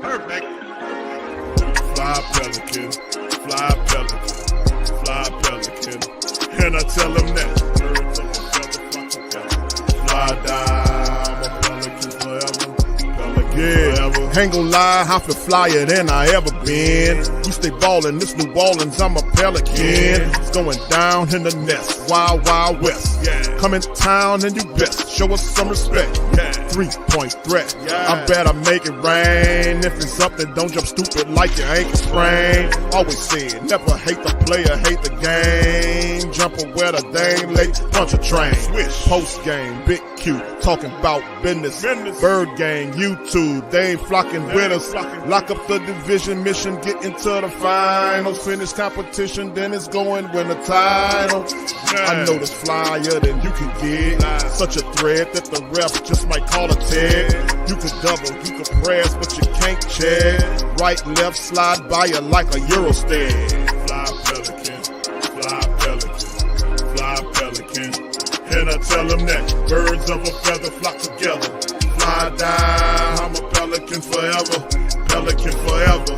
Perfect. Fly Pelican, fly Pelican, fly Pelican. And I tell them that birds of a feather flock together. Fly down, I'm a Pelican forever. Pelican forever. Ain't gon' lie, I feel flyer than I ever been. We stay ballin', this New Orleans, I'm a Pelican. It's going down in the nest, wild, wild west. Come in town and you best, show us some respect. 3-point threat, I better make it rain. If it's something, don't jump stupid like your ankle sprain. Always said, never hate the player, hate the game. Jumper where the dame late, punch a train. Post game, big Q, talking about business. Bird gang, YouTube, they ain't flocking with us. Lock up the division mission, get into the finals. Finish competition, then it's going win the title. I know this flyer than you can get. Such a threat that the ref just might call a tag. You could double, you could press, but you can't check. Right, left, slide by you like a Eurostep. Fly Pelican, fly Pelican, fly Pelican. And I tell them that birds of a feather flock together. Fly down, I'm a Pelican forever. Pelican forever.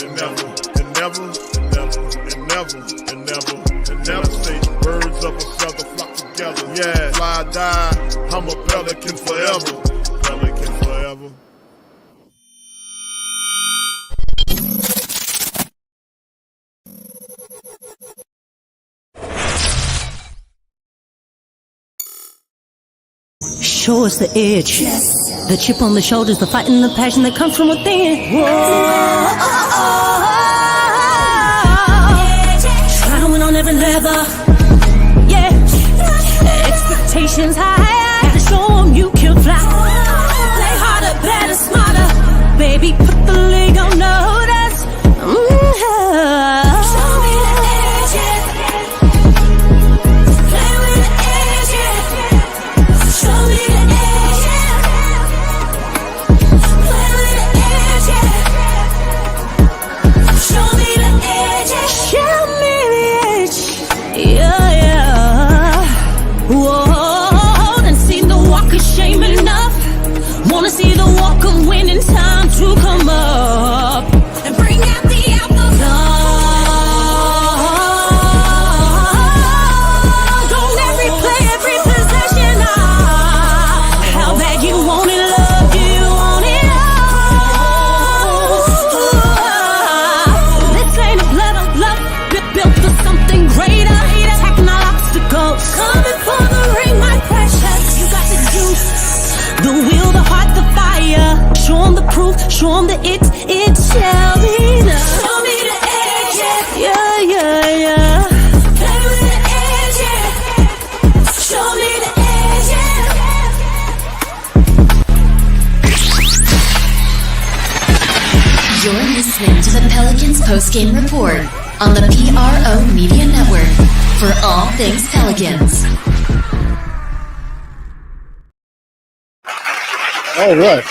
And never, and never, and never, and never, and never, and never say birds of a feather flock together. Yeah, fly down, I'm a Pelican forever. Pelican forever. Show us the edge, the chip on the shoulders, the fight and the passion that comes from within. Whoa. Try to win on every level, yeah. Expectations high, gotta show 'em you can fly. Play harder, better, smarter, baby, put the league on notice. Show me the edge, play with the edge, show me the edge, play with the edge, show me the edge, show me the edge, yeah, yeah. Whoa, done seen the walk of shame enough. Wanna see the walk of winning, time to come up and bring out the outlaw. Don't every play, every possession. How bad you want it, love, you want it all. This ain't a blood of love, built for something greater. Attacking all obstacles, coming for the ring, my precious. You got the juice, the will, the heart, the fire. Show 'em the proof, show 'em that it shall be done. Show me the edge, yeah, yeah, yeah. Play with the edge, yeah. Show me the edge, yeah. You're listening to the Pelicans postgame report on the PRO Media Network for all things Pelicans. All right.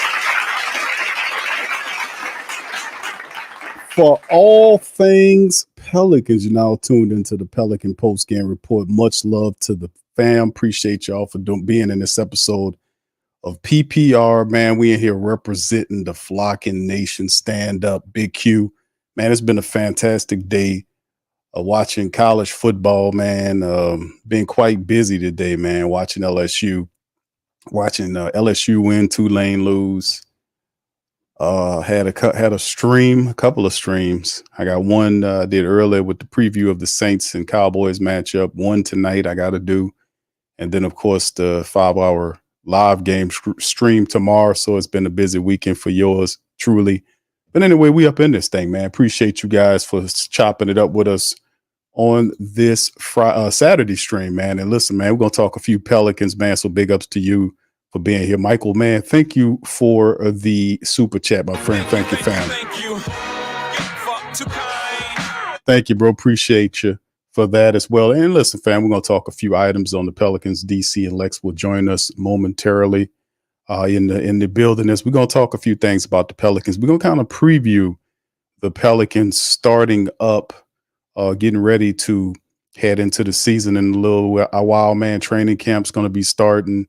For all things Pelicans, you're now tuned into the Pelican postgame report. Much love to the fam. Appreciate y'all for being in this episode of PPR. Man, we in here representing the flocking nation. Stand up, Big Q. Man, it's been a fantastic day watching college football, man. Been quite busy today, man, watching LSU. Watching LSU win, Tulane lose. Had a couple of streams. I got one did earlier with the preview of the Saints and Cowboys matchup. One tonight I got to do, and then of course the 5-hour live game stream tomorrow. So it's been a busy weekend for yours truly. But anyway, we up in this thing, man. Appreciate you guys for chopping it up with us on this Saturday stream, man. And listen, man, we're gonna talk a few Pelicans, man. So big ups to you for being here, Michael, man. Thank you for the super chat, my friend. Thank you, fam. Thank you, bro. Appreciate you. for that as well. And listen, fam, we're going to talk a few items on the Pelicans. DC and Lex will join us momentarily in the building. As we're going to talk a few things about the Pelicans. We're going to kind of preview the Pelicans starting up, getting ready to head into the season in a while. Man, training camp's going to be starting.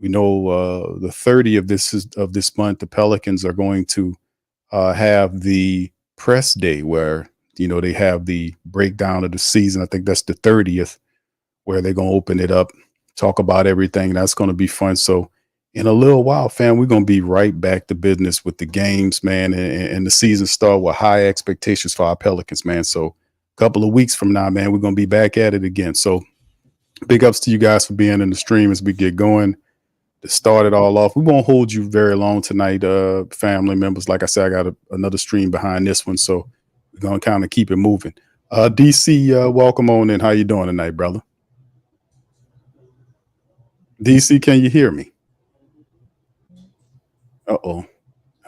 We know the 30th of this month, the Pelicans are going to have the press day where, they have the breakdown of the season. I think that's the 30th, where they're going to open it up, talk about everything. That's going to be fun. So in a little while, fam, we're going to be right back to business with the games, man, and the season start with high expectations for our Pelicans, man. So a couple of weeks from now, man, we're going to be back at it again. So big ups to you guys for being in the stream as we get going. To start it all off, we won't hold you very long tonight, family members. Like I said, I got another stream behind this one, so we're going to kind of keep it moving. DC, welcome on in. How you doing tonight, brother? DC, can you hear me? Uh-oh.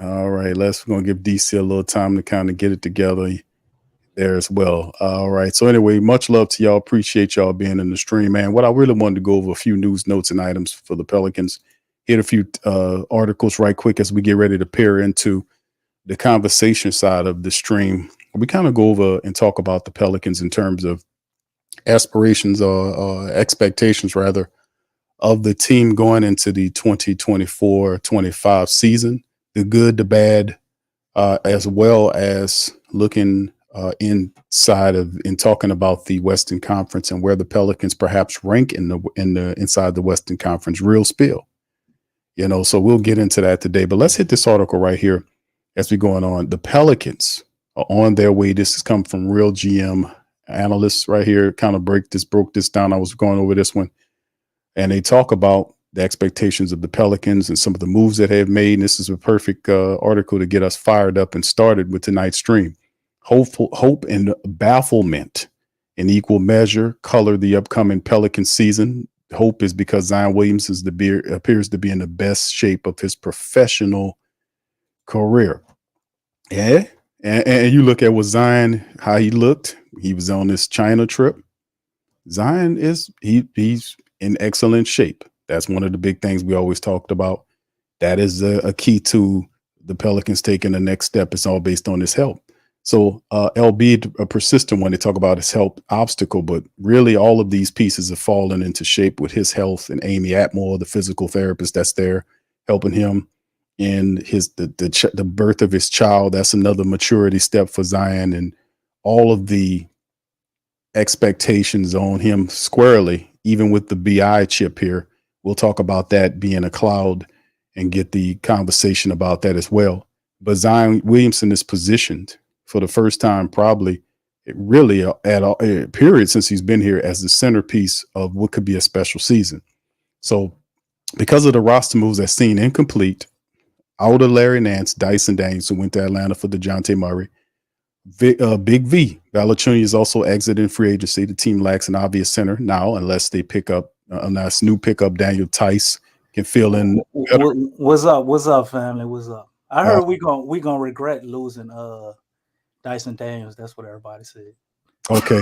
All right, we're going to give DC a little time to kind of get it together there as well. All right. So anyway, much love to y'all. Appreciate y'all being in the stream, man. What I really wanted to go over a few news, notes, and items for the Pelicans. Hit a few articles right quick as we get ready to pair into the conversation side of the stream. We kind of go over and talk about the Pelicans in terms of aspirations or expectations, rather, of the team going into the 2024-25 season, the good, the bad, as well as looking inside of and talking about the Western Conference and where the Pelicans perhaps rank in the inside the Western Conference. Real spill, so we'll get into that today. But let's hit this article right here as we going on. The Pelicans are on their way. This has come from Real GM analysts right here. Kind of broke this down. I was going over this one, and they talk about the expectations of the Pelicans and some of the moves that they've made. And this is a perfect article to get us fired up and started with tonight's stream. Hope and bafflement in equal measure color the upcoming Pelican season. Hope is because Zion Williamson appears to be in the best shape of his professional career. Yeah. And you look at what Zion, how he looked. He was on this China trip. Zion he's in excellent shape. That's one of the big things we always talked about. That is a key to the Pelicans taking the next step. It's all based on his health. So, albeit a persistent one, they talk about his health obstacle, but really all of these pieces have fallen into shape with his health and Amy Atmore, the physical therapist that's there helping him in the birth of his child. That's another maturity step for Zion, and all of the expectations on him squarely, even with the BI chip here. We'll talk about that being a cloud and get the conversation about that as well. But Zion Williamson is positioned for the first time, probably really at a period since he's been here, as the centerpiece of what could be a special season. So because of the roster moves that seem incomplete, out of Larry Nance, Dyson Daniels, who went to Atlanta for DeJounte Murray, Big V, Valanciunas is also exiting free agency. The team lacks an obvious center now, unless they pick up a nice new pickup. Daniel Tice can fill in. What's up, family? What's up? I heard we gonna regret losing Dyson Daniels. That's what everybody said. Okay.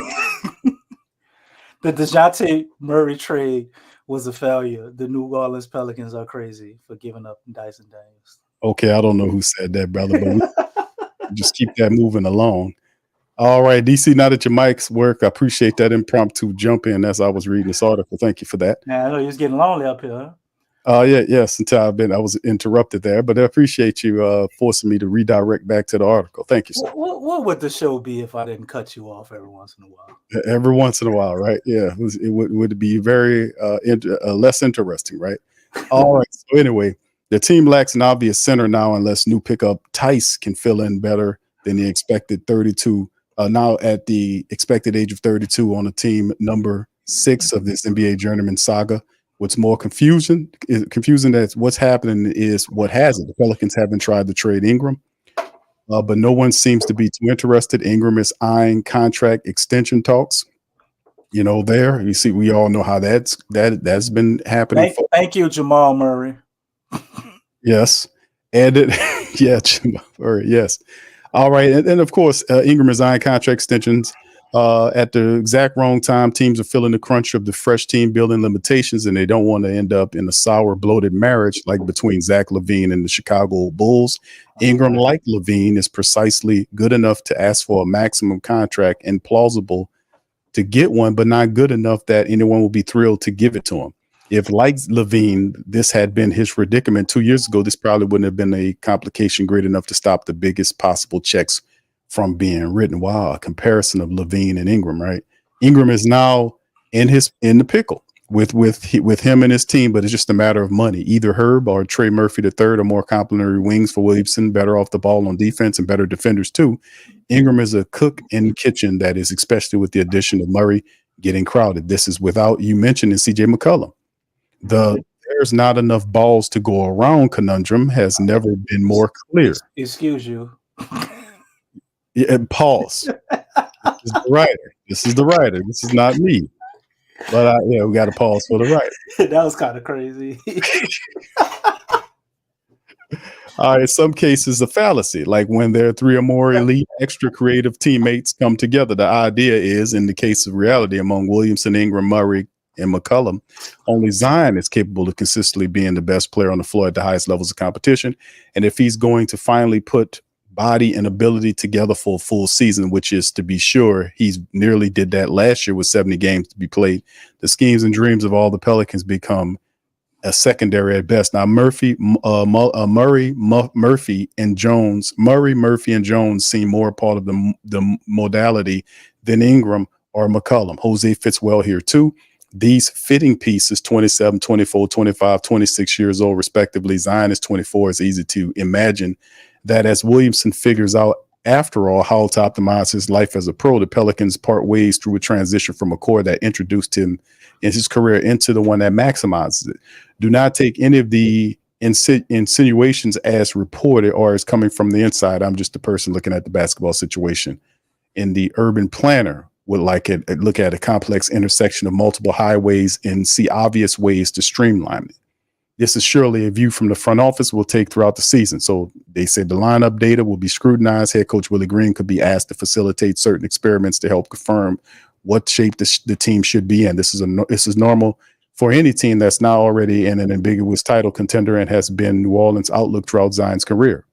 The DeJounte Murray trade was a failure. The New Orleans Pelicans are crazy for giving up Dyson Daniels. Okay, I don't know who said that, brother, but just keep that moving along. All right, DC, now that your mics work, I appreciate that impromptu jump in as I was reading this article. Thank you for that. Yeah, I know you was getting lonely up here, huh? Yes, until I was interrupted there, but I appreciate you forcing me to redirect back to the article. Thank you, sir. What would the show be if I didn't cut you off every once in a while? Every once in a while, right? Yeah, it would be very less interesting, right? All right. So anyway, the team lacks an obvious center now, unless new pickup Tice can fill in better than the expected 32. Now at the expected age of 32 on a team number 6 of this NBA journeyman saga. What's more confusing that what's happening is what has it. The Pelicans haven't tried to trade Ingram, but no one seems to be too interested. Ingram is eyeing contract extension talks. There you see, we all know how that's been happening. Thank you, Jamal Murray. Yes, and Jamal Murray. Yes. All right, and of course, Ingram is eyeing contract extensions. At the exact wrong time, teams are feeling the crunch of the fresh team building limitations, and they don't want to end up in a sour, bloated marriage like between Zach LaVine and the Chicago Bulls. Ingram, like LaVine, is precisely good enough to ask for a maximum contract and plausible to get one, but not good enough that anyone will be thrilled to give it to him. If, like LaVine, this had been his predicament 2 years ago, this probably wouldn't have been a complication great enough to stop the biggest possible checks from being written. Wow, a comparison of LaVine and Ingram, right? Ingram is now in the pickle with him and his team, but it's just a matter of money. Either Herb or Trey Murphy III are more complementary wings for Williamson, better off the ball on defense and better defenders too. Ingram is a cook in the kitchen that is, especially with the addition of Murray, getting crowded. This is without you mentioning CJ McCollum. There's not enough balls to go around conundrum has never been more clear. Excuse you. Yeah, pause. This is the writer. This is the writer. This is not me. But we got to pause for the writer. That was kind of crazy. In some cases, a fallacy. Like when there are three or more elite, extra creative teammates come together. The idea is, in the case of reality, among Williamson, Ingram, Murray, and McCollum, only Zion is capable of consistently being the best player on the floor at the highest levels of competition. And if he's going to finally put body and ability together for a full season, which is, to be sure, he's nearly did that last year with 70 games to be played, the schemes and dreams of all the Pelicans become a secondary at best. Now, Murphy, and Jones seem more part of the modality than Ingram or McCollum. Jose fits well here too. These fitting pieces, 27, 24, 25, 26 years old, respectively. Zion is 24. It's easy to imagine that as Williamson figures out, after all, how to optimize his life as a pro, the Pelicans part ways through a transition from a core that introduced him in his career into the one that maximizes it. Do not take any of the insinuations as reported or as coming from the inside. I'm just a person looking at the basketball situation. In the urban planner would look at a complex intersection of multiple highways and see obvious ways to streamline it. This is surely a view from the front office we'll take throughout the season. So they said the lineup data will be scrutinized. Head coach Willie Green could be asked to facilitate certain experiments to help confirm what shape the team should be in. This is normal for any team that's now already in an ambiguous title contender and has been New Orleans' outlook throughout Zion's career.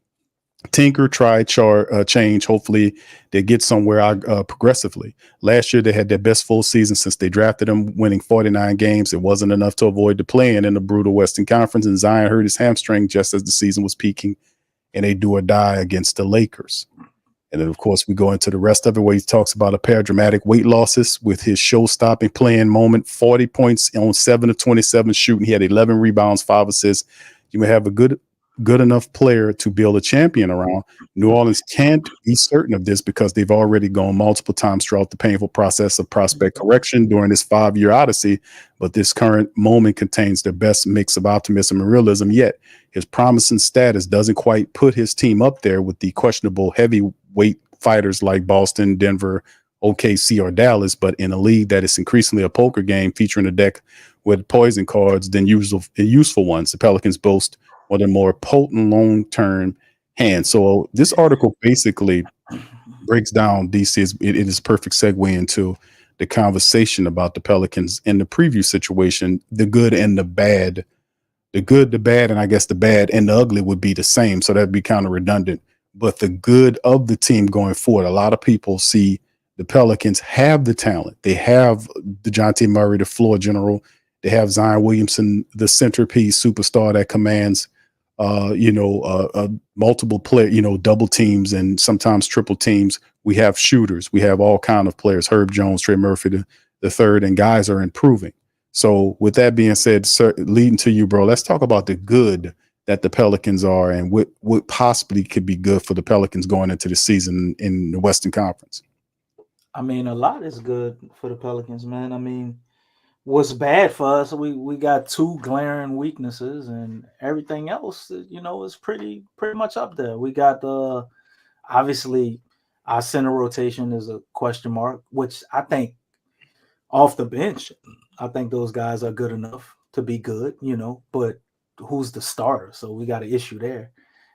Tinker, try, change. Hopefully they get somewhere progressively. Last year, they had their best full season since they drafted him, winning 49 games. It wasn't enough to avoid the play-in in the brutal Western Conference, and Zion hurt his hamstring just as the season was peaking in a do or die against the Lakers. And then, of course, we go into the rest of it where he talks about a pair of dramatic weight losses with his show-stopping playing moment, 40 points on 7 of 27 shooting. He had 11 rebounds, 5 assists. You may have a good enough player to build a champion around. New Orleans can't be certain of this because they've already gone multiple times throughout the painful process of prospect correction during this 5-year odyssey, but this current moment contains their best mix of optimism and realism. Yet his promising status doesn't quite put his team up there with the questionable heavyweight fighters like Boston, Denver, OKC, or Dallas, but in a league that is increasingly a poker game featuring a deck with poison cards than useful ones. The Pelicans boast one of the more potent long-term hands. So this article basically breaks down DC. It is a perfect segue into the conversation about the Pelicans in the preview situation, the good and the bad. The good, the bad, and I guess the bad and the ugly would be the same. So that'd be kind of redundant. But the good of the team going forward, a lot of people see the Pelicans have the talent. They have DeJounte Murray, the floor general. They have Zion Williamson, the centerpiece superstar that commands multiple player, double teams and sometimes triple teams. We have shooters. We have all kind of players, Herb Jones, Trey Murphy, the third, and guys are improving. So with that being said, sir, leading to you, bro, let's talk about the good that the Pelicans are and what possibly could be good for the Pelicans going into the season in the Western Conference. I mean, a lot is good for the Pelicans, man. I mean, what's bad for us, we got 2 glaring weaknesses, and everything else, is pretty much up there. We got obviously our center rotation is a question mark, which I think off the bench, I think those guys are good enough to be good, but who's the starter? So we got an issue there.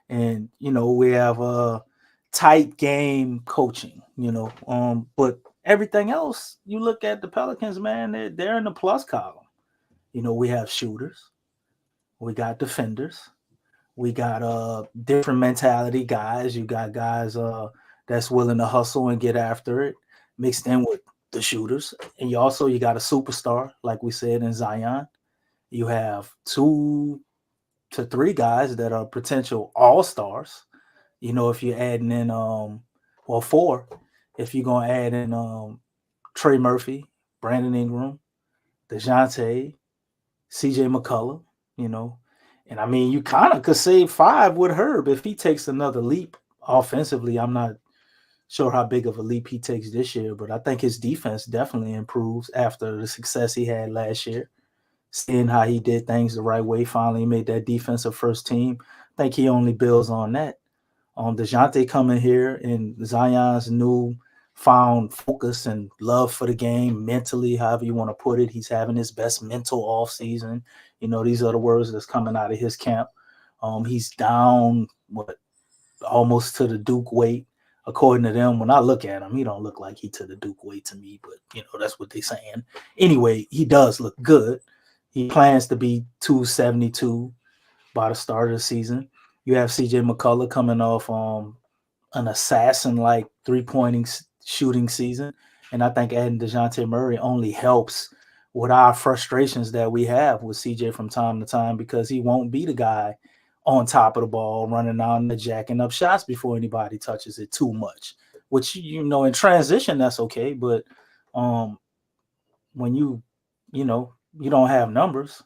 And, we have a tight game coaching, but everything else, you look at the Pelicans, man, they're in the plus column. We have shooters, we got defenders, we got different mentality guys. You got guys that's willing to hustle and get after it, mixed in with the shooters. And you got a superstar, like we said, in Zion. You have 2 to 3 guys that are potential all-stars. If you're adding in 4, if you're gonna add in Trey Murphy, Brandon Ingram, DeJounte, CJ McCullough, you know. And I mean, you kind of could save 5 with Herb if he takes another leap offensively. I'm not sure how big of a leap he takes this year, but I think his defense definitely improves after the success he had last year. Seeing how he did things the right way, finally made that defensive first team. I think he only builds on that. DeJounte coming here and Zion's new found focus and love for the game mentally, however you want to put it. He's having his best mental off season. These are the words that's coming out of his camp. He's down almost to the Duke weight, according to them. When I look at him, he don't look like he to the Duke weight to me, but that's what they're saying. Anyway, he does look good. He plans to be 272 by the start of the season. You have CJ McCullough coming off an assassin-like three-pointing shooting season. And I think adding DeJounte Murray only helps with our frustrations that we have with CJ from time to time, because he won't be the guy on top of the ball, running down and jacking up shots before anybody touches it too much, which, in transition, that's okay. But when you don't have numbers,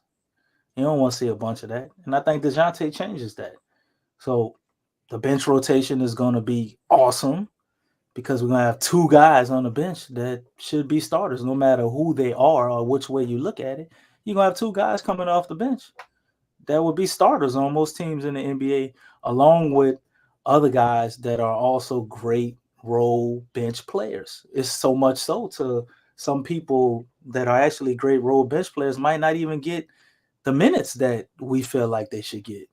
you don't want to see a bunch of that. And I think DeJounte changes that. So the bench rotation is going to be awesome, because we're going to have 2 guys on the bench that should be starters, no matter who they are or which way you look at it. You're going to have 2 guys coming off the bench that would be starters on most teams in the NBA, along with other guys that are also great role bench players. It's so much so to some people that are actually great role bench players might not even get the minutes that we feel like they should get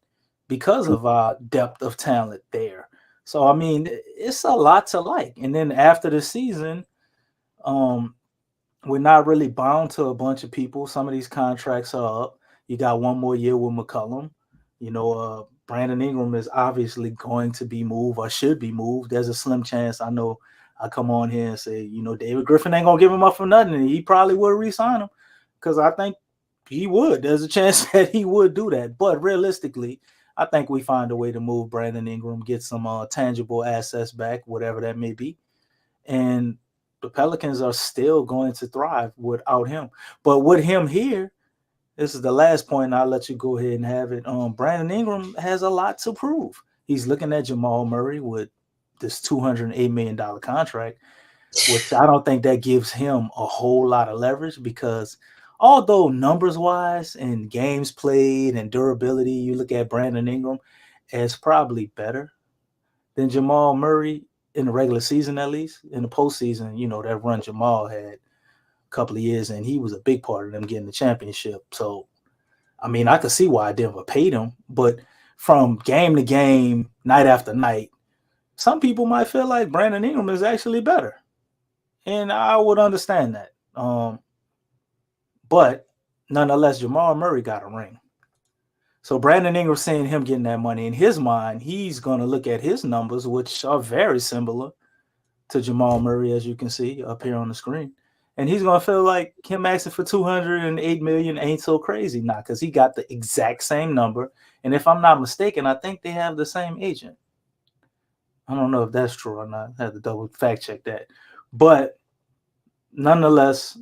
because of our depth of talent there. So, I mean, it's a lot to like. And then after the season, we're not really bound to a bunch of people. Some of these contracts are up. You got 1 more year with McCollum. Brandon Ingram is obviously going to be moved or should be moved. There's a slim chance. I know I come on here and say, David Griffin ain't going to give him up for nothing. And he probably would re-sign him, because I think he would. There's a chance that he would do that. But realistically, I think we find a way to move Brandon Ingram, get some tangible assets back, whatever that may be. And the Pelicans are still going to thrive without him. But with him here, this is the last point, and I'll let you go ahead and have it. Brandon Ingram has a lot to prove. He's looking at Jamal Murray with this $208 million contract, which I don't think that gives him a whole lot of leverage, because although numbers-wise and games played and durability, you look at Brandon Ingram as probably better than Jamal Murray in the regular season, at least. In the postseason, that run Jamal had a couple of years, and he was a big part of them getting the championship. So, I mean, I could see why Denver paid him, but from game to game, night after night, some people might feel like Brandon Ingram is actually better. And I would understand that. But nonetheless, Jamal Murray got a ring. So Brandon Ingram, seeing him getting that money, in his mind, he's going to look at his numbers, which are very similar to Jamal Murray, as you can see up here on the screen. And he's going to feel like him asking for $208 million ain't so crazy now, because he got the exact same number. And if I'm not mistaken, I think they have the same agent. I don't know if that's true or not. I have to double fact check that. But nonetheless,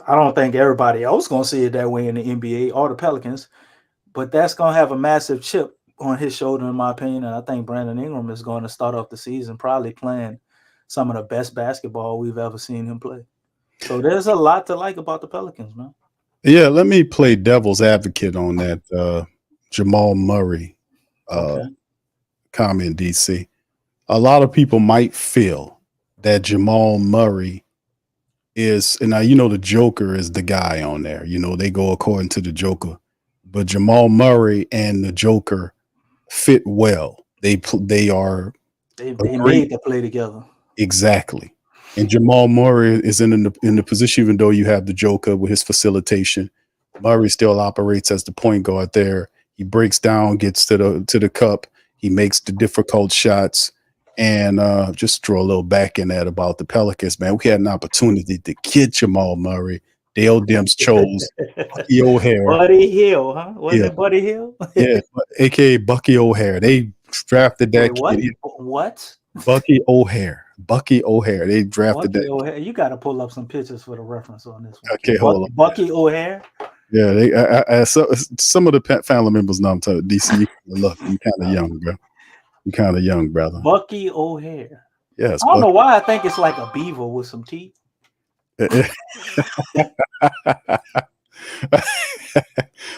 I don't think everybody else going to see it that way in the NBA or the Pelicans. But that's going to have a massive chip on his shoulder, in my opinion. And I think Brandon Ingram is going to start off the season probably playing some of the best basketball we've ever seen him play. So there's a lot to like about the Pelicans, man. Yeah, let me play devil's advocate on that Jamal Murray comment, DC. A lot of people might feel that Jamal Murray is, and now the Joker is the guy on there. They go according to the Joker, but Jamal Murray and the Joker fit well. They made the play together. Exactly. And Jamal Murray is in the position, even though you have the Joker with his facilitation. Murray still operates as the point guard there. He breaks down, gets to the cup. He makes the difficult shots. And just throw a little back in that about the Pelicans, man. We had an opportunity to get Jamal Murray. Dale Demps chose Bucky O'Hare. Buddy Hill, huh? Wasn't Yeah. it Buddy Hill? Yeah, aka Bucky O'Hare. They drafted that Wait, kid. what? Bucky O'Hare. Bucky O'Hare. They drafted Bucky that. O'Hare. You got to pull up some pictures for the reference on this one. Okay, hold on. Bucky O'Hare. Yeah, they. Some of the family members know I'm telling DC. Look, you kind of young, bro. You kind of young, brother. Bucky O'Hare. Yes. I don't know why I think it's like a beaver with some teeth.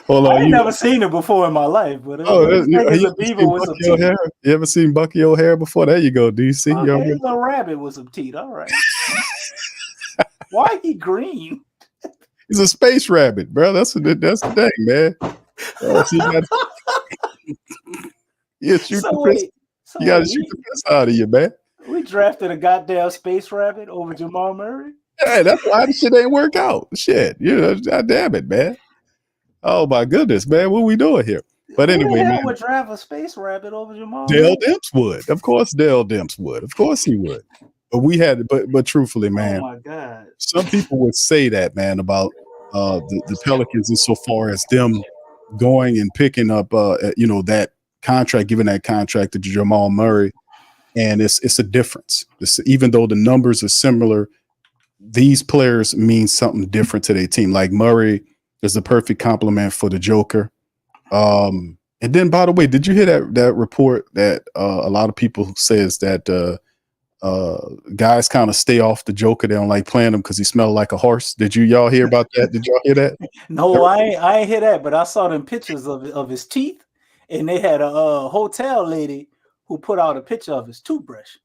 Hold on, I ain't never seen it before in my life, but it's a beaver with some teeth. You ever seen Bucky O'Hare before? There you go, DC. Okay, it's a rabbit with some teeth. All right. Why he green? He's a space rabbit, bro. That's the thing, man. You gotta shoot the piss out of you, man. We drafted a goddamn space rabbit over Jamal Murray. Hey, that's why the shit ain't work out. Shit, God damn it, man. Oh my goodness, man, what we doing here? But anyway, Who the hell man, would draft a space rabbit over Jamal Dale Murray? Demps would. Of course, Dale Demps would. Of course, he would. But we had, but truthfully, man, Oh my God. some people would say that, man, about the Pelicans insofar as them going and picking up, that contract, giving that contract to Jamal Murray, and it's a difference. Even though the numbers are similar, these players mean something different to their team. Like Murray is the perfect complement for the Joker. And then, by the way, did you hear that report that a lot of people says that guys kind of stay off the Joker? They don't like playing him because he smelled like a horse. Did y'all hear about that? Did y'all hear that? No, I ain't hear that, but I saw them pictures of his teeth, and they had a hotel lady who put out a picture of his toothbrush.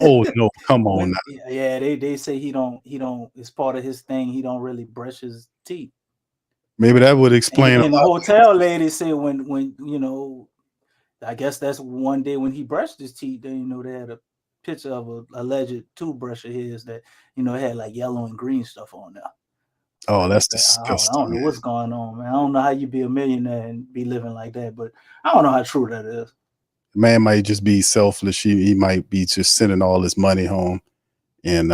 Oh no, come on now. Yeah, they say he don't it's part of his thing. He don't really brush his teeth. Maybe that would explain. And the hotel lady said when I guess that's one day when he brushed his teeth, then they had a picture of a alleged toothbrush of his that it had like yellow and green stuff on there. Oh, that's disgusting. I don't know what's going on, man. I don't know how you be a millionaire and be living like that, but I don't know how true that is. Man might just be selfish. He might be just sending all his money home, and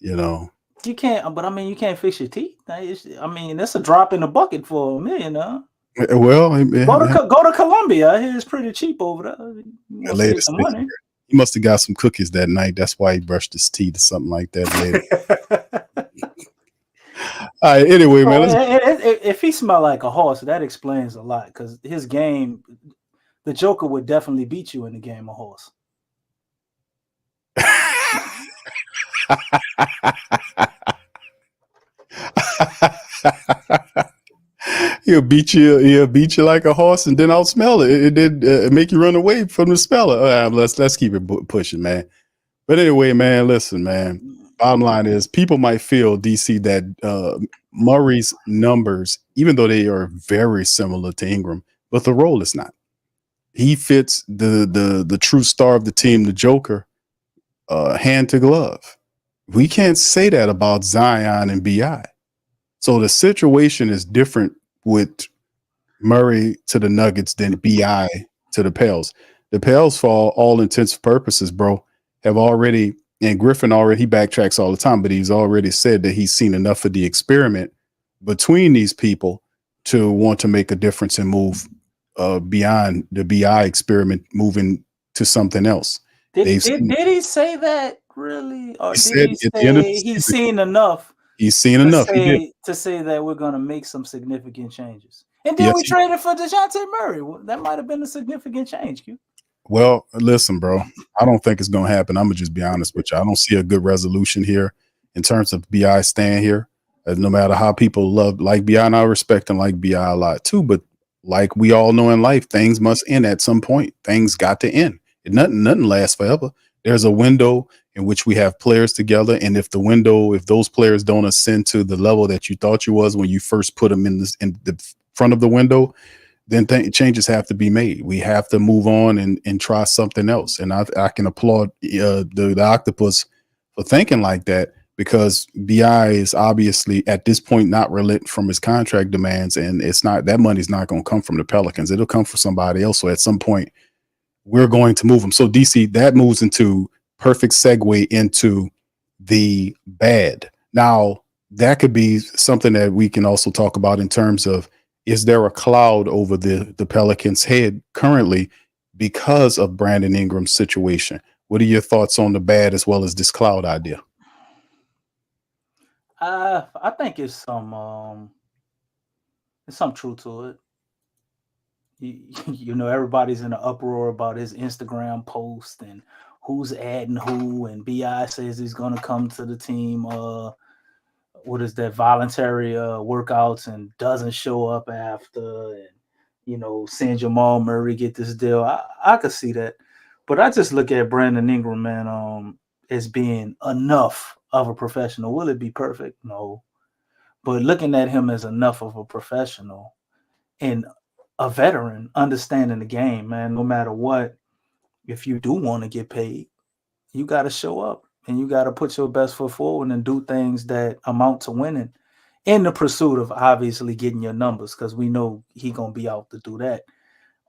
you can't. But I mean, you can't fix your teeth. That's a drop in the bucket for $1 million. Well, go to Colombia. I hear it's pretty cheap over there. Some money. He must have got some cookies that night. That's why he brushed his teeth or something like that later. All right. Anyway, man. If he smelled like a horse, that explains a lot because his game. The Joker would definitely beat you in the game of horse. He'll beat you like a horse, and then I'll smell it. It did make you run away from the smeller. Let's keep it pushing, man. But anyway, man, listen, man. Bottom line is, people might feel, DC, that Murray's numbers, even though they are very similar to Ingram, but the role is not. He fits the true star of the team, the Joker, hand to glove. We can't say that about Zion and BI. So the situation is different with Murray to the Nuggets than BI to the Pels. The Pels, for all intents and purposes, bro, have already, and Griffin already, he backtracks all the time, but he's already said that he's seen enough of the experiment between these people to want to make a difference and move beyond the BI experiment, moving to something else. Did he say that really? Or he did he say he's seen enough? He's seen enough to say that we're going to make some significant changes. And then we traded for DeJounte Murray. Well, that might have been a significant change, Q. Well, listen, bro, I don't think it's going to happen. I'm going to just be honest with you. I don't see a good resolution here in terms of BI staying here. No matter how people like BI, and I respect and like BI a lot too, but like we all know in life, things must end at some point. Things got to end. Nothing lasts forever. There's a window in which we have players together, and if those players don't ascend to the level that you thought you was when you first put them in the front of the window, then changes have to be made. We have to move on and try something else. And I can applaud the Octopus for thinking like that, because BI is obviously at this point not relenting from his contract demands, and it's not, that money's not going to come from the Pelicans. It'll come from somebody else. So at some point, we're going to move him. So DC, that moves into perfect segue into the bad. Now, that could be something that we can also talk about in terms of, is there a cloud over the Pelicans' head currently because of Brandon Ingram's situation? What are your thoughts on the bad as well as this cloud idea? I think it's some truth to it. You know, everybody's in an uproar about his Instagram post and who's adding who, and Bi says he's going to come to the team. What is that, voluntary workouts, and doesn't show up after, and seeing Jamal Murray get this deal. I could see that, but I just look at Brandon Ingram, man, as being enough of a professional. Will it be perfect? No, but looking at him as enough of a professional and a veteran, understanding the game, man. No matter what, if you do want to get paid, you got to show up and you got to put your best foot forward and do things that amount to winning, in the pursuit of obviously getting your numbers, because we know he gonna be out to do that.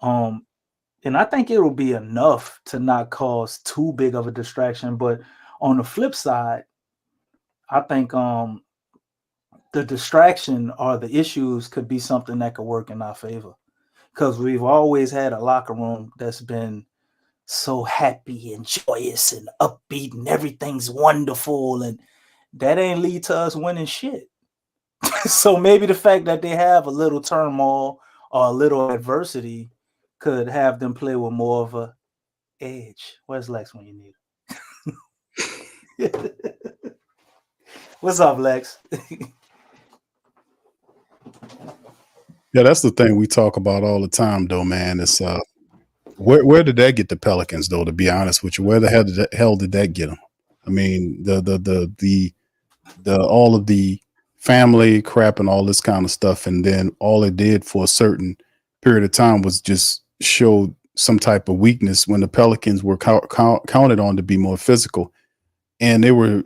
And I think it'll be enough to not cause too big of a distraction. But on the flip side, I think the distraction or the issues could be something that could work in our favor, because we've always had a locker room that's been so happy and joyous and upbeat and everything's wonderful, and that ain't lead to us winning shit. So maybe the fact that they have a little turmoil or a little adversity could have them play with more of a edge. Where's Lex when you need him? What's up, Lex? Yeah, that's the thing we talk about all the time, though, man. It's where did that get the Pelicans, though? To be honest with you, where the hell did that get them? I mean, the all of the family crap and all this kind of stuff, and then all it did for a certain period of time was just show some type of weakness when the Pelicans were counted on to be more physical, and they were,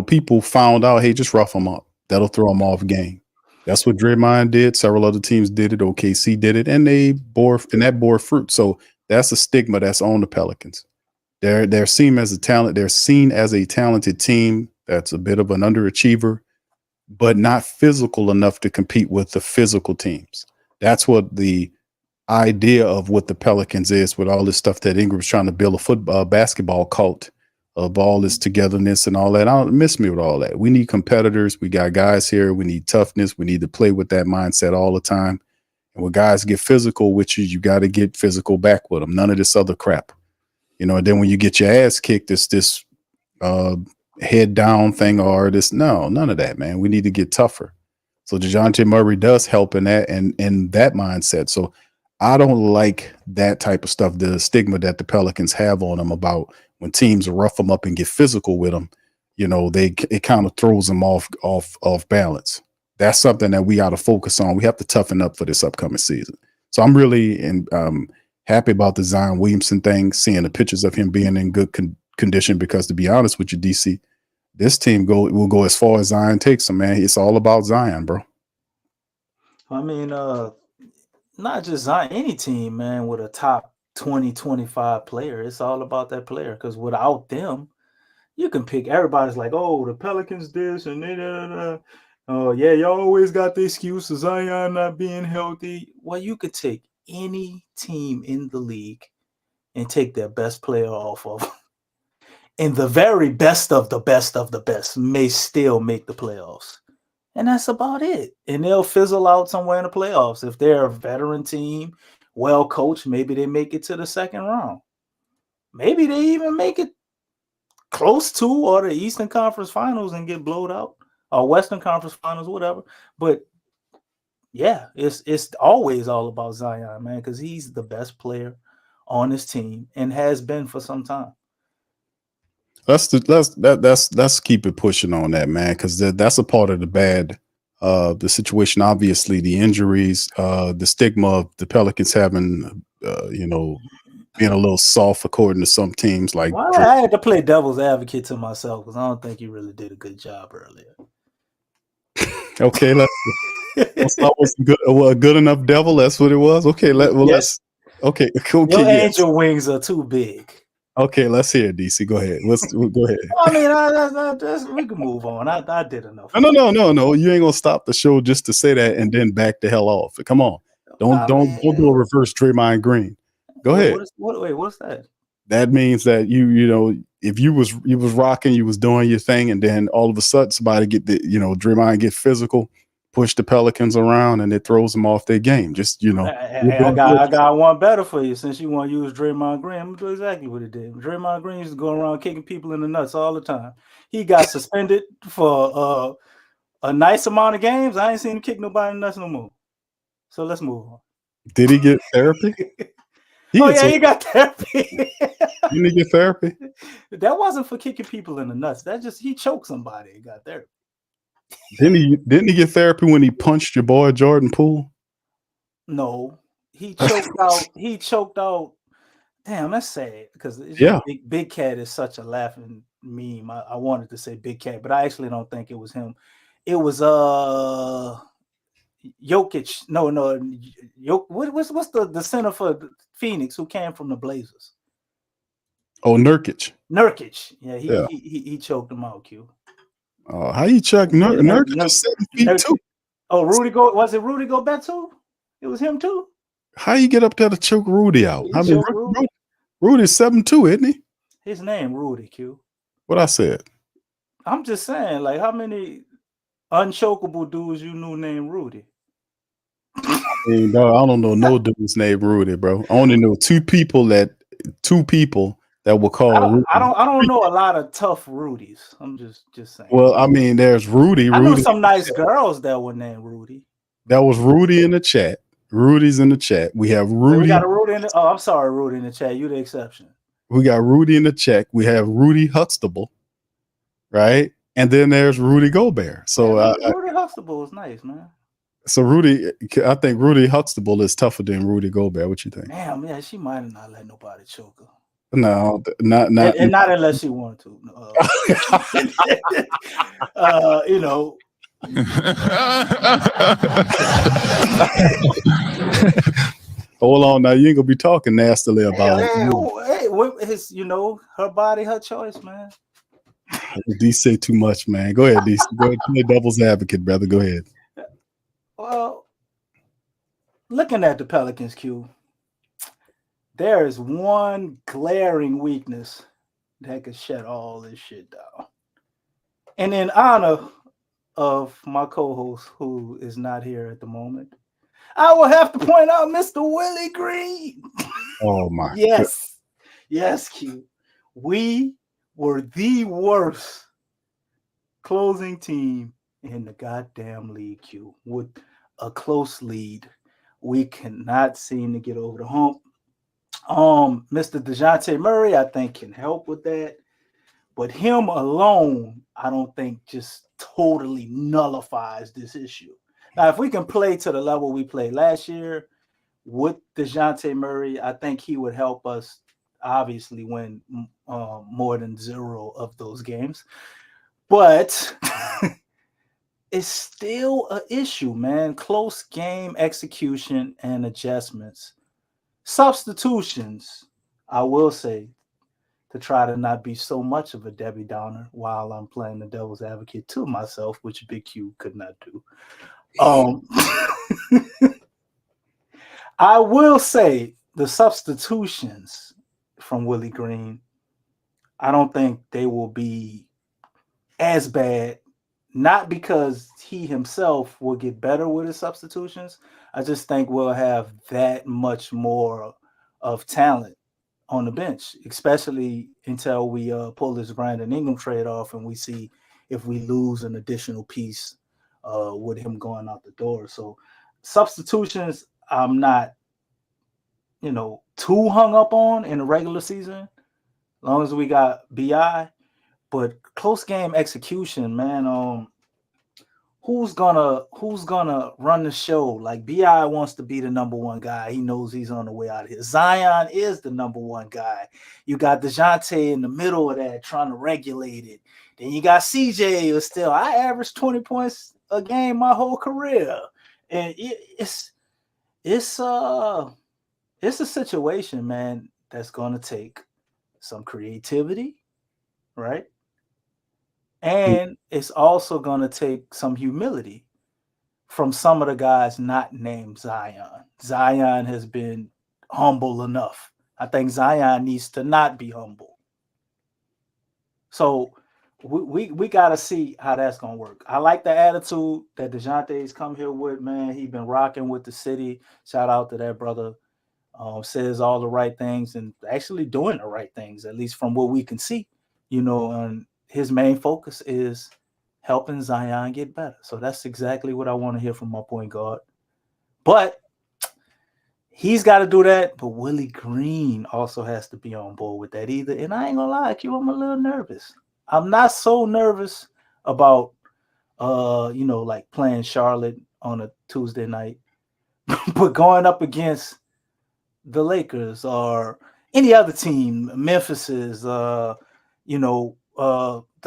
people found out, hey, just rough them up. That'll throw them off game. That's what Draymond did. Several other teams did it. OKC did it, and that bore fruit. So that's a stigma that's on the Pelicans. They're seen as a talent. They're seen as a talented team that's a bit of an underachiever, but not physical enough to compete with the physical teams. That's what the idea of what the Pelicans is, with all this stuff that Ingram's trying to build a basketball cult of all this togetherness and all that. I don't miss me with all that. We need competitors. We got guys here. We need toughness. We need to play with that mindset all the time. And when guys get physical with you, you got to get physical back with them. None of this other crap, and then when you get your ass kicked, it's this head down thing, or this, none of that, man. We need to get tougher. So DeJounte Murray does help in that and in that mindset. So I don't like that type of stuff, the stigma that the Pelicans have on them about when teams rough them up and get physical with them. It kind of throws them off balance. That's something that we got to focus on. We have to toughen up for this upcoming season. So I'm really happy about the Zion Williamson thing, seeing the pictures of him being in good condition, because to be honest with you, DC, this team will go as far as Zion takes them, man. It's all about Zion, bro. I mean, not just Zion, any team, man, with a top 20, 25 player, it's all about that player, because without them, you can pick, everybody's like, oh, the Pelicans this and that. Oh, yeah, y'all always got the excuse of Zion not being healthy. Well, you could take any team in the league and take their best player off of them, and the very best of the best of the best may still make the playoffs. And that's about it. And they'll fizzle out somewhere in the playoffs. If they're a veteran team, well coached, maybe they make it to the second round. Maybe they even make it close to or the Eastern Conference Finals and get blowed out, or Western Conference Finals, whatever. But yeah, it's always all about Zion, man, because he's the best player on his team and has been for some time. Let's keep it pushing on that, man, because that's a part of the bad, the situation. Obviously, the injuries, the stigma of the Pelicans having, being a little soft according to some teams. Like, Well, I had to play devil's advocate to myself because I don't think he really did a good job earlier. okay, that's always a good enough devil. That's what it was. Okay, let's. Okay, cool. Your Yes. angel wings are too big. Okay, let's hear it, DC. Go ahead. Go ahead. I mean, we can move on. I did enough. No. You ain't gonna stop the show just to say that and then back the hell off. Come on. Don't do a reverse Draymond Green. Go ahead. What's that? That means that you know, if you was rocking, you was doing your thing, and then all of a sudden somebody Draymond get physical, push the Pelicans around, and it throws them off their game. Just I got one better for you. Since you want to use Draymond Green, I'm gonna do exactly what he did. Draymond Green used to go around kicking people in the nuts all the time. He got suspended for a nice amount of games. I ain't seen him kick nobody in the nuts no more. So let's move on. Did he get therapy? He got therapy. Didn't he get therapy? That wasn't for kicking people in the nuts. That just he choked somebody and got therapy. Didn't he get therapy when he punched your boy Jordan Poole? No, he choked out. He choked out. Damn, that's sad because Big Cat is such a laughing meme. I wanted to say Big Cat, but I actually don't think it was him. It was Jokic. No. What's the center for Phoenix who came from the Blazers? Oh, Nurkic. Yeah, he choked him out. Q. How you check Nurkic is 7 feet 2? Oh, was it Rudy Gobert too? It was him too. How you get up there to choke Rudy out? I mean, Rudy's 7'2", isn't he? His name Rudy, Q. What I said? I'm just saying, like, how many unchokable dudes you knew named Rudy? I mean, no, I don't know no dudes named Rudy, bro. I only know two people that were called Rudy. I don't know a lot of tough Rudies. I'm just saying. Well, I mean, there's Rudy. I know some nice girls that were named Rudy. That was Rudy in the chat. Rudy's in the chat. We have Rudy. We got a Rudy in the, I'm sorry, Rudy in the chat. You the exception. We got Rudy in the chat. We have Rudy Huxtable, right? And then there's Rudy Gobert. So Rudy Huxtable is nice, man. So I think Rudy Huxtable is tougher than Rudy Gobert. What you think? Damn, yeah, she might have not let nobody choke her. No, not and not unless she wanted to. You know. Hold on, now you ain't gonna be talking nastily about it. Hey, her body, her choice, man. D say too much, man. Go ahead, D. Go ahead, play devil's advocate, brother. Go ahead. Well, looking at the Pelicans, Q, there is one glaring weakness that could shut all this shit down. And in honor of my co-host, who is not here at the moment, I will have to point out Mr. Willie Green. Oh my! Yes, Q. We were the worst closing team in the goddamn league, Q. With a close lead, we cannot seem to get over the hump. Mr. DeJounte Murray, I think, can help with that. But him alone, I don't think just totally nullifies this issue. Now, if we can play to the level we played last year with DeJounte Murray, I think he would help us obviously win more than 0 of those games. But it's still an issue, man. Close game execution and adjustments. Substitutions, I will say, to try to not be so much of a Debbie Downer while I'm playing the devil's advocate to myself, which Big Q could not do. I will say the substitutions from Willie Green, I don't think they will be as bad, not because he himself will get better with his substitutions. I just think we'll have that much more of talent on the bench, especially until we pull this Brandon Ingram trade off and we see if we lose an additional piece with him going out the door. So substitutions, I'm not, too hung up on in the regular season, as long as we got BI. But close game execution, man. who's gonna run the show? Like BI wants to be the number one guy. He knows he's on the way out of here. Zion is the number one guy. You got DeJounte in the middle of that trying to regulate it. Then you got CJ who's still, I averaged 20 points a game my whole career. And it's a situation, man, that's gonna take some creativity, right? And it's also going to take some humility from some of the guys not named Zion. Zion has been humble enough. I think Zion needs to not be humble. So we got to see how that's going to work. I like the attitude that DeJounte's come here with, man. He's been rocking with the city. Shout out to that brother. Says all the right things and actually doing the right things, at least from what we can see, and his main focus is helping Zion get better. So that's exactly what I want to hear from my point guard. But he's got to do that. But Willie Green also has to be on board with that either. And I ain't gonna lie, Q, I'm a little nervous. I'm not so nervous about like playing Charlotte on a Tuesday night, but going up against the Lakers or any other team, Memphis is, the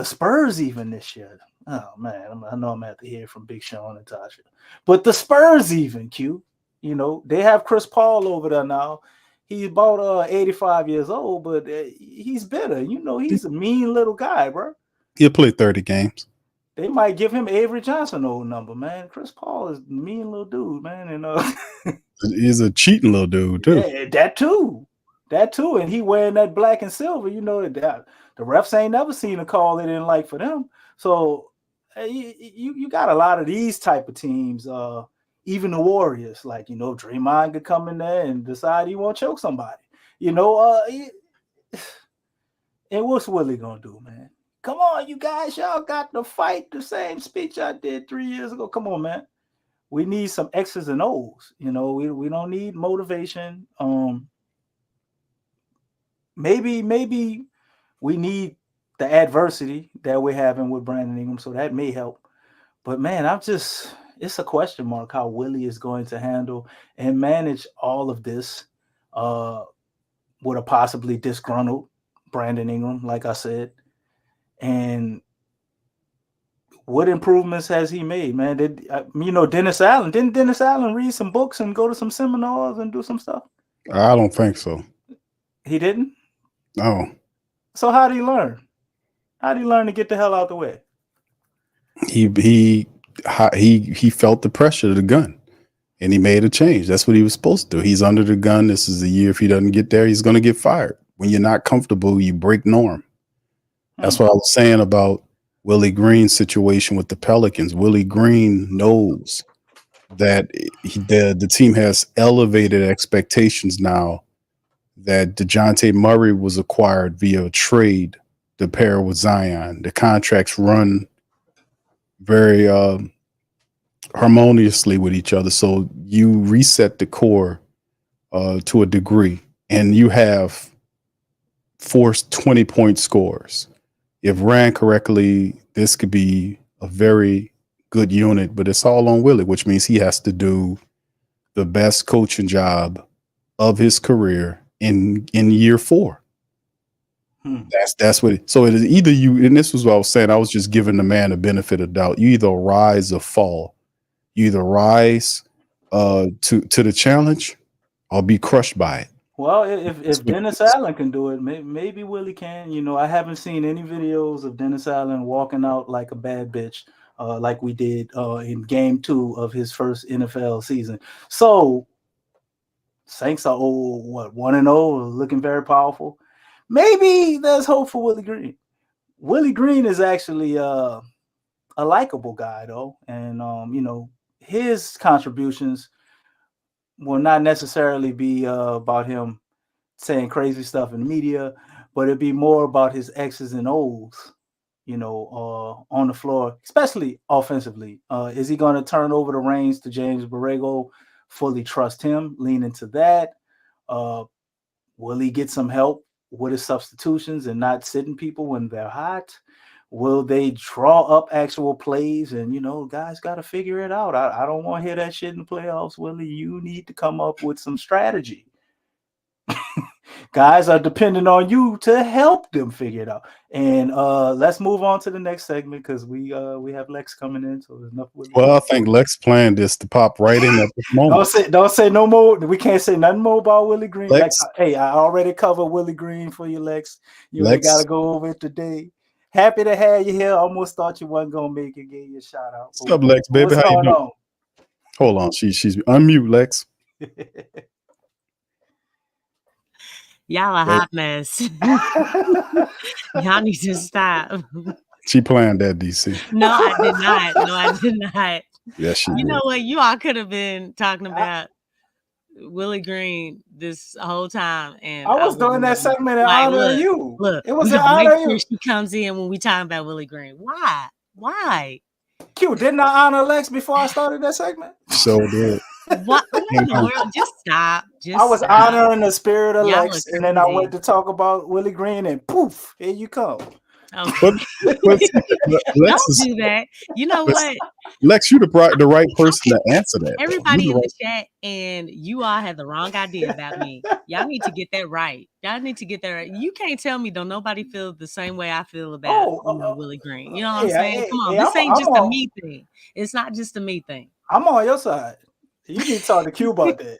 Spurs even this year. Oh man, I know I'm gonna have to hear from Big Sean and Tasha, but the Spurs even, Q, they have Chris Paul over there now. He's about 85 years old, but he's bitter. He's a mean little guy, bro. He'll play 30 games. They might give him Avery Johnson old number, man. Chris Paul is a mean little dude, man, and he's a cheating little dude too. Yeah, that too, and he wearing that black and silver. That the refs ain't never seen a call they didn't like for them. So you got a lot of these type of teams. Even the Warriors, like Draymond could come in there and decide he won't choke somebody. And what's Willie gonna do, man? Come on, you guys, y'all got to fight the same speech I did 3 years ago. Come on, man. We need some X's and O's. We don't need motivation. Maybe we need the adversity that we're having with Brandon Ingram, so that may help. But man, it's a question mark how Willie is going to handle and manage all of this with a possibly disgruntled Brandon Ingram, like I said. And what improvements has he made, man? Dennis Allen? Didn't Dennis Allen read some books and go to some seminars and do some stuff? I don't think so. He didn't? No. So how did he learn? How did he learn to get the hell out the way? He felt the pressure of the gun, and he made a change. That's what he was supposed to do. He's under the gun. This is the year. If he doesn't get there, he's going to get fired. When you're not comfortable, you break norm. That's what I was saying about Willie Green's situation with the Pelicans. Willie Green knows that the team has elevated expectations now that DeJounte Murray was acquired via a trade to pair with Zion. The contracts run very harmoniously with each other. So you reset the core to a degree, and you have forced 20-point scores. If ran correctly, this could be a very good unit, but it's all on Willie, which means he has to do the best coaching job of his career in year 4. That's what. So it is either you, and this was what I was saying. I was just giving the man the benefit of doubt. You either rise or fall. You either rise to the challenge or be crushed by it. Well, if Dennis Allen can do it, maybe Willie can. I haven't seen any videos of Dennis Allen walking out like a bad bitch, like we did in Game 2 of his first NFL season. So Saints are 1-0, looking very powerful. Maybe there's hope for Willie Green. Willie Green is actually a likable guy, though, and his contributions will not necessarily be about him saying crazy stuff in the media, but it'd be more about his X's and O's, on the floor, especially offensively. Is he going to turn over the reins to James Borrego, fully trust him, lean into that? Will he get some help with his substitutions and not sitting people when they're hot? Will they draw up actual plays? And guys got to figure it out. I don't want to hear that shit in the playoffs, Willie. You need to come up with some strategy. Guys are depending on you to help them figure it out. And let's move on to the next segment because we have Lex coming in, so there's enough. Well, I think Lex planned this to pop right in at this moment. Don't say no more. We can't say nothing more about Willie Green. Lex, hey, I already covered Willie Green for you, Lex. You ain't got to go over it today. Happy to have you here. Almost thought you wasn't gonna make it. Give you a shout out. What's up, Lex, baby? How you doing? Hold on, she's unmute, Lex. Y'all a hot mess. Y'all need to stop. She planned that, DC. No, I did not. No, I did not. Yes, she did. You know what? You all could have been talking about Willie Green this whole time, and I was doing that segment in honor of you. Look, it was in honor of you. She comes in when we talking about Willie Green. Why? Q, didn't I honor Lex before I started that segment? So did. What in the world? Just stop. I was honoring the spirit of Lex, and then I went to talk about Willie Green, and poof, here you come. Okay. Don't do that. You know what? Lex, you're the right person to answer that. Everybody in the chat, and you all have the wrong idea about me. Y'all need to get that right. Y'all need to get that right. You can't tell me, don't nobody feel the same way I feel about Willie Green. You know what I'm saying? Come on, this ain't just a me thing. It's not just a me thing. I'm on your side. You need to talk to Q about that.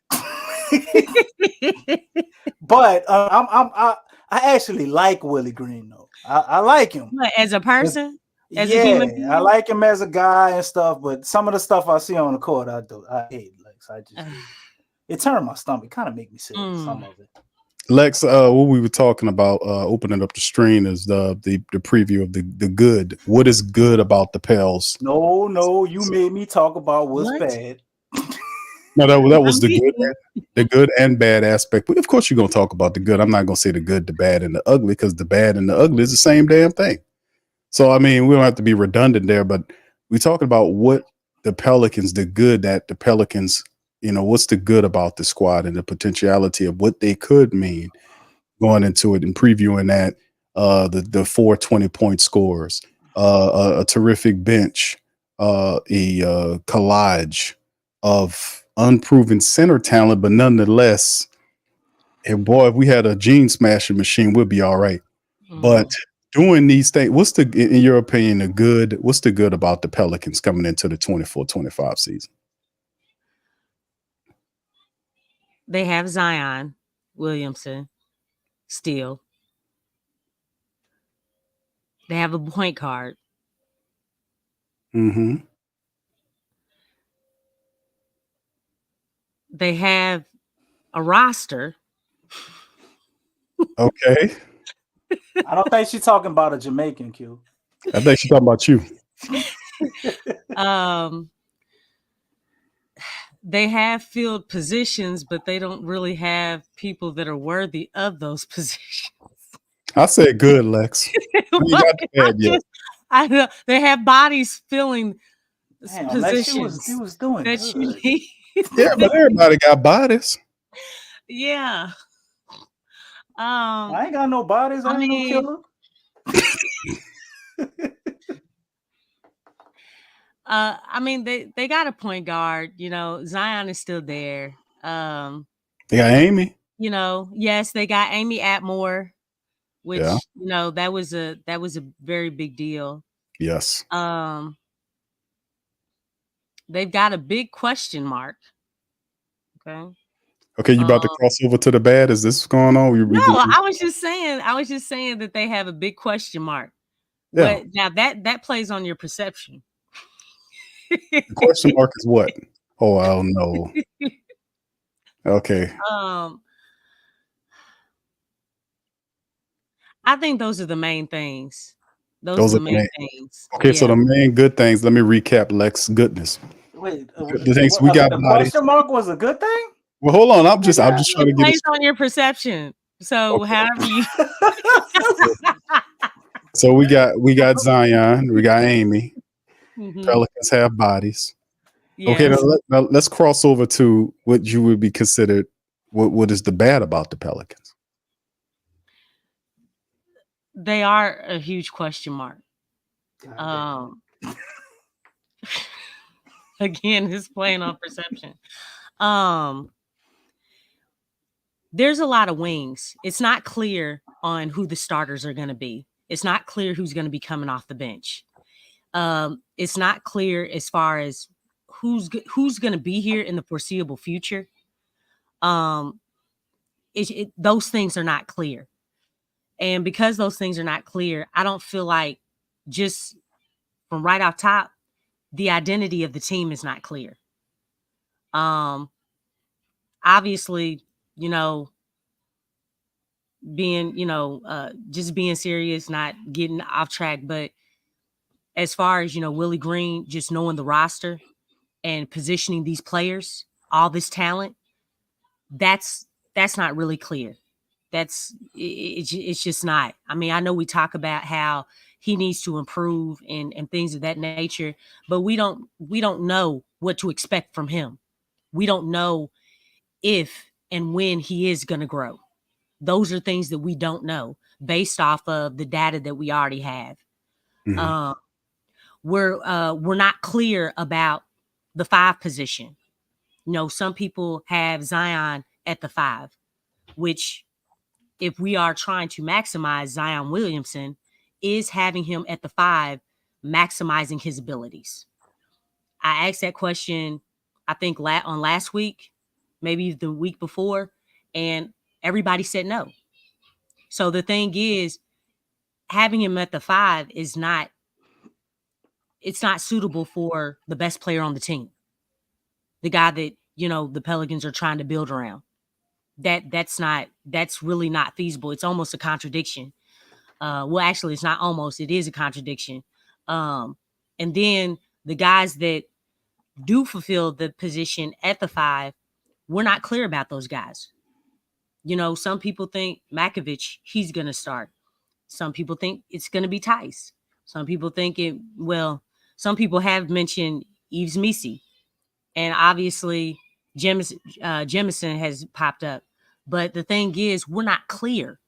But I actually like Willie Green though. I like him. What, as a person? As a human being? I like him as a guy and stuff, but some of the stuff I see on the court, I hate Lex. It turned my stomach, kind of make me sick. Some of it. Lex, what we were talking about, opening up the stream is the preview of the good. What is good about the Pels? No, you made me talk about what's bad. No, that was the good and bad aspect. But of course, you're gonna talk about the good. I'm not gonna say the good, the bad, and the ugly, because the bad and the ugly is the same damn thing. So I mean, we don't have to be redundant there, but we're talking about what the Pelicans, the good that the Pelicans, what's the good about the squad and the potentiality of what they could mean going into it and previewing that the 4 20-point scores, a terrific bench, a collage of unproven center talent, but nonetheless, and boy, if we had a gene smashing machine, we'd be all right. But doing these things, what's in your opinion, the good? What's the good about the Pelicans coming into the 24-25 season? They have Zion Williamson still. They have a point guard. Mm-hmm. They have a roster. Okay. I don't think she's talking about a Jamaican, Q. I think she's talking about you. They have filled positions, but they don't really have people that are worthy of those positions. I said good, Lex. I know they have bodies filling positions. She was doing that good. You need. Yeah, but everybody got bodies. Yeah. I ain't got no bodies. I ain't no killer. I mean, they got a point guard. Zion is still there. They got Amy. Yes, they got Amy Atmore, which that was a very big deal. Yes. They've got a big question mark. Okay, you about to cross over to the bad? Is this going on? I was just saying that they have a big question mark. Yeah. But now that plays on your perception. The question mark is what? Oh, I don't know. Okay. I think those are the main things. Those are the main things. Okay, so the main good things. Let me recap Lex goodness. Wait, the things we got. The question mark was a good thing? Well, hold on. I'm just trying to get it on your perception. So however you. So we got Zion. We got Amy. Mm-hmm. Pelicans have bodies. Yes. Okay, now let's cross over to what you would be considered. What is the bad about the Pelicans? They are a huge question mark. Again, it's playing on perception. There's a lot of wings. It's not clear on who the starters are going to be. It's not clear who's going to be coming off the bench. It's not clear as far as who's going to be here in the foreseeable future. Those things are not clear. And because those things are not clear, I don't feel like, just from right off top, the identity of the team is not clear. Obviously, being, just being serious, not getting off track. But as far as, Willie Green, just knowing the roster and positioning these players, all this talent, that's not really clear. It's just not. I mean, I know we talk about how he needs to improve and things of that nature, but we don't know what to expect from him. We don't know if and when he is going to grow. Those are things that we don't know based off of the data that we already have. Mm-hmm. We're not clear about the 5 position. Some people have Zion at the 5, which, if we are trying to maximize Zion Williamson, is having him at the 5, maximizing his abilities. I asked that question, I think on last week, maybe the week before, and everybody said no. So the thing is, having him at the 5 it's not suitable for the best player on the team. The guy that, the Pelicans are trying to build around. That's really not feasible. It's almost a contradiction. Well, actually, it's not almost, it is a contradiction. And then the guys that do fulfill the position at the 5, we're not clear about those guys. Some people think Makovich, he's going to start. Some people think it's going to be Tice. Some people think some people have mentioned Yves Missi. And obviously, Jemison has popped up. But the thing is, we're not clear.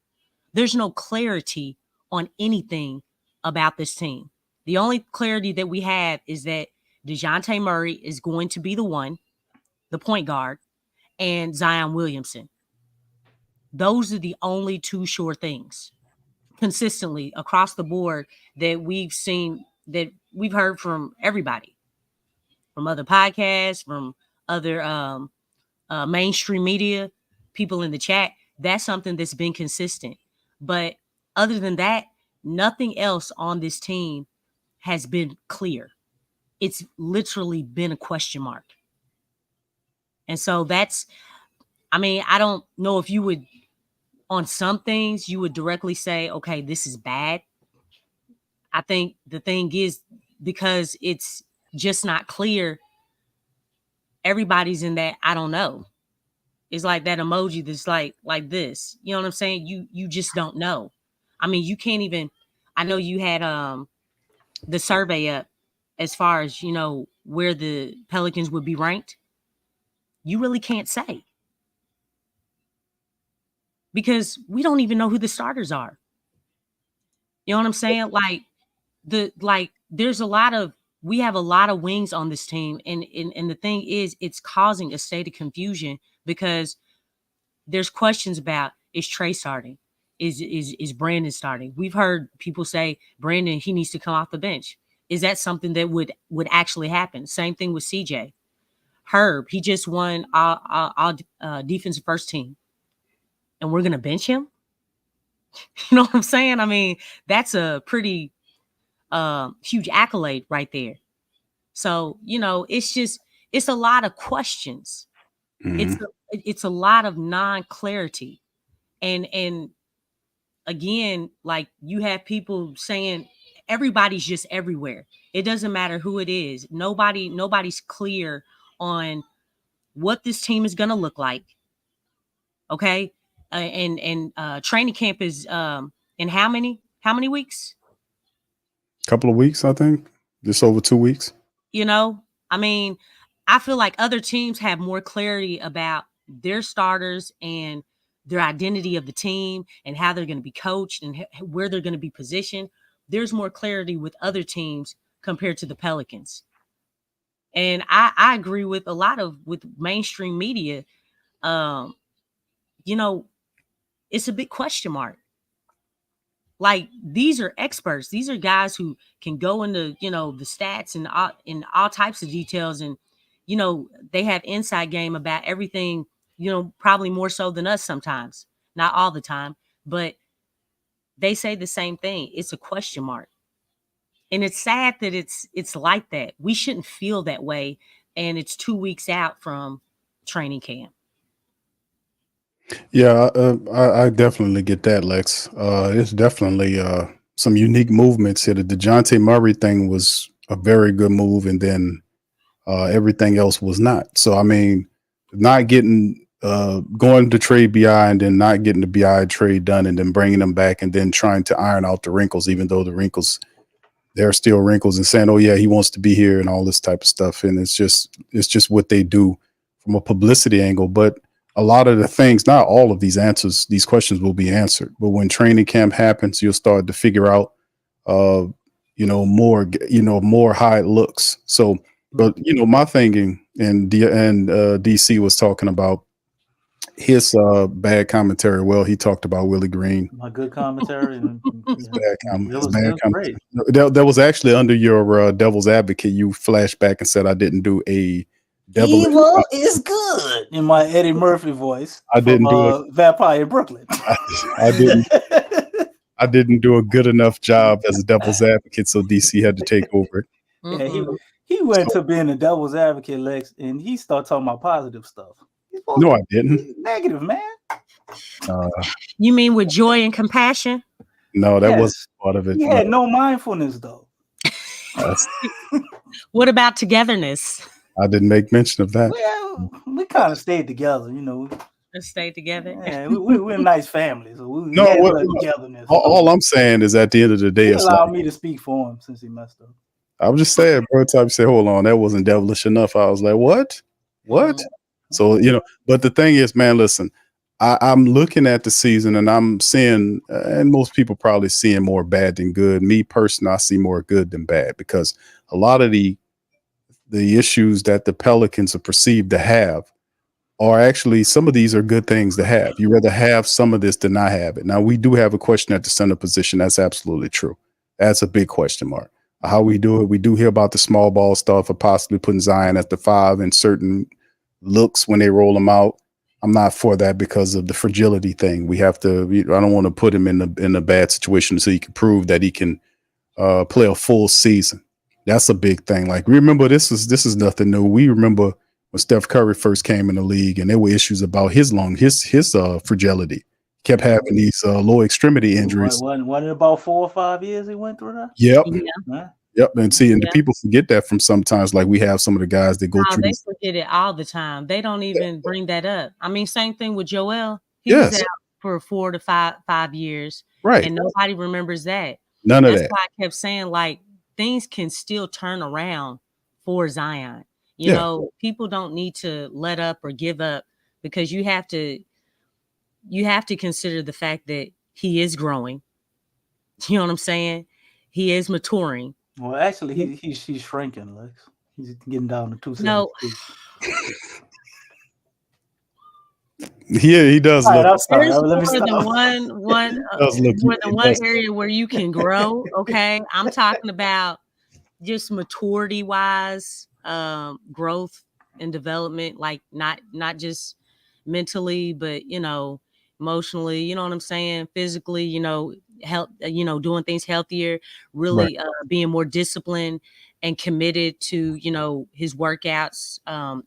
There's no clarity on anything about this team. The only clarity that we have is that DeJounte Murray is going to be the one, the point guard, and Zion Williamson. Those are the only 2 sure things consistently across the board that we've seen, that we've heard from everybody, from other podcasts, from other mainstream media, people in the chat. That's something that's been consistent. But other than that, nothing else on this team has been clear. It's literally been a question mark. And so I don't know if you would, on some things, you would directly say, okay, this is bad. I think the thing is, because it's just not clear, everybody's in that I don't know. It's like that emoji that's like this. You know what I'm saying? You just don't know. I mean, you can't even, I know you had the survey up as far as, where the Pelicans would be ranked. You really can't say, because we don't even know who the starters are. You know what I'm saying? We have a lot of wings on this team. And the thing is, it's causing a state of confusion, because there's questions about, is Trey starting? Is Brandon starting? We've heard people say, Brandon, he needs to come off the bench. Is that something that would actually happen? Same thing with CJ. Herb, he just won our defensive first team, and we're going to bench him? You know what I'm saying? I mean, that's a pretty huge accolade right there. So, it's a lot of questions. Mm-hmm. It's a lot of non-clarity. And again, like, you have people saying everybody's just everywhere. It doesn't matter who it is. Nobody's clear on what this team is going to look like. Okay. And training camp is in how many weeks? Couple of weeks, I think. Just over 2 weeks. I mean, I feel like other teams have more clarity about their starters and their identity of the team and how they're going to be coached and where they're going to be positioned. there's more clarity with other teams compared to the Pelicans. And I agree with a lot of with mainstream media. You know, it's a big question mark. Like, these are experts. These are guys who can go into, the stats and all types of details. And, they have inside game about everything, probably more so than us sometimes. Not all the time, but they say the same thing. It's a question mark. And it's sad that it's like that. We shouldn't feel that way. And it's 2 weeks out from training camp. Yeah, I definitely get that, Lex. It's definitely some unique movements here. The DeJounte Murray thing was a very good move, and then everything else was not. So, I mean, not getting going to trade BI and then not getting the BI trade done and then bringing them back and then trying to iron out the wrinkles, even though the wrinkles, there are still wrinkles, and saying, oh, yeah, he wants to be here and all this type of stuff. And it's just what they do from a publicity angle. But a lot of the things, not all of these questions will be answered. But when training camp happens, you'll start to figure out, more how it looks. So, but, my thinking, and DC was talking about his bad commentary. Well, he talked about Willie Green. My good commentary. His bad commentary. That was actually under your devil's advocate. You flashed back and said I didn't do a devil. Evil is good in my Eddie Murphy voice. I didn't do it. Vampire in Brooklyn. I didn't. I didn't do a good enough job as a devil's advocate, so DC had to take over. Yeah, he went to being a devil's advocate, Lex, and he started talking about positive stuff. No, I didn't. Negative, man. You mean with joy and compassion? No, that wasn't part of it. He had no mindfulness, though. What about togetherness? I didn't make mention of that. Well, we kind of stayed together, Let's stay together. Yeah, we're a nice family, so we had togetherness. All I'm saying is, at the end of the day, he it's allowed me to speak for him since he messed up. I was just saying, bro. Time you say, hold on, that wasn't devilish enough. I was like, what? So, but the thing is, man, listen, I'm looking at the season and I'm seeing, and most people probably seeing more bad than good. Me personally, I see more good than bad, because a lot of the issues that the Pelicans are perceived to have are actually, some of these are good things to have. You rather have some of this than not have it. Now, we do have a question at the center position. That's absolutely true. That's a big question mark. How we do it. We do hear about the small ball stuff of possibly putting Zion at the 5 in certain looks when they roll him out. I'm not for that because of the fragility thing. We have to, I don't want to put him in a bad situation so he can prove that he can play a full season. That's a big thing. Like, remember, this is nothing new. We remember when Steph Curry first came in the league, and there were issues about his fragility. He kept having these lower extremity injuries. Wasn't it about 4 or 5 years he went through that? Yep. Yeah. Yep. And see, and the people forget that from sometimes, like we have some of the guys that go through. They forget it all the time. They don't even bring that up. I mean, same thing with Joel. He was out for 4 to 5 years. Right. And nobody remembers that. None of that. That's why I kept saying, like, things can still turn around for Zion. You know, people don't need to let up or give up, because you have to consider the fact that he is growing. You know what I'm saying? He is maturing. Well, actually, he's shrinking, Lex. He's getting down to 272. No. Yeah, he does. There's more than one area where you can grow. Okay, I'm talking about just maturity wise, growth and development, like not just mentally, but emotionally. You know what I'm saying? Physically, health. Doing things healthier, really being more disciplined and committed to his workouts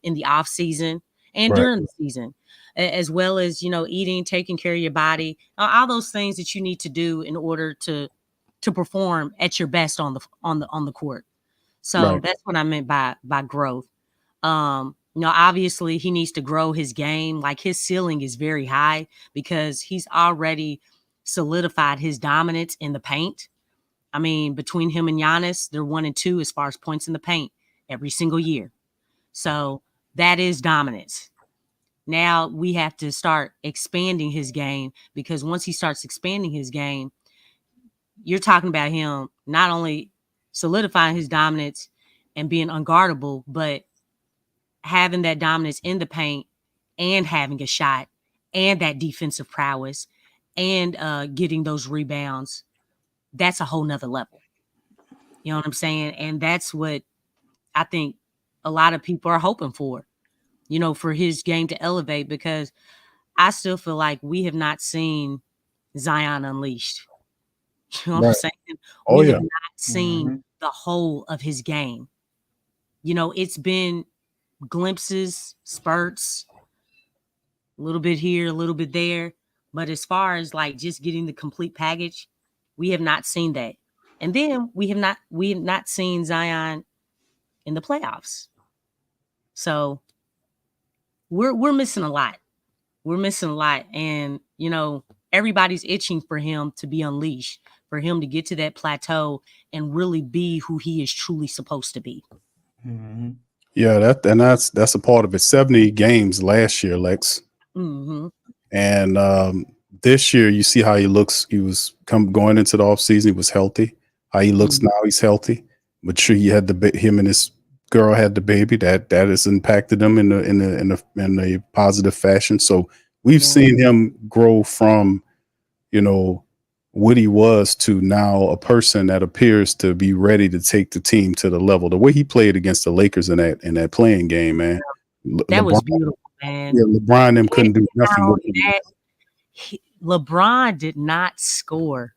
in the off season and during the season, as well as eating, taking care of your body, all those things that you need to do in order to perform at your best on the court. So that's what I meant by growth. Obviously he needs to grow his game. Like, his ceiling is very high because he's already solidified his dominance in the paint. I mean, between him and Giannis, they're 1 and 2 as far as points in the paint every single year. So that is dominance. Now we have to start expanding his game, because once he starts expanding his game, you're talking about him not only solidifying his dominance and being unguardable, but having that dominance in the paint and having a shot and that defensive prowess and getting those rebounds. That's a whole nother level. You know what I'm saying? And that's what I think a lot of people are hoping for, for his game to elevate, because I still feel like we have not seen Zion unleashed. You know what I'm saying? Oh, We yeah. have not seen the whole of his game. It's been glimpses, spurts, a little bit here, a little bit there. But as far as like just getting the complete package, we have not seen that. And then we have not seen Zion in the playoffs. So we're missing a lot. We're missing a lot. And, everybody's itching for him to be unleashed, for him to get to that plateau and really be who he is truly supposed to be. Mm-hmm. Yeah, that's a part of it. 70 games last year, Lex. Mm-hmm. And this year, you see how he looks. He was going into the offseason. He was healthy. How he looks now, he's healthy. But sure, he had him and his girl had the baby. That has impacted him in a positive fashion. So we've seen him grow from, what he was to now a person that appears to be ready to take the team to the level. The way he played against the Lakers in that playing game, man. That was beautiful, man. Yeah, LeBron them couldn't do nothing with him. LeBron did not score.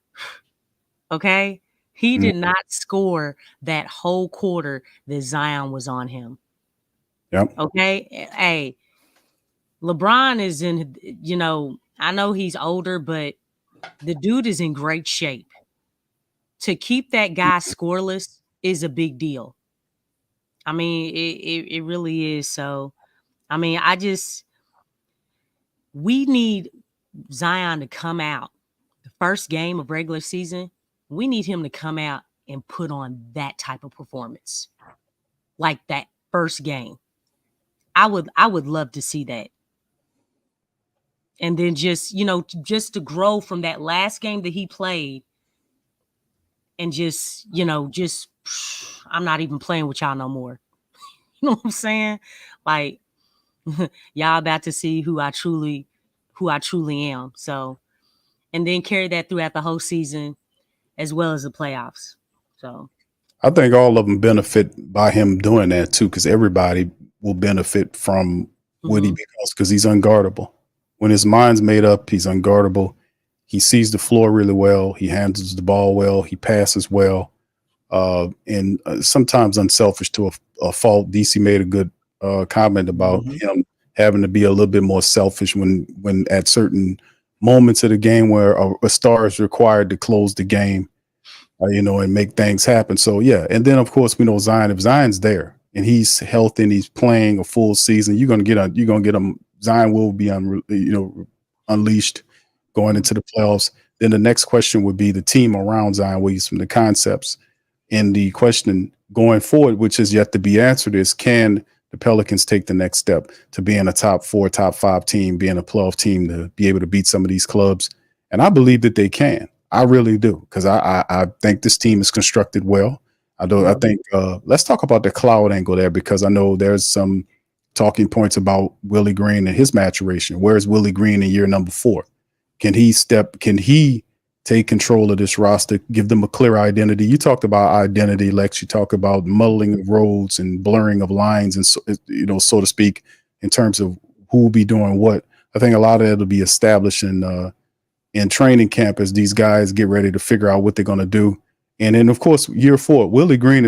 Okay? He did not score that whole quarter that Zion was on him. Yep. Okay? Hey, LeBron is in, I know he's older, but the dude is in great shape. To keep that guy scoreless is a big deal. I mean, it really is. So, I mean, we need Zion to come out the first game of regular season. We need him to come out and put on that type of performance, like that first game. I would love to see that. And then just to grow from that last game that he played, and just I'm not even playing with y'all no more. You know what I'm saying? Like, y'all about to see who I truly am. So, and then carry that throughout the whole season as well as the playoffs. So I think all of them benefit by him doing that too, because everybody will benefit from what he becomes, because he's unguardable. When his mind's made up, he's unguardable. He sees the floor really well. He handles the ball well. He passes well. And sometimes unselfish to a fault. DC made a good comment about him having to be a little bit more selfish when at certain moments of the game where a star is required to close the game, and make things happen. So yeah, and then of course we know Zion. If Zion's there and he's healthy and he's playing a full season, you're gonna get him. Zion will be unleashed going into the playoffs. Then the next question would be the team around Zion Williams from the concepts. And the question going forward, which is yet to be answered, is can the Pelicans take the next step to being a top 4, top 5 team, being a playoff team, to be able to beat some of these clubs? And I believe that they can. I really do, because I think this team is constructed well. I think let's talk about the cloud angle there, because I know there's some talking points about Willie Green and his maturation. Where's Willie Green in year number 4? Can he take control of this roster, give them a clear identity? You talked about identity, Lex. You talk about muddling of roads and blurring of lines, and so to speak, in terms of who will be doing what. I think a lot of that will be established in training camp as these guys get ready to figure out what they're going to do. And then, of course, year 4, Willie Green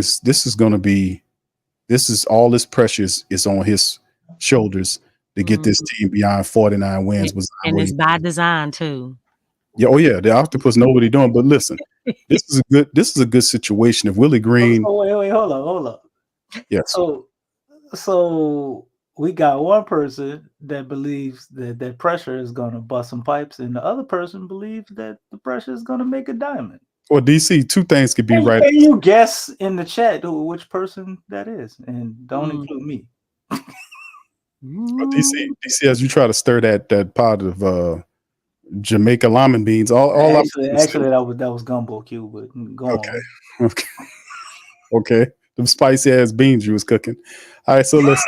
this is all this pressure is on his shoulders to get this team beyond 49 wins. And it's by design too. Yeah, oh yeah, the octopus know what he's doing. But listen, this is a good situation. If Willie Green, wait, hold up. Yes. So we got one person that believes that pressure is going to bust some pipes, and the other person believes that the pressure is going to make a diamond. Well, DC, two things could be right. Can you guess in the chat which person that is, and don't include me? DC, as you try to stir that pot of Jamaica lima beans. All actually, that was gumbo, Q. But go on. Okay. Okay. Them spicy ass beans you was cooking. All right, so let's.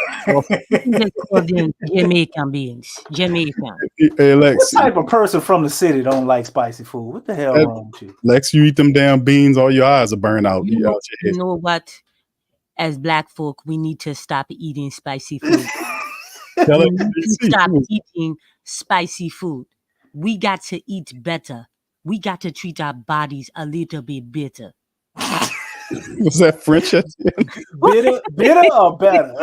They call them Jamaican beans. Jamaican. Hey, Lex. What type of person from the city don't like spicy food? What the hell wrong with you? Lex, you eat them damn beans, all your eyes are burned out. You know what? As black folk, we need to stop eating spicy food. We need to stop eating spicy food. We got to eat better. We got to treat our bodies a little bit better. Was that French? bitter or better?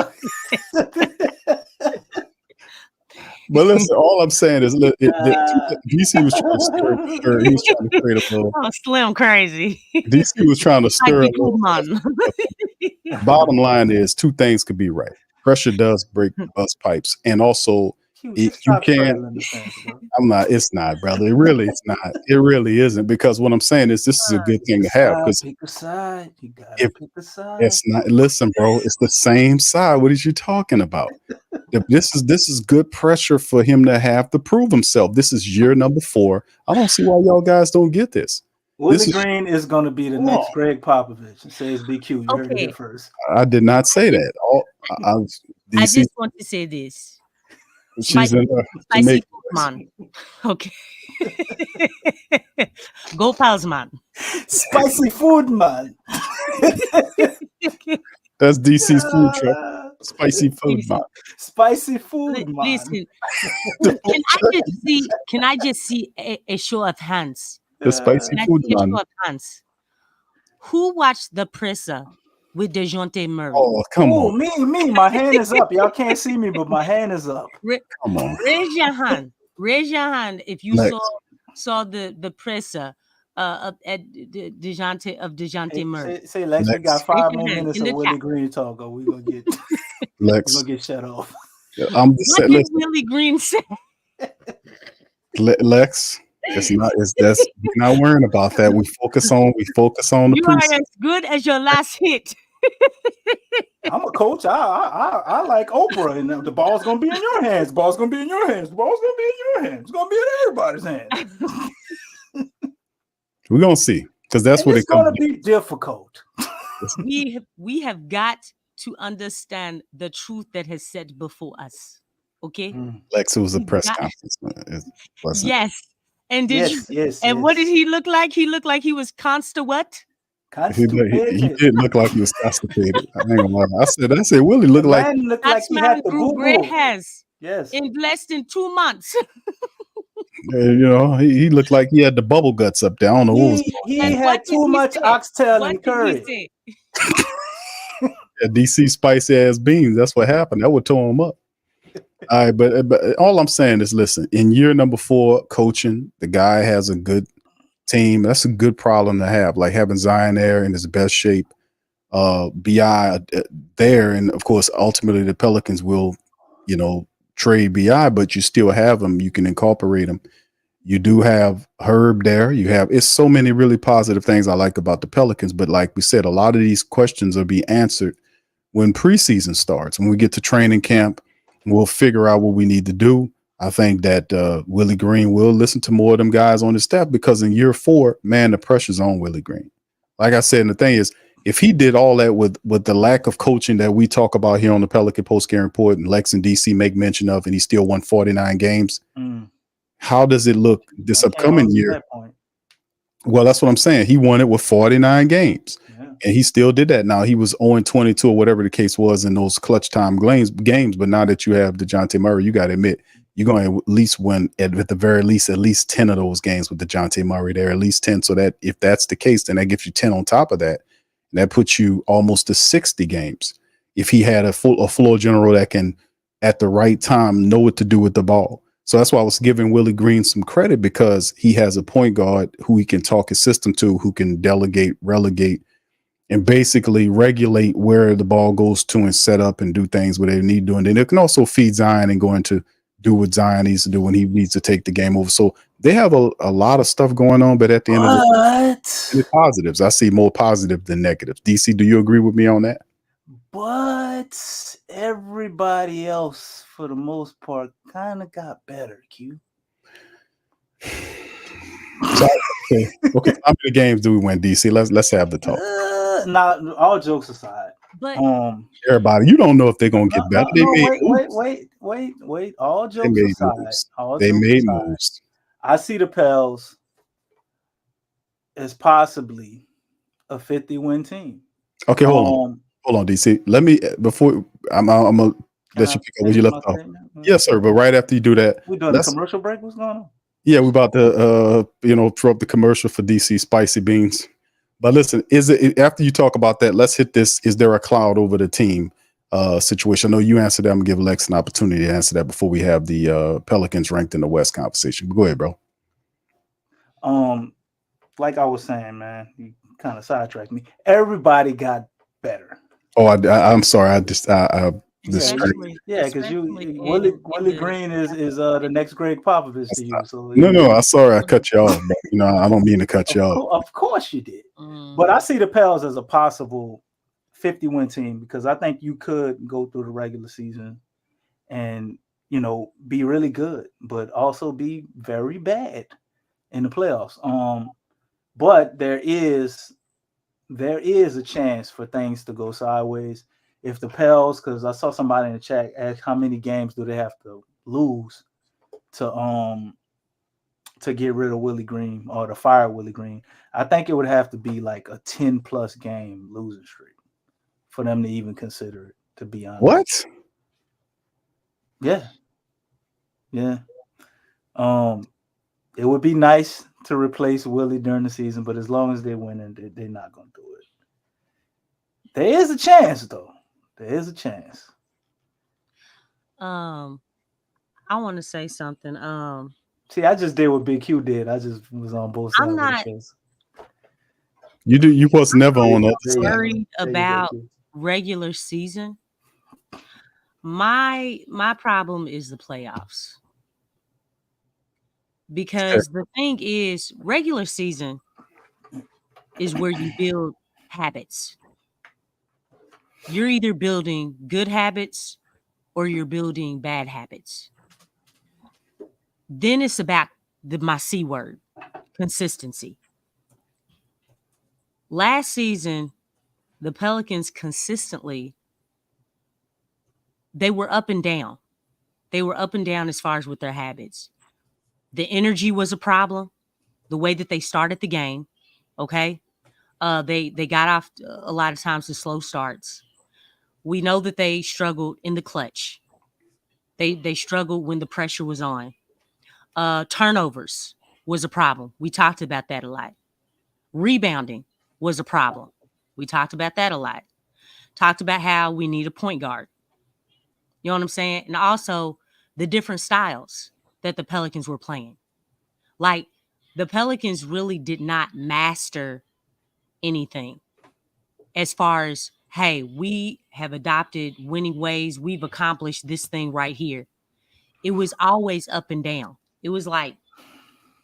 But listen, all I'm saying is DC was trying to stir. He was trying to create a little. Oh, Slim crazy. DC was trying to stir a little. Bottom line is, two things could be right. Pressure does break bust pipes, and also you can. I'm not. It's not, brother. It really is not. It really isn't, because what I'm saying is, this is a good thing to have. Because pick a side. You gotta pick a side. It's not. Listen, bro. It's the same side. What are you talking about? This is good pressure for him to have to prove himself. This is year number 4. I don't see why y'all guys don't get this. Willie Green is going to be the next Greg Popovich. It says BQ. You heard it here first. I did not say that. I just want to say this. She's in spicy food man. Okay. Go Pals man. Spicy food man. That's DC's food truck. Spicy food man. Spicy food man. Listen, can I just see a show of hands? The spicy food man. Who watched The Presser with DeJounte Murray? Oh, come on. Me. My hand is up. Y'all can't see me, but my hand is up. Come on. Raise your hand. Raise your hand if you saw the Presser at DeJounte Murray. Say Lex, we got 5 more minutes of Willie Green talk, or we're gonna get Lex. We're gonna get shut off. I'm just saying. What did Willie Green say? Lex. We're not worrying about that. We focus on the You are as good as your last hit. I'm a coach. I like Oprah, and the ball's gonna be in your hands. The ball's gonna be in your hands. The ball's gonna be in your hands. It's gonna be in everybody's hands. We're gonna see, because that's what it's gonna be difficult. We have got to understand the truth that has set before us. Okay. Lex, it was a press conference. Yes. And what did he look like? He looked like he was what? He did look like he was constipated. I ain't gonna lie. I said, Willie looked like he had the grew gray hairs. Yes. In less than 2 months. He looked like he had the bubble guts up there. I don't know what was going on. He had too much oxtail and curry. DC spicy ass beans. That's what happened. That would tore him up. All right, but all I'm saying is, listen, in year number 4 coaching, the guy has a good team. That's a good problem to have, like having Zion there in his best shape, BI there, and of course, ultimately the Pelicans will, trade BI, but you still have him. You can incorporate him. You do have Herb there. It's so many really positive things I like about the Pelicans. But like we said, a lot of these questions will be answered when preseason starts. When we get to training camp, we'll figure out what we need to do. I think that Willie Green will listen to more of them guys on his staff, because in year 4, man, the pressure's on Willie Green. Like I said, and the thing is, if he did all that with the lack of coaching that we talk about here on the Pelican Post-Game Report, and Lex and DC make mention of, and he still won 49 games, how does it look this upcoming year? Well, that's what I'm saying. He won it with 49 games. And he still did that. Now, he was 0-22 or whatever the case was in those clutch time games. But now that you have DeJounte Murray, you got to admit, you're going to at least win, at the very least, at least 10 of those games with DeJounte Murray there, at least 10. So that if that's the case, then that gives you 10 on top of that. That puts you almost to 60 games. If he had a floor general that can, at the right time, know what to do with the ball. So that's why I was giving Willie Green some credit, because he has a point guard who he can talk his system to, who can delegate, relegate, and basically regulate where the ball goes to and set up and do things where they need to do. And then it can also feed Zion and go into do what Zion needs to do when he needs to take the game over. So they have a lot of stuff going on, but at the end of the positives, I see more positive than negatives. DC, do you agree with me on that? But everybody else, for the most part, kind of got better, Q. Okay. How many games do we win, DC? Let's have the talk. Not all jokes aside. But Everybody, you don't know if they're gonna get better. They made Wait. All They jokes made aside. moves. All They jokes made aside. moves. I see the Pels as possibly a 50-win team. Okay, hold on, DC. Let me before I'm gonna let you pick up where you left off. Yes, sir. But right after you do that, we doing a commercial break. What's going on? Yeah, we're about to throw up the commercial for DC spicy beans. But listen, is it after you talk about that? Let's hit this. Is there a cloud over the team situation? I know you answered that. I'm gonna give Lex an opportunity to answer that before we have the Pelicans ranked in the West conversation. Go ahead, bro. Like I was saying, man, you kind of sidetracked me. Everybody got better. Oh, I'm sorry. Because Willie Green is the next Greg Popovich to you. So no, I'm sorry I cut you off, but I don't mean to cut you off. Of course you did. But I see the Pels as a possible 50-win team because I think you could go through the regular season and be really good, but also be very bad in the playoffs. But there is a chance for things to go sideways if the Pels, because I saw somebody in the chat ask how many games do they have to lose to get rid of Willie Green or to fire Willie Green. I think it would have to be like a 10+ game losing streak for them to even consider it, to be honest. What? Yeah. It would be nice to replace Willie during the season, but as long as they're winning, they're not going to do it. There is a chance, though. There is a chance. I want to say something. See, I just did what Big Q did. I just was on both sides. I'm not. You was never on the other side. Worried about regular season. My problem is the playoffs. Because the thing is, regular season is where you build habits. You're either building good habits or you're building bad habits. Then it's about my C word, consistency. Last season, the Pelicans consistently, they were up and down. They were up and down as far as with their habits. The energy was a problem. The way that they started the game, okay? They got off a lot of times to slow starts. We know that they struggled in the clutch. They struggled when the pressure was on. Turnovers was a problem. We talked about that a lot. Rebounding was a problem. We talked about that a lot. Talked about how we need a point guard. You know what I'm saying? And also the different styles that the Pelicans were playing. Like, the Pelicans really did not master anything as far as, hey, we have adopted winning ways. We've accomplished this thing right here. It was always up and down. It was like,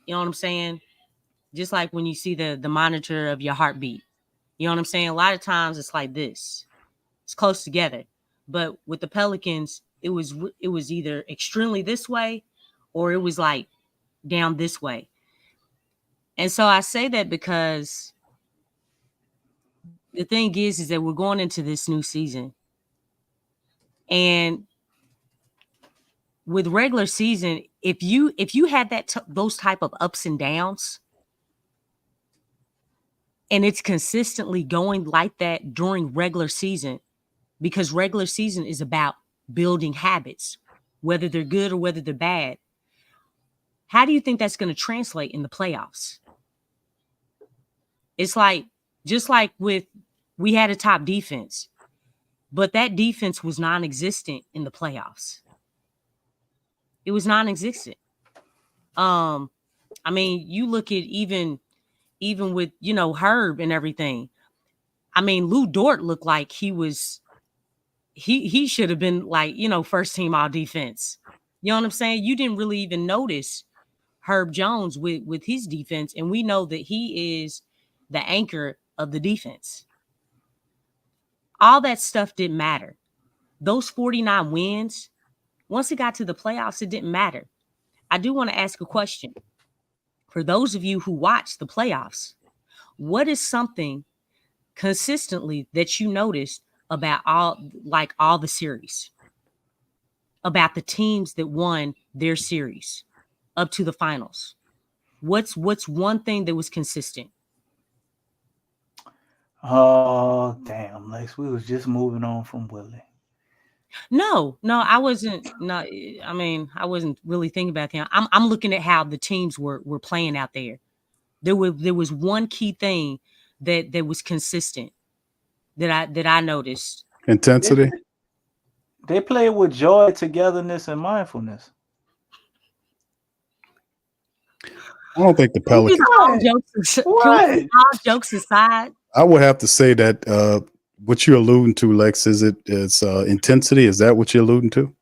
you know what I'm saying? Just like when you see the monitor of your heartbeat. You know what I'm saying? A lot of times it's like this. It's close together. But with the Pelicans, it was either extremely this way or it was like down this way. And so I say that because the thing is that we're going into this new season. And with regular season, if you had those type of ups and downs, and it's consistently going like that during regular season, because regular season is about building habits, whether they're good or whether they're bad. How do you think that's going to translate in the playoffs? It's like, just like we had a top defense, but that defense was non-existent in the playoffs. It was non-existent. I mean, you look at even with, Herb and everything. I mean, Lou Dort looked like he should have been like, first team all defense. You know what I'm saying? You didn't really even notice Herb Jones with his defense. And we know that he is the anchor of the defense. All that stuff didn't matter. Those 49 wins, once it got to the playoffs, it didn't matter. I do want to ask a question for those of you who watch the playoffs, what is something consistently that you noticed about all the series, about the teams that won their series up to the finals? What's one thing that was consistent? Oh, damn, Lex. We was just moving on from Willie. No, I wasn't. No, I mean, I wasn't really thinking about that. I'm looking at how the teams were playing out there. There was one key thing that was consistent that I noticed. Intensity. They play with joy, togetherness, and mindfulness. I don't think the Pelicans. All jokes aside, I would have to say that what you're alluding to, Lex, is intensity? Is that what you're alluding to?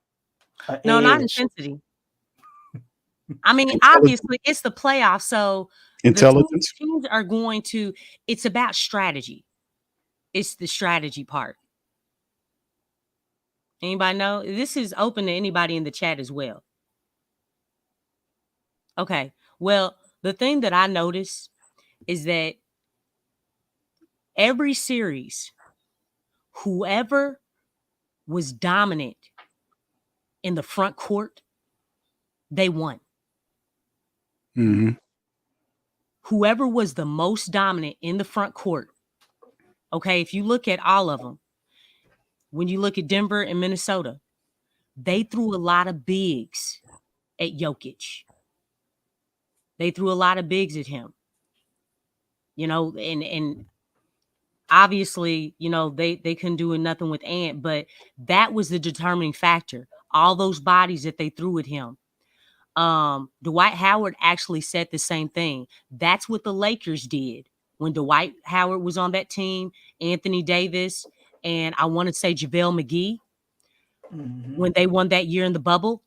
No, not intensity. I mean, obviously, it's the playoffs, so intelligence. The teams are going to. It's about strategy. It's the strategy part. Anybody know? This is open to anybody in the chat as well. Okay. Well, the thing that I noticed is that every series, whoever was dominant in the front court, they won. Mm-hmm. Whoever was the most dominant in the front court. Okay, if you look at all of them, when you look at Denver and Minnesota, they threw a lot of bigs at Jokic. They threw a lot of bigs at him. You know, and obviously, you know, they couldn't do nothing with Ant, but that was the determining factor. All those bodies that they threw at him. Dwight Howard actually said the same thing. That's what the Lakers did when Dwight Howard was on that team, Anthony Davis, and I want to say JaVale McGee, when they won that year in the bubble.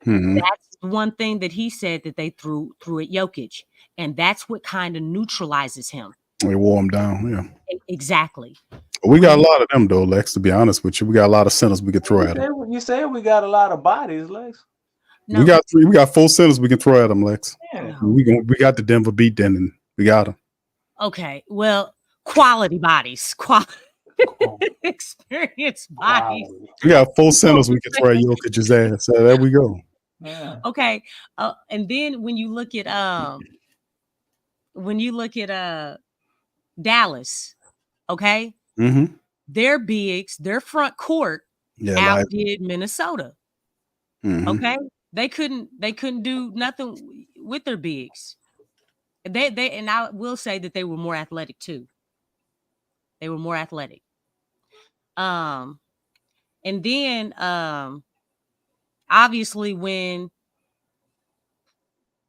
Mm-hmm. That's one thing that he said that they threw at Jokic. And that's what kind of neutralizes him. They wore him down, yeah. Exactly. We got a lot of them, though, Lex, to be honest with you. We got a lot of centers we could throw at them. You say we got a lot of bodies, Lex. No. We got 4 centers we can throw at them, Lex. Yeah. We got the Denver beat then, and we got them. Okay, well, quality bodies, experienced bodies. We got 4 centers we can throw at Jokic's ass. So there we go. Yeah. Okay, and then when you look at Dallas, okay, mm-hmm. Their bigs, their front court outdid Minnesota. Mm-hmm. Okay, they couldn't do nothing with their bigs. They and I will say that they were more athletic too. They were more athletic. And then obviously when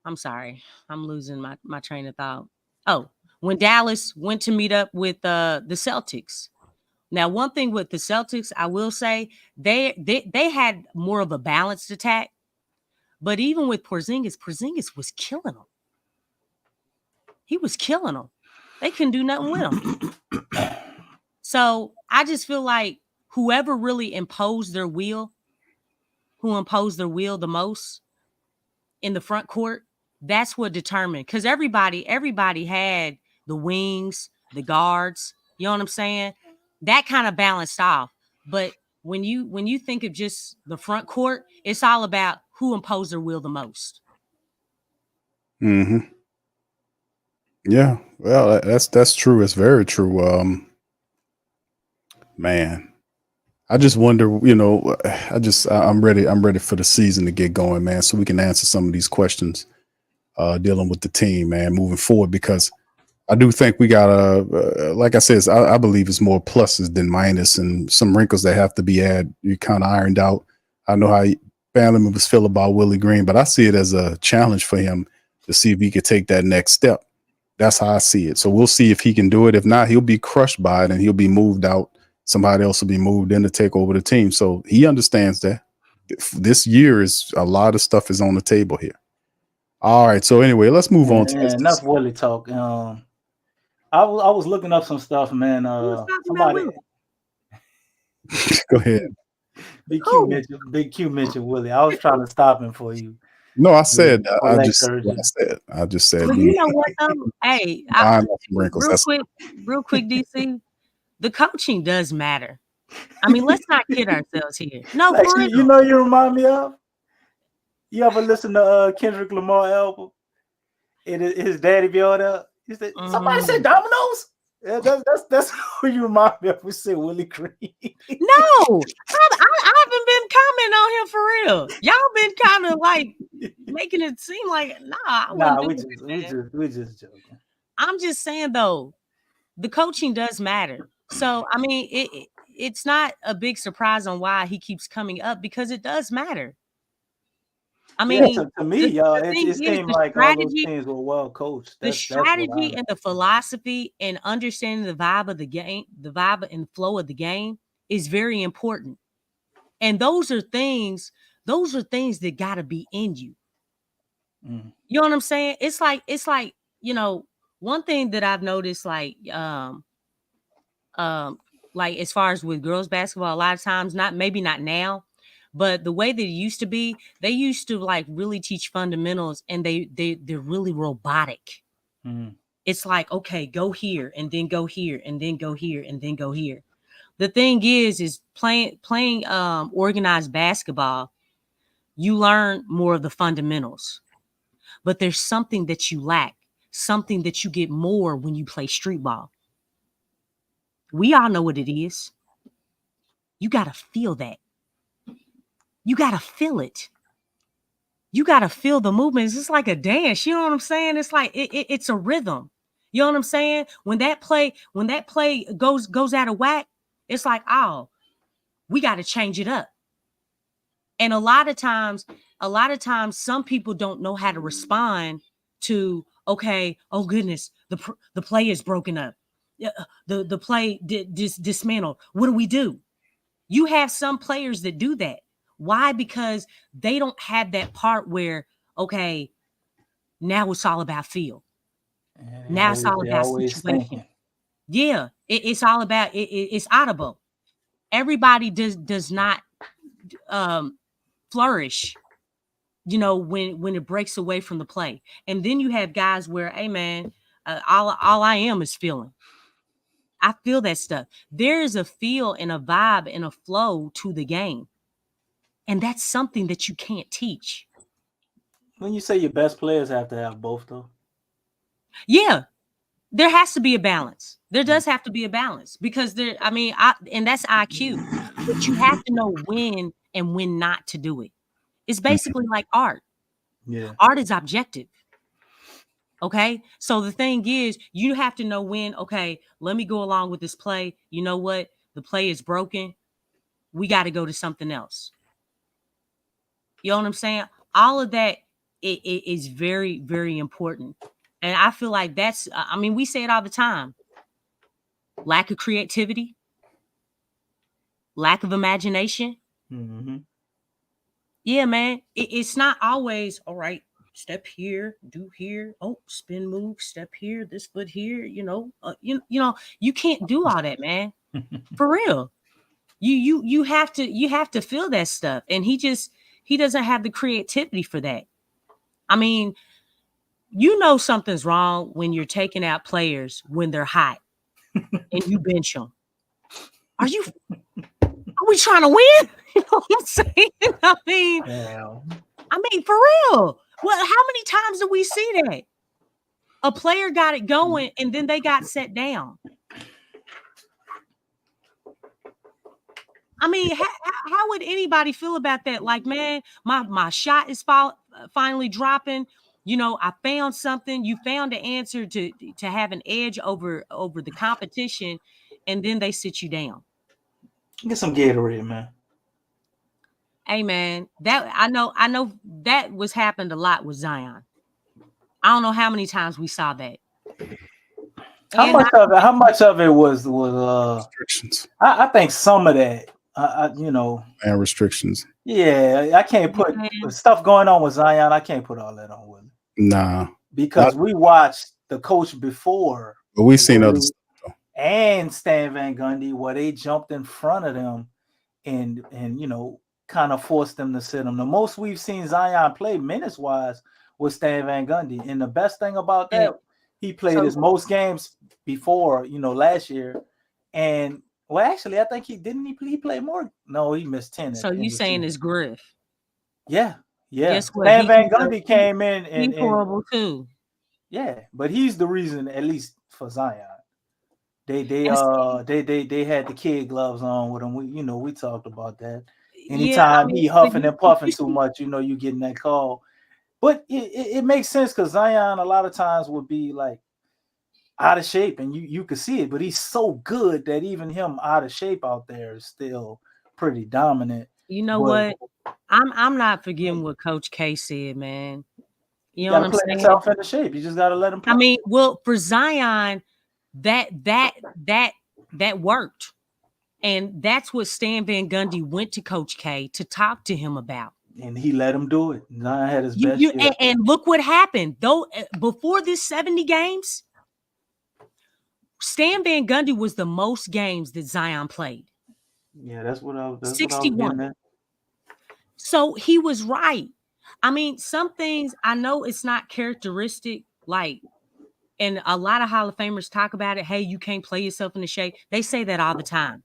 I'm sorry, I'm losing my train of thought. Oh, when Dallas went to meet up with the Celtics. Now, one thing with the Celtics, I will say they had more of a balanced attack, but even with Porzingis was killing them. He was killing them. They couldn't do nothing with him. So I just feel like whoever really imposed their will, who imposed their will the most in the front court, that's what determined. Because everybody had the wings, the guards. You know what I'm saying? That kind of balanced off. But when you think of just the front court, it's all about who imposed their will the most. Mm-hmm. Yeah, well, that's true. It's very true. Man, I just wonder, you know, I'm ready for the season to get going, man, so we can answer some of these questions dealing with the team, man, moving forward, because I do think we got like I said, I believe it's more pluses than minus, and some wrinkles that have to be you kind of ironed out. I know how family members feel about Willie Green, but I see it as a challenge for him to see if he could take that next step. That's how I see it. So we'll see if he can do it. If not, he'll be crushed by it and he'll be moved out. Somebody else will be moved in to take over the team. So he understands that this year is a lot of stuff is on the table here. All right. So anyway, let's move on to enough Willie talk. I was looking up some stuff, man. Somebody go ahead. Big Q mentioned Willie. I was trying to stop him for you. No, I said or I leg just surgery. I just said But you know what though? Hey, wrinkles. real quick, DC. The coaching does matter. I mean, let's not kid ourselves here. No, Like, for real. you know, you remind me of. You ever listen to Kendrick Lamar album? His daddy be on there. He said, "Somebody said Domino's." Yeah, that's who you remind me of. We said Willie Green. No, I haven't been commenting on him for real. Y'all been kind of like making it seem like we just joking. I'm just saying though, the coaching does matter. So I mean, it's not a big surprise on why he keeps coming up because it does matter. I mean, to me, y'all, it seemed the like all those strategy, teams were well coached. the That's what strategy and the philosophy and understanding the vibe of the game, the vibe and flow of the game is very important. And those are things that gotta be in you. Mm. You know what I'm saying? It's like, you know, one thing that I've noticed, like as far as with girls basketball, a lot of times, maybe not now, but the way that it used to be, they used to like really teach fundamentals and they're really robotic. Mm. It's like, okay, go here and then go here and then go here and then go here. The thing is playing organized basketball, you learn more of the fundamentals. But there's something that you lack, something that you get more when you play street ball. We all know what it is. You got to feel that. You got to feel it. You got to feel the movements. It's like a dance. You know what I'm saying? It's like it's a rhythm. You know what I'm saying? When that play goes out of whack, it's like, oh, we got to change it up. And a lot of times, some people don't know how to respond to, okay, oh goodness, the play is broken up. The play dismantled. What do we do? You have some players that do that. Why? Because they don't have that part where, okay, now it's all about feel. Now it's all about situation. Yeah, it's all about it's audible. Everybody does not flourish, you know, when it breaks away from the play. And then you have guys where, hey man, all I am is feeling. I feel that stuff. There is a feel and a vibe and a flow to the game. And that's something that you can't teach. When you say your best players have to have both, though. Yeah, there has to be a balance. There does have to be a balance because and that's IQ. But you have to know when and when not to do it. It's basically like art. Yeah. Art is objective. Okay. So the thing is, you have to know when, okay, let me go along with this play. You know what? The play is broken. We got to go to something else. You know what I'm saying? All of that is very, very important. And I feel like that's, we say it all the time. Lack of creativity, lack of imagination. Mm-hmm. Yeah, man. It's not always, all right, step here, do here, oh, spin move, step here, this foot here, you know, you can't do all that, man. For real. You have to feel that stuff. And he doesn't have the creativity for that. I mean, you know something's wrong when you're taking out players when they're hot and you bench them. Are we trying to win? You know what I'm saying? I mean, for real. Well, how many times do we see that? A player got it going and then they got set down. I mean, how would anybody feel about that? Like, man, my shot is finally dropping. You know, I found something. You found the answer to have an edge over the competition, and then they sit you down. Get some Gatorade, man. Hey, man, that I know that was happened a lot with Zion. I don't know how many times we saw that. How much of it was restrictions? I think some of that, and restrictions. Yeah, I can't put stuff going on with Zion. I can't put all that on Willie. Nah, because we watched the coach before, but we seen other stuff though. And Stan Van Gundy where they jumped in front of them and kind of forced them to sit him. The most we've seen Zion play minutes wise was Stan Van Gundy, and the best thing about that, he played his most games before, last year, and well, actually, I think he played more. No, he missed 10. So you saying it's Griff? Yeah. Guess what? Stan Van Gundy came in and horrible too. Yeah, but he's the reason, at least for Zion. They had the kid gloves on with him. We talked about that. Anytime he huffing and puffing too much, you getting that call. But it makes sense because Zion a lot of times would be like out of shape, and you could see it. But he's so good that even him out of shape out there is still pretty dominant. You know what? I'm not forgetting what Coach K said, man. You know what I'm saying? Play yourself into shape. You just gotta let him play. I mean, well, for Zion, that worked. And that's what Stan Van Gundy went to Coach K to talk to him about. And he let him do it. Zion had his best year. And look what happened. Though before this 70 games, Stan Van Gundy was the most games that Zion played. Yeah, that's what I was 61. So he was right. I mean, some things I know it's not characteristic, like, and a lot of Hall of Famers talk about it. Hey, you can't play yourself in the shape. They say that all the time.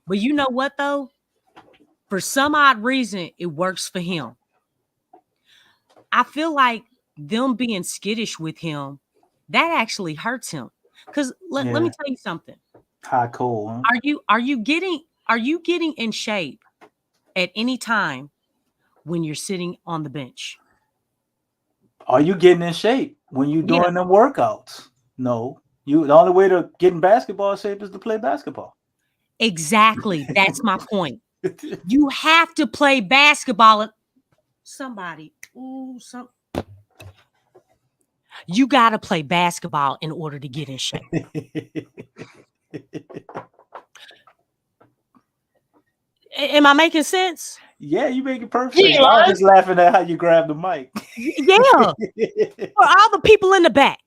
But you know what, though? For some odd reason, it works for him. I feel like them being skittish with him, that actually hurts him. Because let me tell you something. Hot cold. Huh? Are you getting in shape at any time when you're sitting on the bench? Are you getting in shape when you're doing them workouts? No. The only way to get in basketball shape is to play basketball. Exactly. That's my point. You have to play basketball. You got to play basketball in order to get in shape. Am I making sense? Yeah, you make it perfect. Yeah, I was just laughing at how you grab the mic. Yeah. For all the people in the back.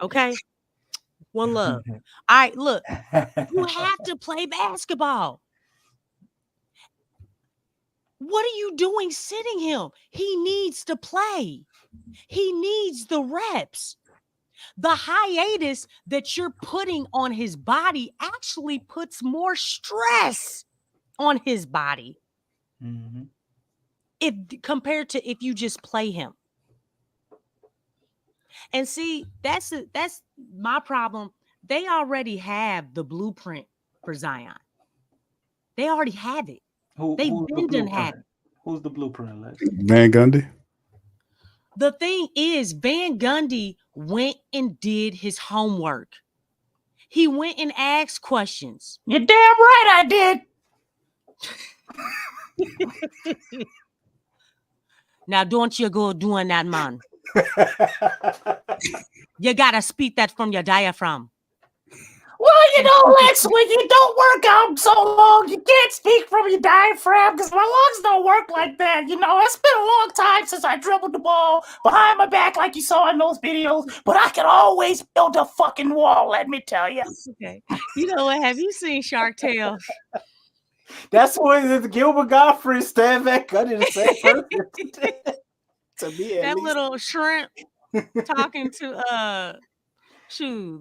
Okay. One love. All right, look. You have to play basketball. What are you doing sitting him? He needs to play. He needs the reps. The hiatus that you're putting on his body actually puts more stress on his body. Mm-hmm. Compared to if you just play him. And see, that's my problem. They already have the blueprint for Zion. They already have it. They've been have it. Who's the blueprint, Lex? Van Gundy. The thing is, Van Gundy went and did his homework. He went and asked questions. You're damn right I did. Now, don't you go doing that, man. You got to speak that from your diaphragm. Well, Lex, when you don't work out so long, you can't speak from your diaphragm because my lungs don't work like that. It's been a long time since I dribbled the ball behind my back like you saw in those videos, but I can always build a fucking wall, let me tell you. Okay. You know what? Have you seen Shark Tales? That's why Gilbert Gottfried stand back under the same person. To me, that little shrimp talking to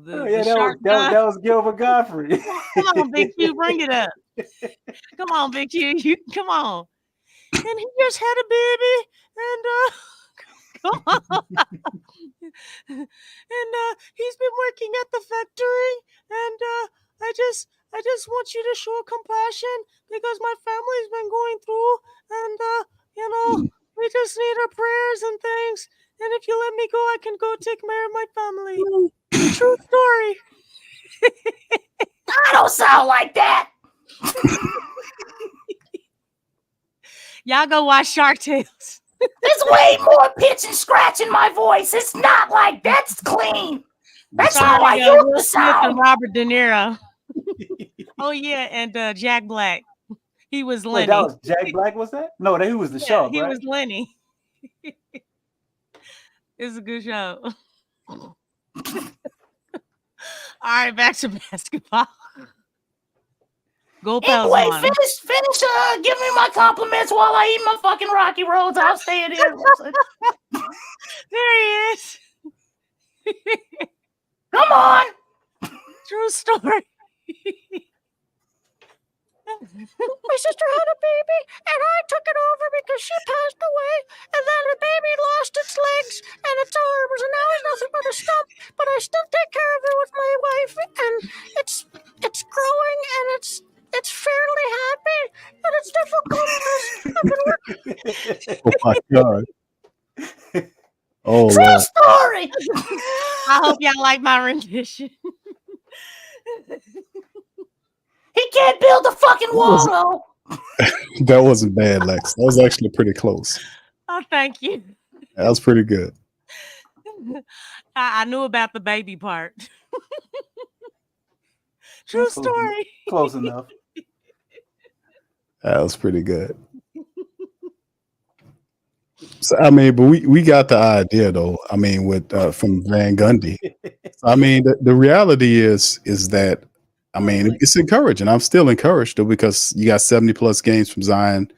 that was Gilbert Gottfried. Come on, Big Q, bring it up. Come on, Big Q, come on. And he just had a baby, and come on. And he's been working at the factory, and I just want you to show compassion because my family's been going through, and we just need our prayers and things. And if you let me go, I can go take care of my family. True story. I don't sound like that. Y'all go watch Shark Tales. There's way more pitch and scratch in my voice. It's not like that's clean. That's how I used to sound. And Robert De Niro. Oh yeah, and Jack Black. He was Lenny. Wait, that was Jack Black, was that? No, he was the show, right? He was Lenny. It's a good show. All right, back to basketball. Go Pels. Anyway, finish. Give me my compliments while I eat my fucking Rocky Roads. I'll stay in here. There he is. Come on. True story. My sister had a baby, and I took it over because she passed away, and then the baby lost its legs and its arms, and now it's nothing but a stump. But I still take care of it with my wife, and it's growing, and it's fairly happy, but it's difficult because I've been working. Oh my God. Oh, true Lord. story. I hope y'all like my rendition. He can't build a fucking wall, though. That wasn't bad, Lex. That was actually pretty close. Oh, thank you. That was pretty good. I knew about the baby part. True story. Close enough. That was pretty good. So I mean, but we got the idea though. I mean, with from Van Gundy. I mean, the reality is that I mean it's encouraging. I'm still encouraged though because you got 70+ games from Zion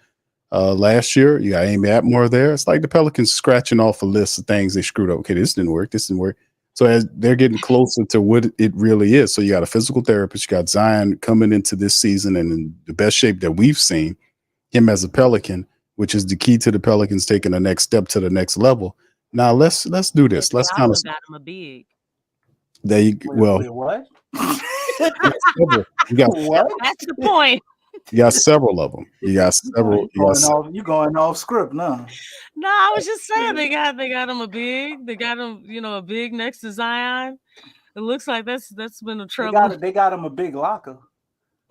last year. You got Amy Atmore there. It's like the Pelicans scratching off a list of things they screwed up. Okay, this didn't work. This didn't work. So as they're getting closer to what it really is. So you got a physical therapist. You got Zion coming into this season and in the best shape that we've seen him as a Pelican, which is the key to the Pelicans taking the next step to the next level. Now let's do this. Let's kind of got him a big. There you well. Wait, what? You got what? That's the point. You got several of them. You got several. You going off script now? No, I was just saying they got him a big. They got him, a big next to Zion. It looks like that's been a trouble. They got him a big locker.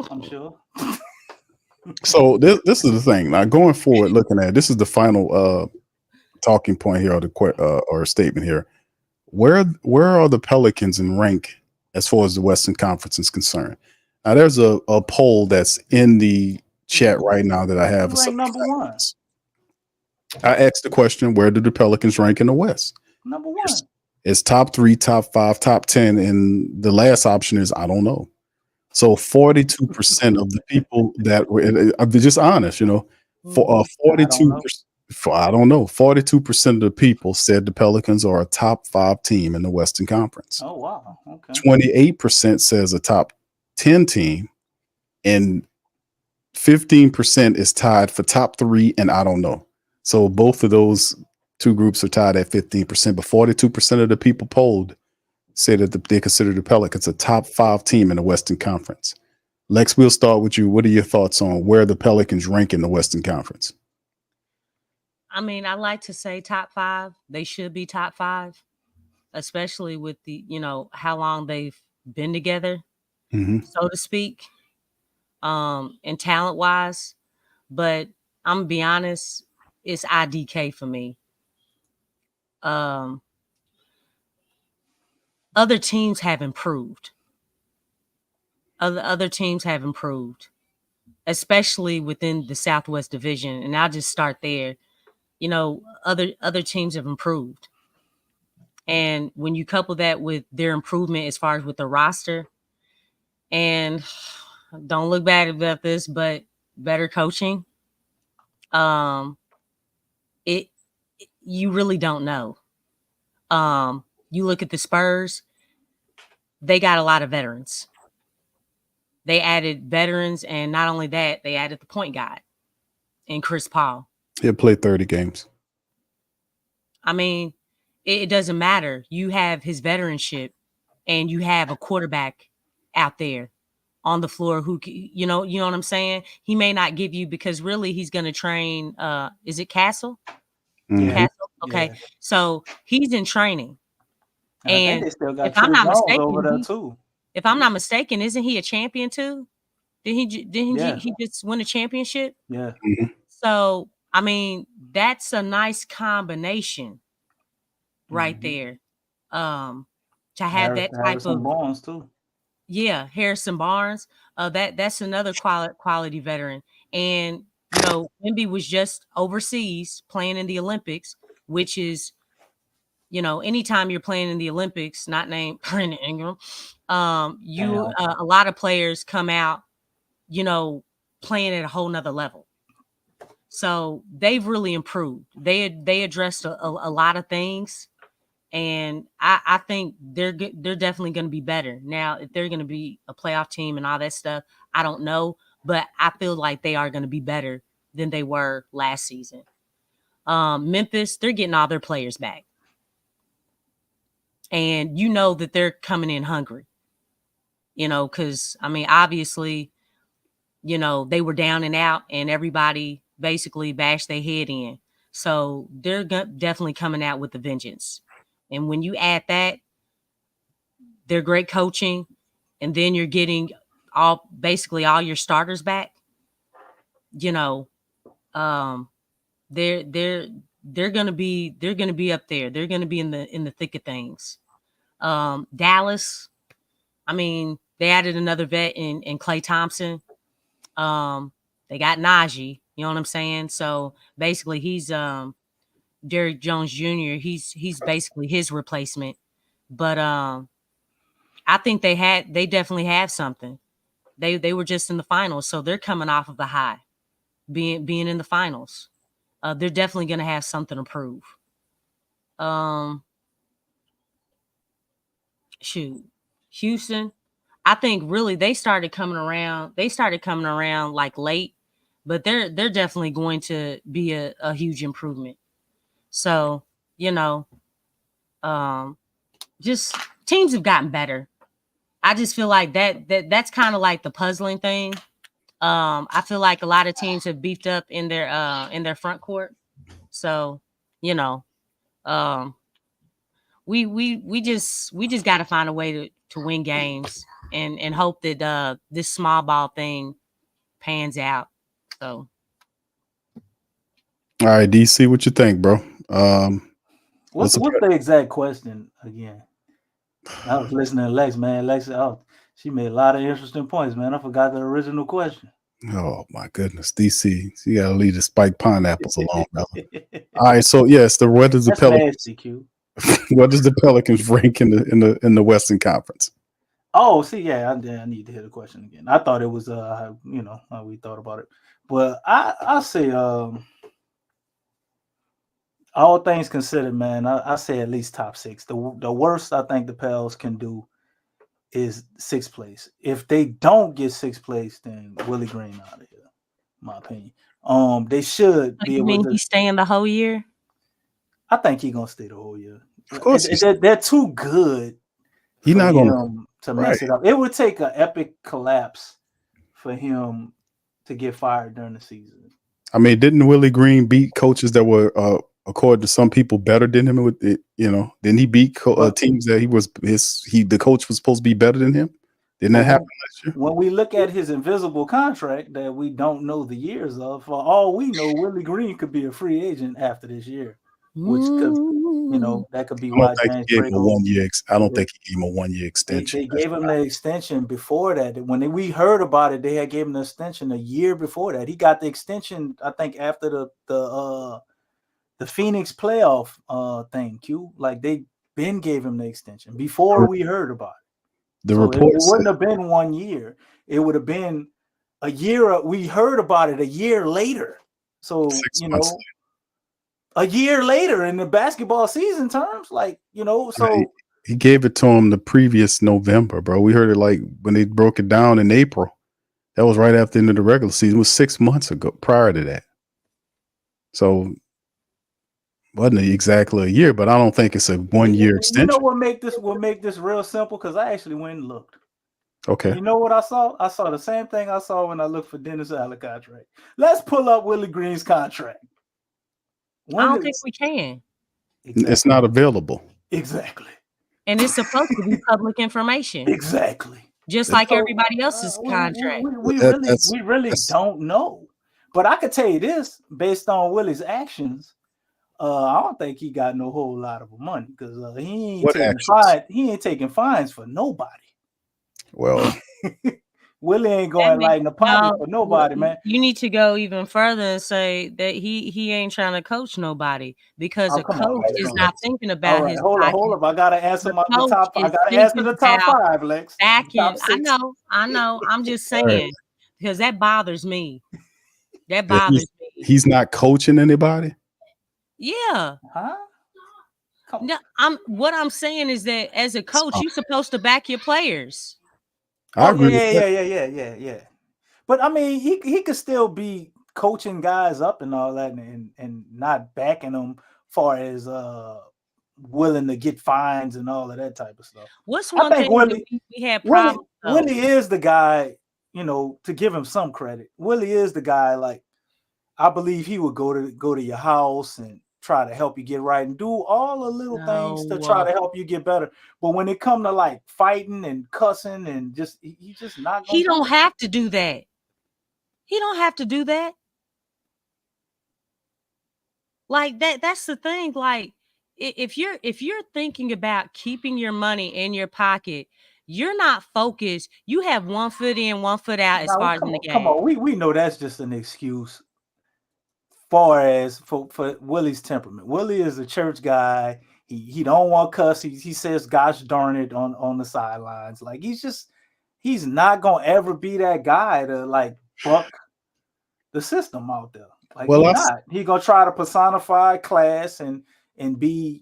I'm sure. So this is the thing. Now going forward, looking at this is the final talking point here, or statement here. Where are the Pelicans in rank as far as the Western Conference is concerned? Now there's a poll that's in the chat right now that I have. Number one. I asked the question: where do the Pelicans rank in the West? Number one. It's top 3, top 5, top 10, and the last option is I don't know. So 42% of the people that were just honest, for 42%. I don't know. 42% of the people said the Pelicans are a top 5 team in the Western Conference. Oh wow! Okay. 28% says a top 10 team, and 15% is tied for top 3, and I don't know. So both of those two groups are tied at 15%, but 42% of the people polled say that they consider the Pelicans a top 5 team in the Western Conference. Lex, we'll start with you. What are your thoughts on where the Pelicans rank in the Western Conference? I mean, I like to say top 5. They should be top 5, especially with the, how long they've been together, so to speak, and talent wise. But I'm gonna be honest, it's IDK for me. Other teams have improved. Other teams have improved, especially within the Southwest Division. And I'll just start there. Other teams have improved. And when you couple that with their improvement as far as with the roster, and don't look bad about this, but better coaching, you really don't know. You look at the Spurs, they got a lot of veterans. They added veterans, and not only that, they added the point guard in Chris Paul. He'll play 30 games. I mean, it doesn't matter. You have his veteranship, and you have a quarterback out there on the floor who, you know what I'm saying? He may not give you, because really he's going to train. Is it Castle? Mm-hmm. Castle? Okay. Yeah. So he's in training. And if I'm not mistaken, over there too. If I'm not mistaken, isn't he a champion too? Didn't he just win a championship? Yeah. Mm-hmm. So, I mean, that's a nice combination right there. To have that type Harrison of Barnes too. Yeah, Harrison Barnes. That's another quality veteran. And Wemby was just overseas playing in the Olympics, which is, anytime you're playing in the Olympics, not named Brandon Ingram, a lot of players come out playing at a whole nother level. So they've really improved. They addressed a lot of things, and I think they're definitely going to be better. Now, if they're going to be a playoff team and all that stuff, I don't know, but I feel like they are going to be better than they were last season. Memphis, they're getting all their players back, and that they're coming in hungry. Because obviously, they were down and out, and everybody basically bashed their head in. So they're definitely coming out with a vengeance. And when you add that, they're great coaching, and then you're getting basically all your starters back. They're gonna be up there. They're gonna be in the thick of things. Dallas, they added another vet in Klay Thompson. They got Najee, you know what I'm saying? So basically he's Derrick Jones Jr. He's basically his replacement. But I think they definitely have something. They were just in the finals, so they're coming off of the high, being in the finals. They're definitely gonna have something to prove. Houston, I think really they started coming around like late, but they're definitely going to be a huge improvement. So, just teams have gotten better. I just feel like that's kind of like the puzzling thing. I feel like a lot of teams have beefed up in their front court. So, we just got to find a way to win games and hope that this small ball thing pans out. So, all right, DC, what you think, bro? What's the exact question again? I was listening to Lex, man. Lex, she made a lot of interesting points, man. I forgot the original question. Oh my goodness, DC, you gotta leave the spiked pineapples alone, brother. All right, so yes, what does the Pelicans? What does the Pelicans rank in the Western Conference? Oh, see, yeah, I need to hear the question again. I thought it was how we thought about it, but I say all things considered, man, I say at least top 6. The worst I think the Pels can do is 6th place. If they don't get 6th place, then Willie Green out of here, in my opinion. They should be able to. He's staying the whole year? I think he's gonna stay the whole year. Of course, they're too good. He's not going to mess it up. It would take an epic collapse for him to get fired during the season. Didn't Willie Green beat coaches that were, according to some people, better than him? Didn't he beat teams that the coach was supposed to be better than him? Didn't that happen last year? When we look at his invisible contract that we don't know the years of, for all we know, Willie Green could be a free agent after this year, which could, that could be why James I don't think he gave him a 1-year extension. They gave him the extension before that. When we heard about it, they had gave him the extension a year before that. He got the extension, I think, after the Phoenix playoff thing. Like they gave him the extension before we heard about it. The so report it wouldn't have been 1 year. It would have been a year. We heard about it a year later. So 6 months later. A year later in the basketball season terms, so he gave it to him the previous November, bro. We heard it like when they broke it down in April. That was right after the end of the regular season. It was 6 months ago prior to that. So wasn't exactly a year, but I don't think it's a 1-year extension. You know what make this real simple? Because I actually went and looked. Okay. You know what I saw? I saw the same thing I saw when I looked for Dennis Allen contract. Let's pull up Willie Green's contract. I don't think we can. Exactly. It's not available. Exactly. And it's supposed to be public information. Exactly. Just like everybody else's contract. We really don't know. But I could tell you this, based on Willie's actions, I don't think he got no whole lot of money because he ain't taking fines for nobody. Well, Willie ain't going right in the pocket for nobody, man. You need to go even further and say that he ain't trying to coach nobody because a coach is not thinking about his. Hold up. I gotta answer the top. I gotta answer the top 5, Lex. I know. I'm just saying. because that bothers me. That bothers me. He's not coaching anybody. Yeah. Huh? No, what I'm saying is that as a coach, you're supposed to back your players. I agree with that. Yeah. But I mean, he could still be coaching guys up and all that, and not backing them far as willing to get fines and all of that type of stuff. What's one thing we had problems? Willie is the guy, to give him some credit. Willie is the guy. Like, I believe he would go to your house and try to help you get right and do all the little things to try to help you get better. But when it come to like fighting and cussing and he's just not. He don't have to do that. He don't have to do that. Like that's the thing. Like if you're thinking about keeping your money in your pocket, you're not focused. You have one foot in, one foot out as far as in the game. Come on, we know that's just an excuse. Far as for Willie's temperament. Willie is a church guy. He don't want cuss. He says gosh darn it on the sidelines. Like he's not gonna ever be that guy to like buck the system out there. Like he's gonna try to personify class and be,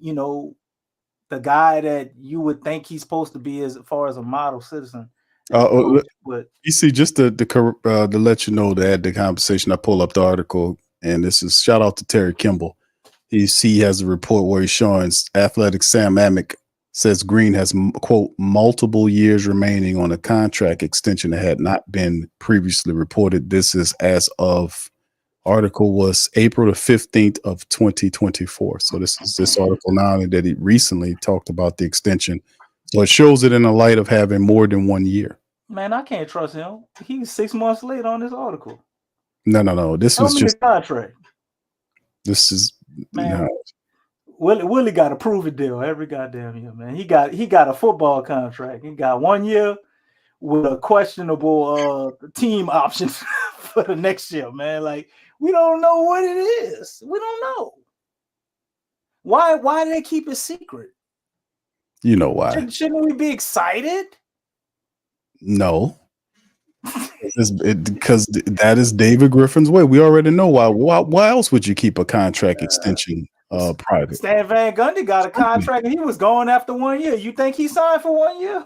the guy that you would think he's supposed to be as far as a model citizen. But you see, just to let you know, to add the conversation, I pull up the article. And this is shout out to Terry Kimball. He has a report where he's showing Athletic Sam Amick says Green has, quote, multiple years remaining on a contract extension that had not been previously reported. This is as of article was April the 15th of 2024. So this is this article now that he recently talked about the extension. So it shows it in the light of having more than 1 year. Man, I can't trust him. He's 6 months late on this article. No. This was just contract. This is man. Willie got a prove-it deal every goddamn year, man. He got a football contract. He got 1 year with a questionable team option for the next year, man. Like, we don't know what it is. We don't know. Why do they keep it secret? You know why? Shouldn't we be excited? No. Because that is David Griffin's way. We already know why. Why else would you keep a contract extension private? Stan Van Gundy got a contract and he was going after 1 year. You think he signed for 1 year?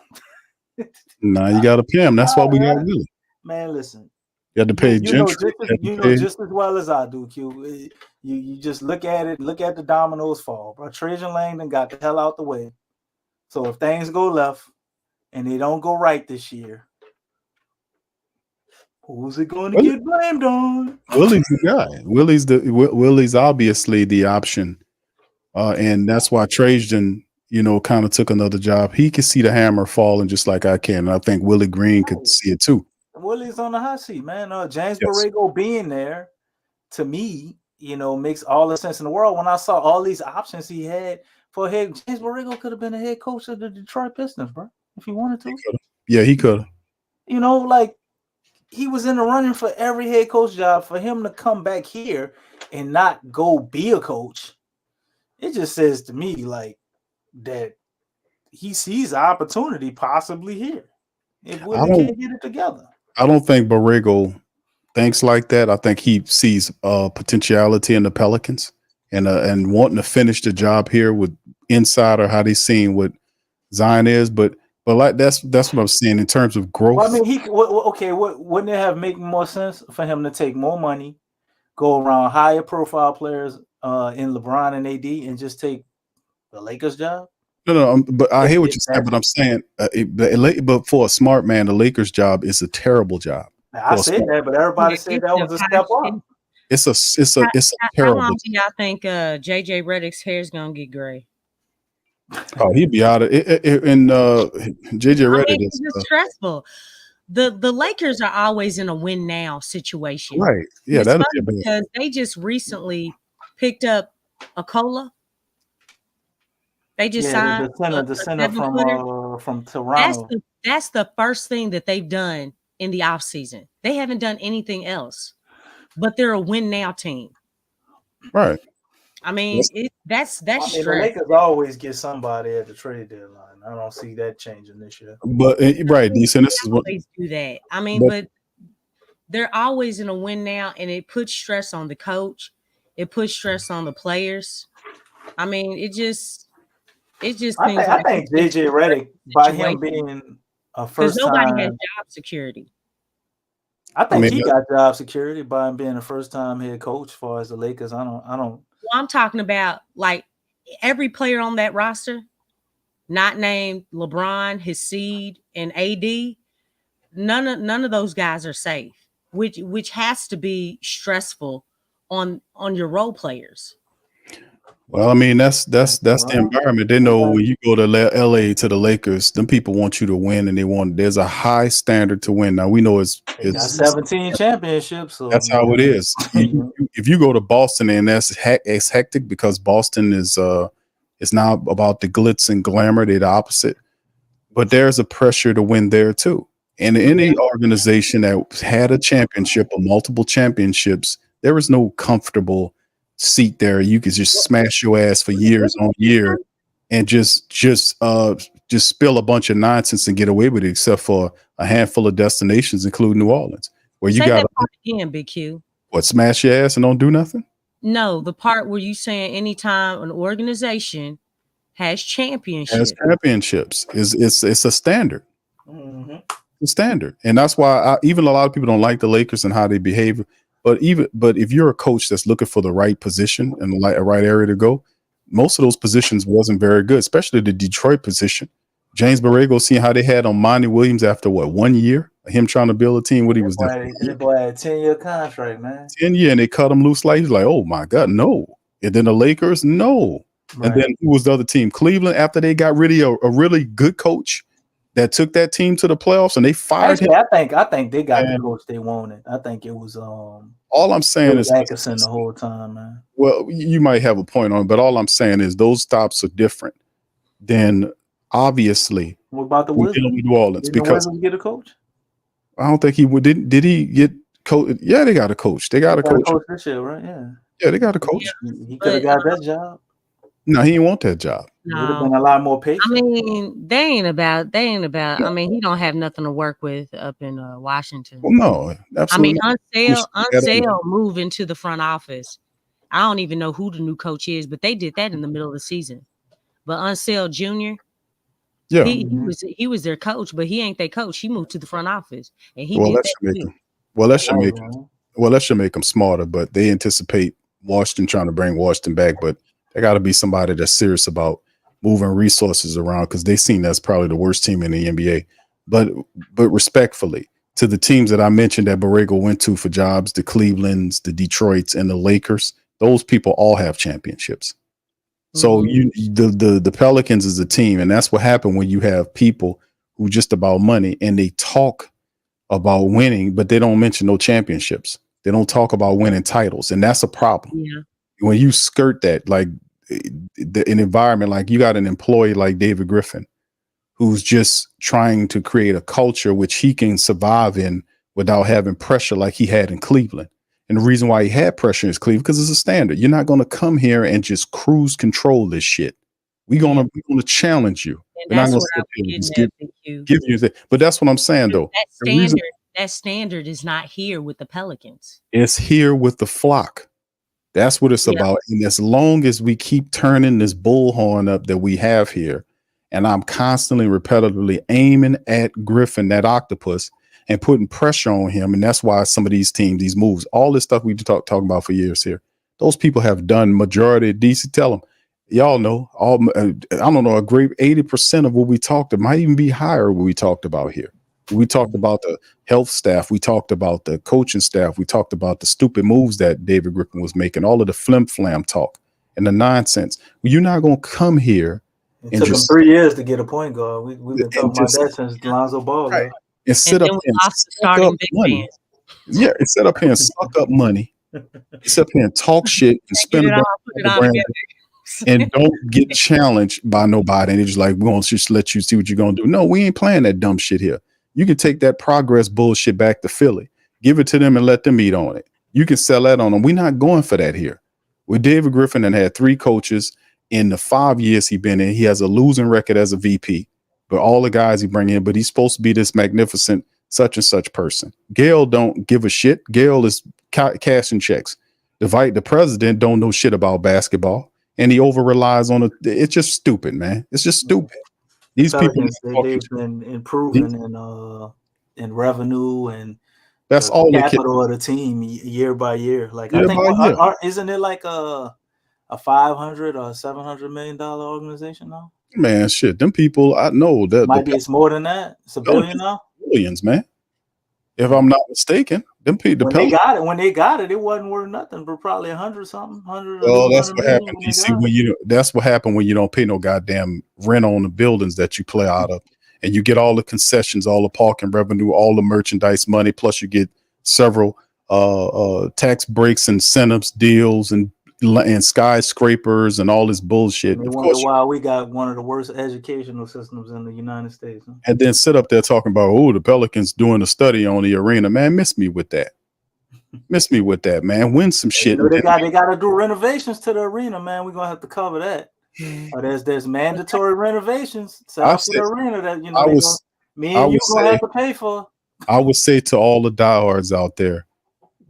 Nah, you got to pay him. That's why we got Willie. Man, listen. You had to pay Gentry. You know just as well as I do, Q. You just look at it. Look at the dominoes fall. Bro, Trajan Langdon got the hell out the way. So if things go left and they don't go right this year, who's it going to get blamed on? Willie's the guy. Willie's obviously the option, and that's why Trajan, kind of took another job. He could see the hammer falling just like I can, and I think Willie Green could see it too. Willie's on the hot seat, man. James Borrego being there, to me, makes all the sense in the world. When I saw all these options he had for head, James Borrego could have been a head coach of the Detroit Pistons, bro, if he wanted to. He could. Like. He was in the running for every head coach job. For him to come back here and not go be a coach, it just says to me like that he sees an opportunity possibly here if we can't get it together. I don't think Borrego thinks like that. I think he sees potentiality in the Pelicans and wanting to finish the job here with insider how they seen what Zion is, but like that's what I'm saying in terms of growth. Well, I mean, wouldn't it have made more sense for him to take more money, go around higher profile players in LeBron and AD, and just take the Lakers job? No, but I hear what you're saying. But I'm saying, but for a smart man, the Lakers job is a terrible job. I said that, but everybody said that was a step up. It's a terrible. How long do y'all think JJ Redick's hair is gonna get gray? Oh, he'd be out of it. And JJ Redick is stressful. The Lakers are always in a win now situation, right? Yeah, that'll be because they just recently picked up Akola. They just signed the center from Toronto. That's the first thing that they've done in the offseason. They haven't done anything else, but they're a win now team, right? I mean, that's the Lakers always get somebody at the trade deadline. I don't see that changing this year. But right, decent. This is what always do that. I mean, but they're always in a win now, and it puts stress on the coach. It puts stress on the players. I mean, it just seems I like think JJ Redick, by him situation being a because first nobody has time, job security. I I think mean, he got job security by him being a first time head coach as far as the Lakers. I don't. Well, I'm talking about like every player on that roster, not named LeBron, his seed, and AD. None of those guys are safe, which has to be stressful on your role players. well, I mean, that's the Well, environment. They know when you go to LA to the Lakers, them people want you to win, and there's a high standard to win. Now we know they got it's 17 championships, so that's how it is. If you go to Boston, and it's hectic because Boston is it's now about the glitz and glamour. They're the opposite, but there's a pressure to win there too. And any organization that had a championship or multiple championships, there is no comfortable seat there. You could just smash your ass for years on year and just spill a bunch of nonsense and get away with it, except for a handful of destinations, including New Orleans, where you Say got that part again, Big Q. what, smash your ass and don't do nothing. No, the part where you saying anytime an organization has championships. As championships it's a standard. Mhm. The standard, and that's why even a lot of people don't like the Lakers and how they behave. But if you're a coach that's looking for the right position and the right area to go, most of those positions wasn't very good, especially the Detroit position. James Borrego, seeing how they had on Monty Williams after 1 year, him trying to build a team, what he was doing. That boy had a 10-year contract, man. 10 years, and they cut him loose like he's like, oh my God, no. And then the Lakers, no. Right. And then who was the other team? Cleveland, after they got rid of a really good coach that took that team to the playoffs, and they fired him. I think they got the coach they wanted. I think it was all I'm saying is Atkinson the whole time, man. Well, you might have a point on it, but all I'm saying is those stops are different than obviously What about the dealing Wizards? with New Orleans, Did the because Wizards get a coach? I don't think he would. Did he get coach? Yeah, they got a coach. They got a coach this year, right? Yeah. Yeah, they got a coach. He could have got that job. No, he didn't want that job. Would have been a lot more patient. I mean, they ain't about. I mean, he don't have nothing to work with up in Washington. Well, no, absolutely. I mean, Unsale moved into the front office. I don't even know who the new coach is, but they did that in the middle of the season. But Unsale Jr., yeah, he was their coach, but he ain't their coach. He moved to the front office, and he well, did that that should make too. him. That should make them smarter. But they anticipate Washington trying to bring Washington back, but there got to be somebody that's serious about moving resources around, because they seen that's probably the worst team in the NBA. But respectfully, to the teams that I mentioned that Borrego went to for jobs, the Clevelands, the Detroits, and the Lakers, those people all have championships. So the Pelicans is a team, and that's what happened when you have people who just about money and they talk about winning, but they don't mention no championships. They don't talk about winning titles, and that's a problem. Yeah. When you skirt that, like an environment, like you got an employee like David Griffin, who's just trying to create a culture which he can survive in without having pressure like he had in Cleveland. And the reason why he had pressure in Cleveland, because it's a standard. You're not going to come here and just cruise control this shit. We're gonna challenge you. And that's what I was give you that. But that's what I'm saying, though. That standard is not here with the Pelicans. It's here with the flock. That's what it's about. And as long as we keep turning this bullhorn up that we have here, and I'm constantly repetitively aiming at Griffin, that octopus, and putting pressure on him. And that's why some of these teams, these moves, all this stuff we've been talking about for years here, those people have done majority of DC. Tell them, y'all know, I don't know, a great 80% of what we talked, it might even be higher what we talked about here. We talked about the health staff. We talked about the coaching staff. We talked about the stupid moves that David Griffin was making, all of the flim-flam talk and the nonsense. You're not going to come here. It took him 3 years to get a point guard. We've been talking about that since Lonzo Ball. Right. And sit up and suck up money. Yeah, and sit up here and suck up money. Sit up here and talk shit and spend it on and don't get challenged by nobody. And it's like, we won't just let you see what you're going to do. No, we ain't playing that dumb shit here. You can take that progress bullshit back to Philly, give it to them and let them eat on it. You can sell that on them. We're not going for that here. With David Griffin and had 3 coaches in the 5 years he's been in, he has a losing record as a VP. But all the guys he bring in, but he's supposed to be this magnificent such and such person. Gail don't give a shit. Gail is cashing checks. The president don't know shit about basketball, and he over relies on it. It's just stupid, man. It's just stupid. These Pelicans, people, they've been improving in revenue and that's the all they care. capital of the team year by year. Like Year I think, by year. isn't it like a $500 or $700 million organization now? Man, shit, them people, I know that It's more than that. It's $1 billion now. Billions, man. If I'm not mistaken, them people. When they got it, it wasn't worth nothing, but probably 100 something, 100. Well, that's what happened. You see, that's what happened when you don't pay no goddamn rent on the buildings that you play out of, and you get all the concessions, all the parking revenue, all the merchandise money, plus you get several tax breaks, incentives, deals, and skyscrapers and all this bullshit. They wonder why we got one of the worst educational systems in the United States. Huh? And then sit up there talking about, oh, the Pelicans doing a study on the arena. Man, miss me with that. Miss me with that, man. Win some shit. They got to do renovations to the arena, man. We're gonna have to cover that. There's mandatory renovations to the arena that me and you gonna have to pay for. I would say to all the diehards out there,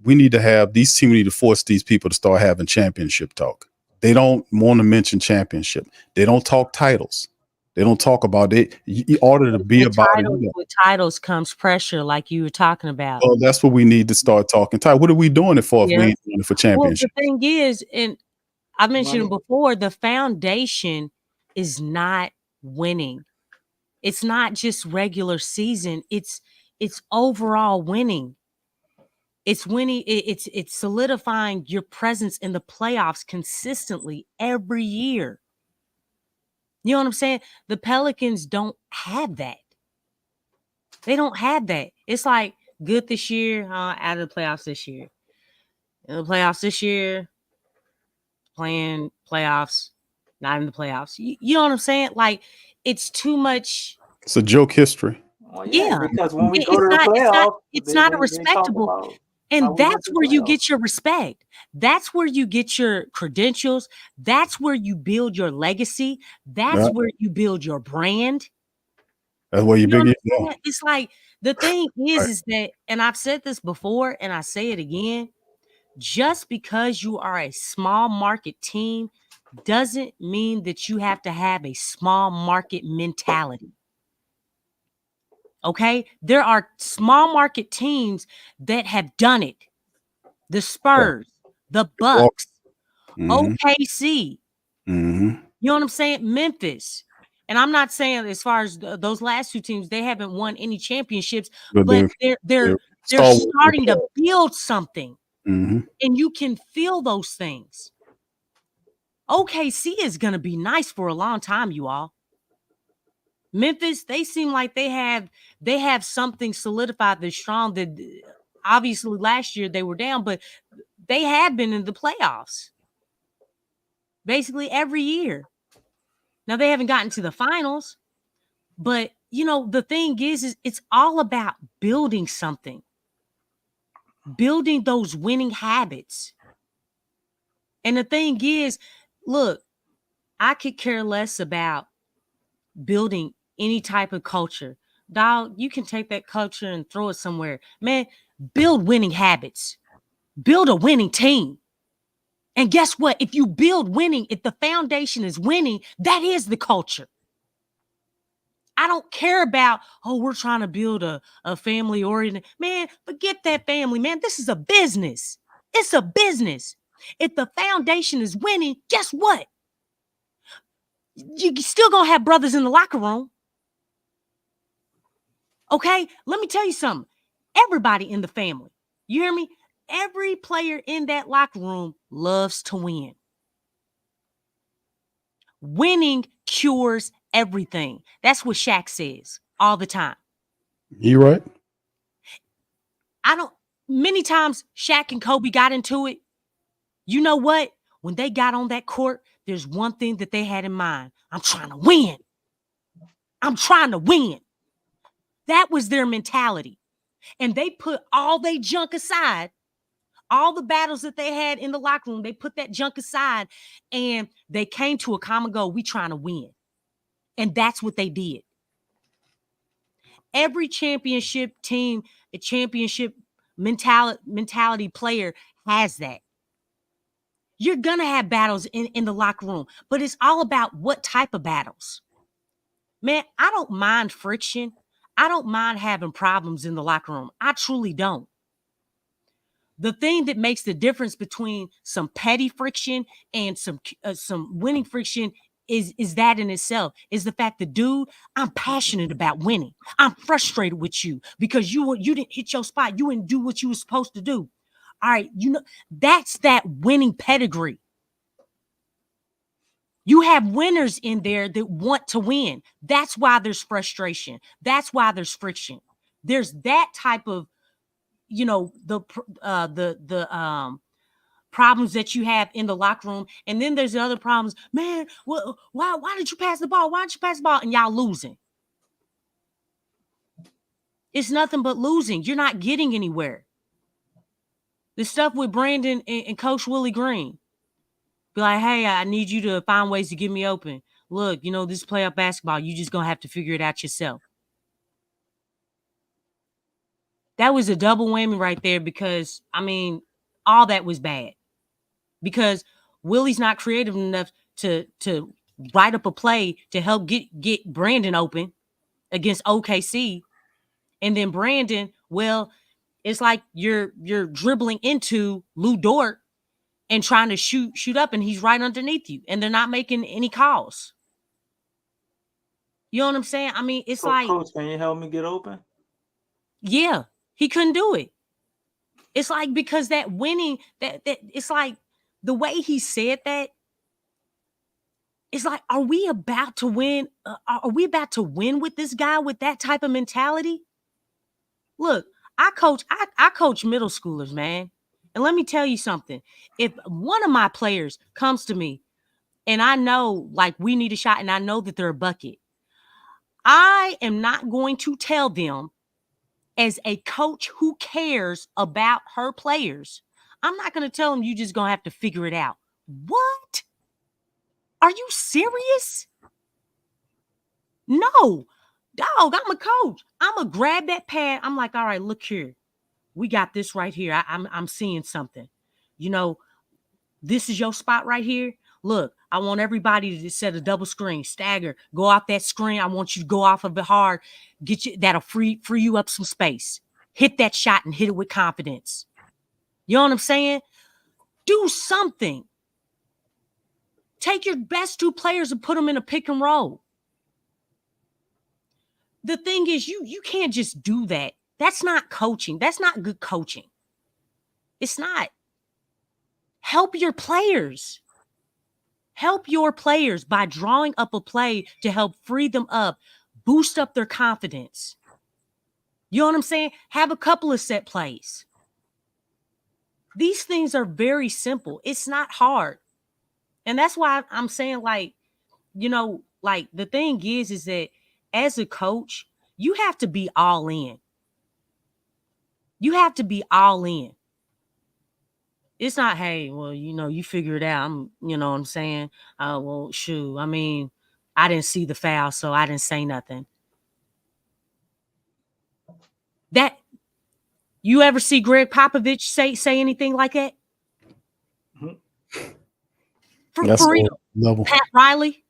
we need to have these teams need to force these people to start having championship talk. They don't want to mention championship. They don't talk titles. They don't talk about it. In order to be about it. With titles comes pressure, like you were talking about. Well, that's what we need to start talking. What are we doing it for if we ain't doing it for championship? Well, the thing is, and I mentioned before, the foundation is not winning. It's not just regular season. It's overall winning. It's winning. It's solidifying your presence in the playoffs consistently every year. You know what I'm saying? The Pelicans don't have that. They don't have that. It's like good this year, out of the playoffs this year. In the playoffs this year, playing playoffs, not in the playoffs. You know what I'm saying? Like, it's too much. It's a joke history. Well, yeah, because when we go to the playoffs, it's not a respectable. And that's where you get your respect. That's where you get your credentials. That's where you build your legacy. That's where you build your brand. That's where you build. It's like the thing is that, and I've said this before, and I say it again. Just because you are a small market team doesn't mean that you have to have a small market mentality. Okay, there are small market teams that have done it. The Spurs, the Bucks, OKC. You know what I'm saying? Memphis. And I'm not saying as far as those last two teams, they haven't won any championships, but they're starting to build something. And you can feel those things. OKC is going to be nice for a long time, you all. Memphis, they seem like they have something solidified that's strong. That obviously last year they were down, but they have been in the playoffs basically every year. Now they haven't gotten to the finals, but the thing is it's all about building something, building those winning habits. And the thing is, look, I could care less about building any type of culture. Dog, you can take that culture and throw it somewhere. Man, build winning habits. Build a winning team. And guess what? If you build winning, if the foundation is winning, that is the culture. I don't care about, we're trying to build a family oriented. Man, forget that family, man. This is a business. It's a business. If the foundation is winning, guess what? You still gonna have brothers in the locker room. Okay, let me tell you something. Everybody in the family, you hear me? Every player in that locker room loves to win. Winning cures everything. That's what Shaq says all the time. You right? Many times Shaq and Kobe got into it. You know what? When they got on that court, there's one thing that they had in mind. I'm trying to win. I'm trying to win. That was their mentality. And they put all their junk aside, all the battles that they had in the locker room, they put that junk aside and they came to a common goal. We trying to win. And that's what they did. Every championship team, a championship mentality player has that. You're going to have battles in the locker room, but it's all about what type of battles. Man, I don't mind friction. I don't mind having problems in the locker room. I truly don't. The thing that makes the difference between some petty friction and some winning friction is that in itself, is the fact that, dude, I'm passionate about winning. I'm frustrated with you because you didn't hit your spot. You didn't do what you were supposed to do. All right, that's that winning pedigree. You have winners in there that want to win. That's why there's frustration. That's why there's friction. There's that type of, the problems that you have in the locker room, and then there's the other problems. Man, why did you pass the ball? Why did you pass the ball? And y'all losing. It's nothing but losing. You're not getting anywhere. The stuff with Brandon and Coach Willie Green. Be like, hey, I need you to find ways to get me open. Look, this is playoff basketball. You just gonna have to figure it out yourself. That was a double whammy right there because, all that was bad. Because Willie's not creative enough to write up a play to help get Brandon open against OKC. And then Brandon, well, it's like you're dribbling into Lou Dort and trying to shoot up, and he's right underneath you, and they're not making any calls. You know what I'm saying? It's like, Coach, can you help me get open? Yeah, he couldn't do it. It's like, because that winning, that it's like the way he said that. It's like, are we about to win? Are we about to win with this guy with that type of mentality? Look, I coach middle schoolers, man. And let me tell you something. If one of my players comes to me and I know, like, we need a shot and I know that they're a bucket, I am not going to tell them, as a coach who cares about her players, I'm not going to tell them you just going to have to figure it out. What? Are you serious? No. Dog, I'm a coach. I'm going to grab that pad. I'm like, all right, look here. We got this right here. I'm seeing something. This is your spot right here. Look, I want everybody to set a double screen, stagger, go off that screen. I want you to go off of it hard. That'll free you up some space. Hit that shot and hit it with confidence. You know what I'm saying? Do something. Take your best two players and put them in a pick and roll. The thing is, you can't just do that. That's not coaching. That's not good coaching. It's not. Help your players. Help your players by drawing up a play to help free them up, boost up their confidence. You know what I'm saying? Have a couple of set plays. These things are very simple. It's not hard. And that's why I'm saying, like, the thing is that as a coach, you have to be all in. You have to be all in. It's not, hey, well, you figure it out. You know what I'm saying? Well, shoot. I didn't see the foul, so I didn't say nothing. That, you ever see Greg Popovich say anything like that? For real? Level. Pat Riley?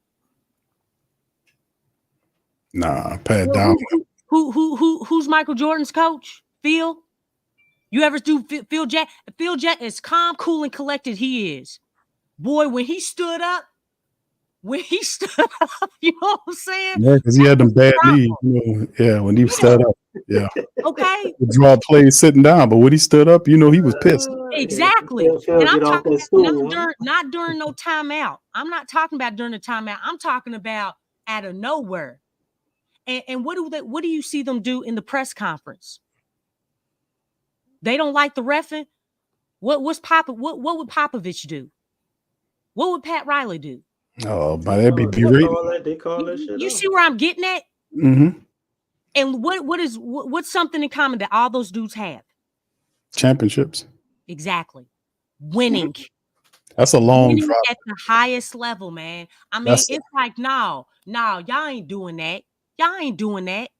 Nah, Pat down. Who's Michael Jordan's coach? Phil? You ever do Phil Jack? Phil Jack, as calm, cool, and collected he is. Boy, when he stood up, you know what I'm saying? Yeah, because he had them bad knees. Yeah, when he stood up. Yeah. Okay. He draw plays sitting down, but when he stood up, he was pissed. Exactly. And I'm talking about not during no timeout. I'm not talking about during the timeout. I'm talking about out of nowhere. And what do you see them do in the press conference? They don't like the reffing. What would Popovich do? What would Pat Riley do? Oh, but they'd be berated. They call that shit. You see where I'm getting at? Mm-hmm. And what's something in common that all those dudes have? Championships. Exactly. Winning. That's a long winning drop. at the highest level, man. It's like, no, y'all ain't doing that. Y'all ain't doing that.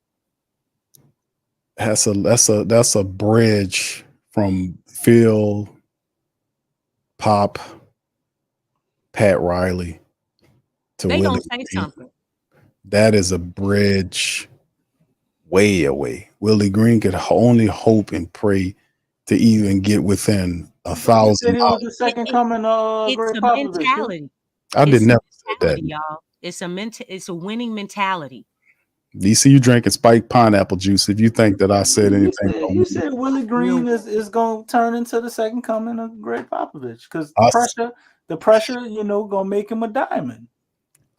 That's a bridge from Phil, Pop, Pat Riley to They Willie gonna say Green. something. That is a bridge way away. Willie Green could only hope and pray to even get within You 1,000 said it was miles. the second coming of It's Greg a Popovich. mentality. I did It's a never say that. mentality, y'all. It's a winning mentality. DC, you drinking spiked pineapple juice if you think that I said anything. You said Willie Green is going to turn into the second coming of Greg Popovich because the pressure, going to make him a diamond.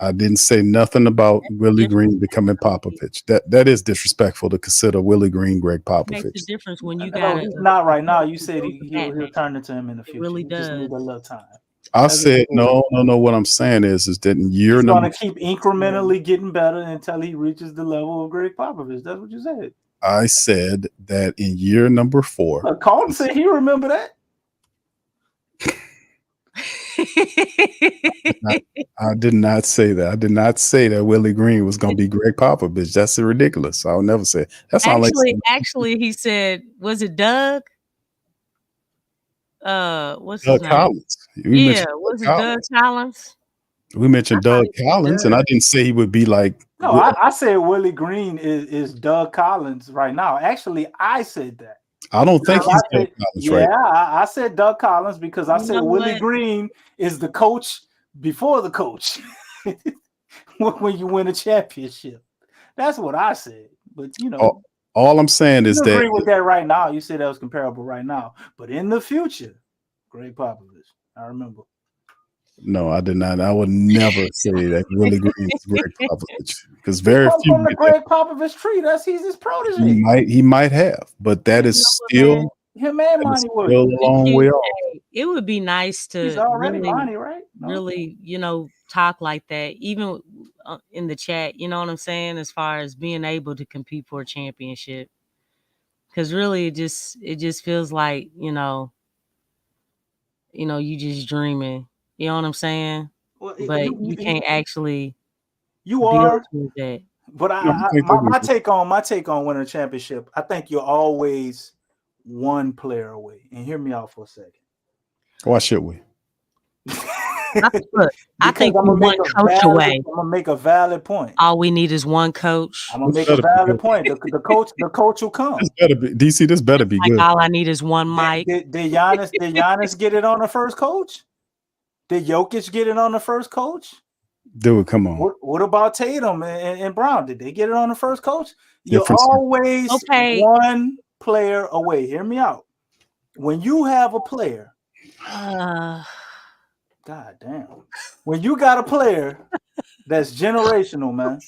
I didn't say nothing about Willie Green becoming Popovich. That is disrespectful to consider Willie Green Greg Popovich. Makes a difference when you got he's not right now. You said he'll turn into him in the future. It really He just does. need a little time. I said no. What I'm saying is that in year he's number, going to keep incrementally getting better until he reaches the level of Greg Popovich. That's what you said. I said that in year number 4. Look, Colton said he remember that. I did not say that. I did not say that Willie Green was going to be Greg Popovich. That's ridiculous. I'll never say it. That's actually, he said, was it Doug? What's Doug his name? Collins. Was it Doug Collins? We mentioned Doug Collins, and I didn't say he would be like. No, I said Willie Green is Doug Collins right now. Actually, I said that. I don't think he's Doug Collins, right? Yeah, I said Doug Collins because I said Willie Green is the coach before the coach when you win a championship. That's what I said. But all I'm saying is that agree with that right now. You said that was comparable right now, but in the future, Greg Popovich. I remember. No, I did not. I would never say that Willie Green is Greg Popovich because very few from the Greg Popovich tree. He's his protege. He might have, but that is still him and Monty Williams. Still a long way off. It would be nice to He's already Monty, right? No. Really, talk like that, even in the chat. You know what I'm saying? As far as being able to compete for a championship, because really, it just feels like you just dreaming. You know what I'm saying? Well, but you can't actually. You are. That. But my take on winning a championship, I think you're always one player away. And hear me out for a second. Why should we? I think we're one coach away. I'm gonna make a valid point. All we need is one coach. I'm gonna make a valid point. The coach will come. This better be DC. This better be good. All I need is one mic. Did Giannis get it on the first coach? Did Jokic get it on the first coach? Dude, come on. What about Tatum and Brown? Did they get it on the first coach? You're always one player away. Hear me out. When you have a player, God damn. When you got a player that's generational, man,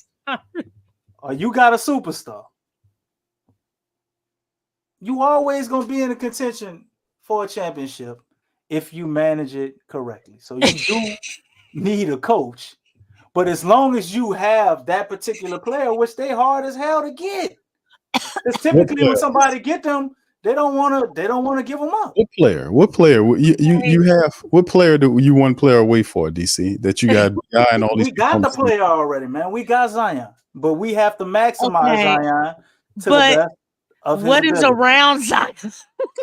or you got a superstar, you always gonna be in a contention for a championship if you manage it correctly. So you do need a coach. But as long as you have that particular player, which they hard as hell to get, because typically when somebody get them, they don't want to give them up. What player? You have? What player do you one player away for, DC? That you got guy and all these. We got the player already, man. We got Zion, but we have to maximize Zion to the best of his ability. Is around Zion?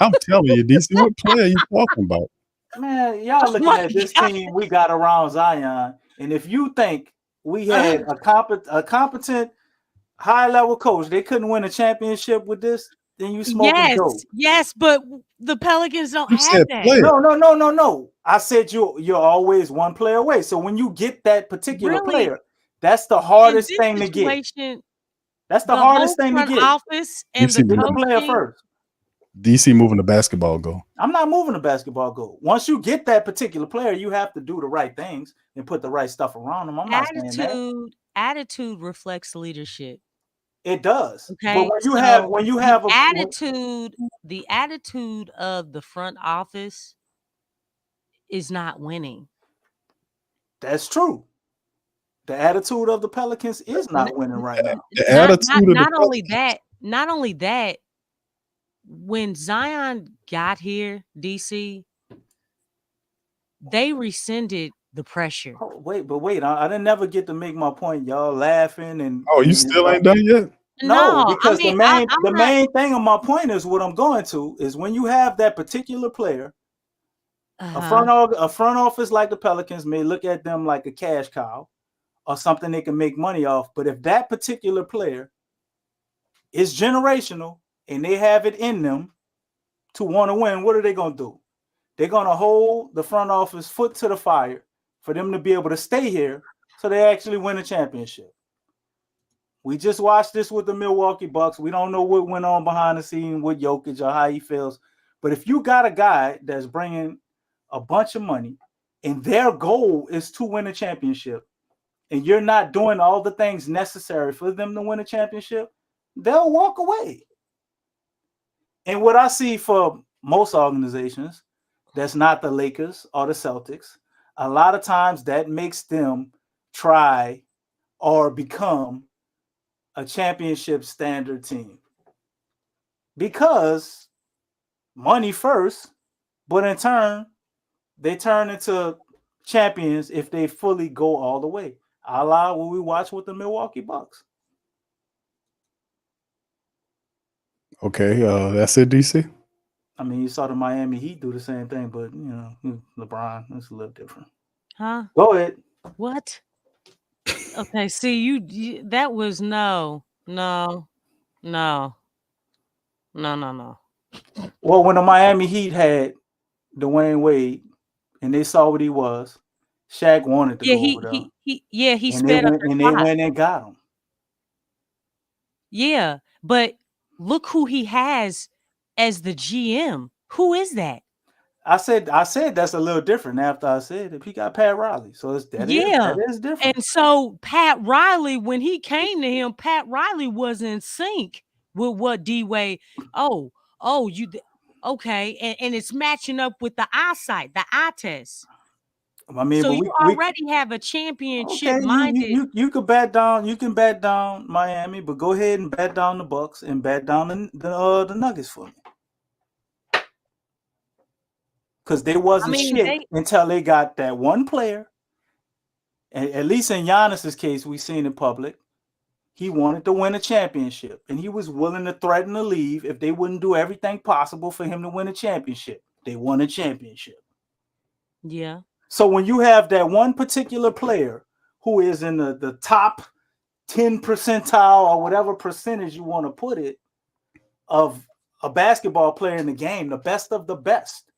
I'm telling you, DC. What player are you talking about? Man, y'all looking at this team we got around Zion. And if you think we had a competent, high-level coach, they couldn't win a championship with this, then you smoking dope. Yes, but the Pelicans don't have that. No. I said you're always one player away. So when you get that particular player, that's the hardest thing to get. That's the hardest thing to get. Office and the player first. DC moving the basketball goal. I'm not moving the basketball goal. Once you get that particular player, you have to do the right things and put the right stuff around them. I'm not saying that. Attitude reflects leadership. It does. Okay. But when you have the attitude of the front office is not winning. That's true. The attitude of the Pelicans is not winning right now. Not only that. When Zion got here, DC, they rescinded the pressure. Oh, wait, I didn't never get to make my point. Y'all laughing and you still ain't done yet? No, No, because I'm the not. main thing on my point is what I'm going to is when you have that particular player, a front office like the Pelicans may look at them like a cash cow or something they can make money off. But if that particular player is generational and they have it in them to want to win, what are they going to do? They're going to hold the front office foot to the fire for them to be able to stay here so they actually win a championship. We just watched this with the Milwaukee Bucks. We don't know what went on behind the scene with Jokic or how he feels. But if you got a guy that's bringing a bunch of money and their goal is to win a championship, and you're not doing all the things necessary for them to win a championship, they'll walk away. And what I see for most organizations, that's not the Lakers or the Celtics, a lot of times that makes them try or become a championship standard team. Because money first, but in turn, they turn into champions if they fully go all the way. A la what we watch with the Milwaukee Bucks. Okay, that's it, DC. I mean, you saw the Miami Heat do the same thing, but LeBron, it's a little different. Huh? Go ahead. What? Okay, see, you that was no. Well, when the Miami Heat had Dwayne Wade and they saw what he was, Shaq wanted to Yeah, go over there. he And they sped up went the clock. and got him. Yeah, but look who he has as the GM. Who is that? I said that's a little different after I said if he got Pat Riley. So that is different. And so Pat Riley, when he came to him, Pat Riley was in sync with what D-Wade. Okay, and it's matching up with the eyesight, the eye test. I mean, So but you we already have a championship okay. minded. You could bet down. You can bet down Miami, but go ahead and bet down the Bucks and bet down the Nuggets for me. Because they wasn't shit until they got that one player. And at least in Giannis's case, we seen in public, he wanted to win a championship, and he was willing to threaten to leave if they wouldn't do everything possible for him to win a championship. They won a championship. Yeah. So when you have that one particular player who is in the top 10 percentile or whatever percentage you want to put it of a basketball player in the game, the best of the best,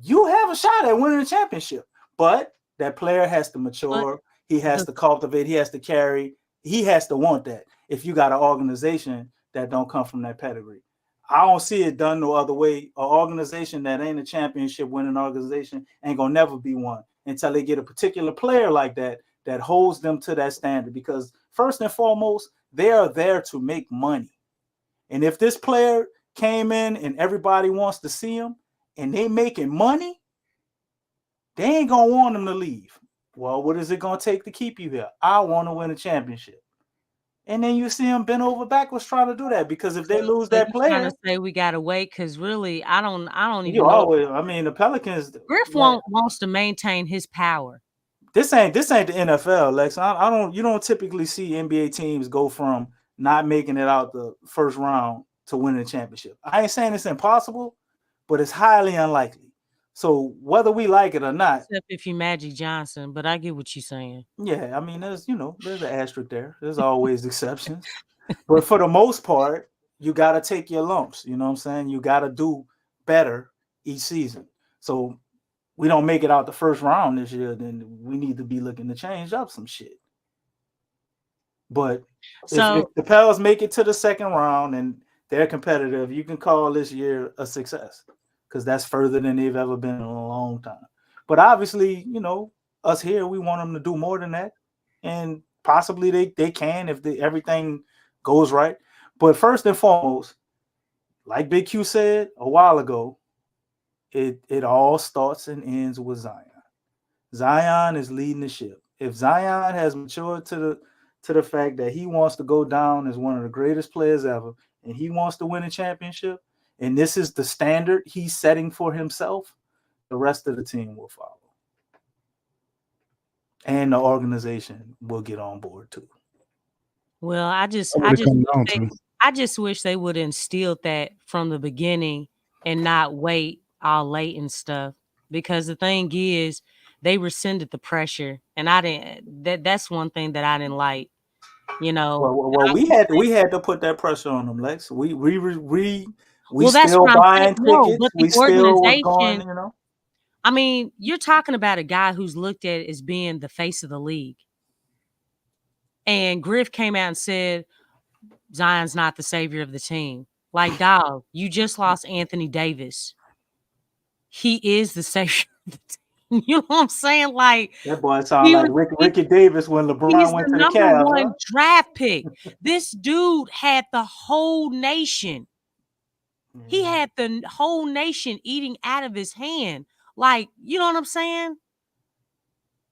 you have a shot at winning a championship. But that player has to mature. He has to cultivate. He has to carry. He has to want that. If you got an organization that don't come from that pedigree, I don't see it done no other way. An organization that ain't a championship winning organization ain't gonna never be one until they get a particular player like that holds them to that standard. Because first and foremost, they are there to make money. And if this player came in and everybody wants to see him and they making money, they ain't gonna want them to leave. Well, what is it gonna take to keep you here? I want to win a championship. And then you see them bend over backwards trying to do that, because if they lose that player, trying to say we gotta wait, because really, I don't even you know. always, I mean, the Pelicans. Griff wants to maintain his power. This ain't the NFL, Lex. You don't typically see NBA teams go from not making it out the first round to winning a championship. I ain't saying it's impossible, but it's highly unlikely. So whether we like it or not, except if you Magic Johnson, but I get what you're saying. Yeah, I mean, there's an asterisk there. There's always exceptions, but for the most part, you got to take your lumps. You know what I'm saying? You got to do better each season. So we don't make it out the first round this year, then we need to be looking to change up some shit. But if the Pels make it to the second round and they're competitive, you can call this year a success, because that's further than they've ever been in a long time. But obviously, us here, we want them to do more than that, and possibly they can if everything goes right. But first and foremost, like Big Q said a while ago, it all starts and ends with Zion. Zion is leading the ship. If Zion has matured to the fact that he wants to go down as one of the greatest players ever, and he wants to win a championship, and this is the standard he's setting for himself, the rest of the team will follow. And the organization will get on board too. Well, I That's what it comes down to. just wish they would have instilled that from the beginning and not wait all late and stuff. Because the thing is, they rescinded the pressure, and I didn't. That's one thing that I didn't like. You know. Well, we had to put that pressure on them, Lex. We Well, that's still what I'm saying. buying No, tickets. but the We still was going, organization. I mean, you're talking about a guy who's looked at as being the face of the league. And Griff came out and said Zion's not the savior of the team. Like, dog, you just lost Anthony Davis. He is the savior of the team. You know what I'm saying? Like, that boy sound like Ricky Davis when LeBron he's went the to the number Cavs. one draft pick. This dude had the whole nation. He had the whole nation eating out of his hand. Like, you know what I'm saying?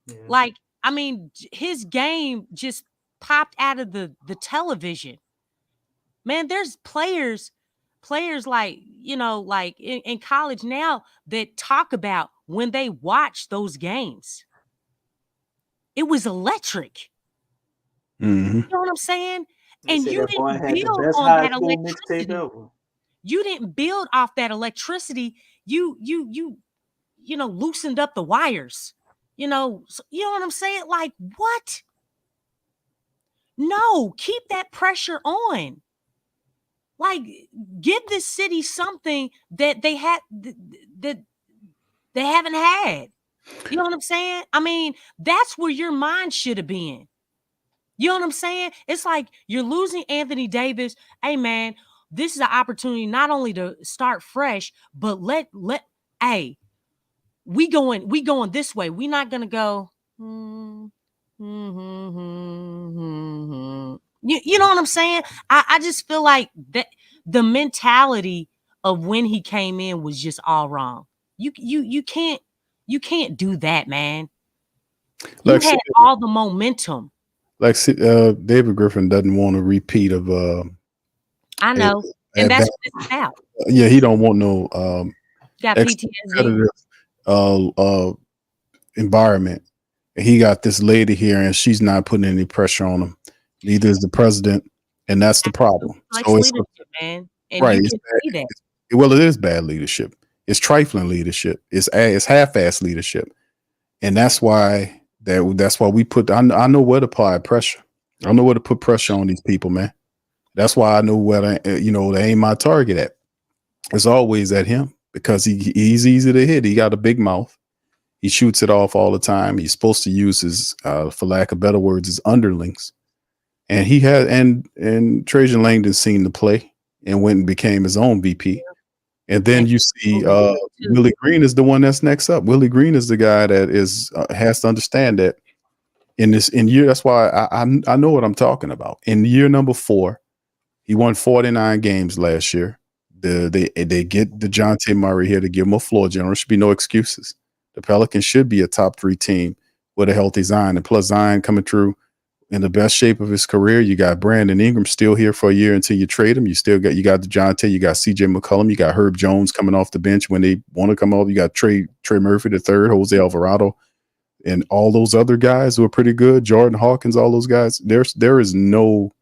Yeah. Like, I mean, his game just popped out of the television. Man, there's players like, you know, like in college now that talk about when they watch those games. It was electric. Mm-hmm. You know what I'm saying? They And said you that boy didn't had the build best on high that school mixtape electricity. ever. You didn't build off that electricity. You loosened up the wires. You know what I'm saying? Like, what? No, keep that pressure on. Like, give this city something that they had that they haven't had. You know what I'm saying? I mean, that's where your mind should have been. You know what I'm saying? It's like you're losing Anthony Davis. Hey, man, this is an opportunity not only to start fresh, but hey, we going this way. We're not gonna go. You know what I'm saying? I just feel like that the mentality of when he came in was just all wrong. You can't do that, man. You had all the momentum. Like David Griffin doesn't want a repeat of I know, and that's what it's about. Yeah, he don't want no got PTSD environment. He got this lady here, and she's not putting any pressure on him. Neither is the president, and that's the problem. So it's leadership, man. And right, you can see that. Well, it is bad leadership. It's trifling leadership. It's half-ass leadership, and that's why we put. I know where to apply pressure. I know where to put pressure on these people, man. That's why I know where to aim my target at. It's always at him because he's easy to hit. He got a big mouth. He shoots it off all the time. He's supposed to use his, for lack of better words, his underlings. And he had and Trajan Langdon seen the play and went and became his own VP. And then you see Willie Green is the one that's next up. Willie Green is the guy that has to understand that in year. That's why I know what I'm talking about. In year number 4, he won 49 games last year. They get DeJounte Murray here to give him a floor general. There should be no excuses. The Pelicans should be a top 3 team with a healthy Zion. And plus Zion coming through in the best shape of his career. You got Brandon Ingram still here for a year until you trade him. You got DeJounte, you got CJ McCollum, you got Herb Jones coming off the bench when they want to come off. You got Trey Murphy the third, Jose Alvarado, and all those other guys who are pretty good. Jordan Hawkins, all those guys. There is no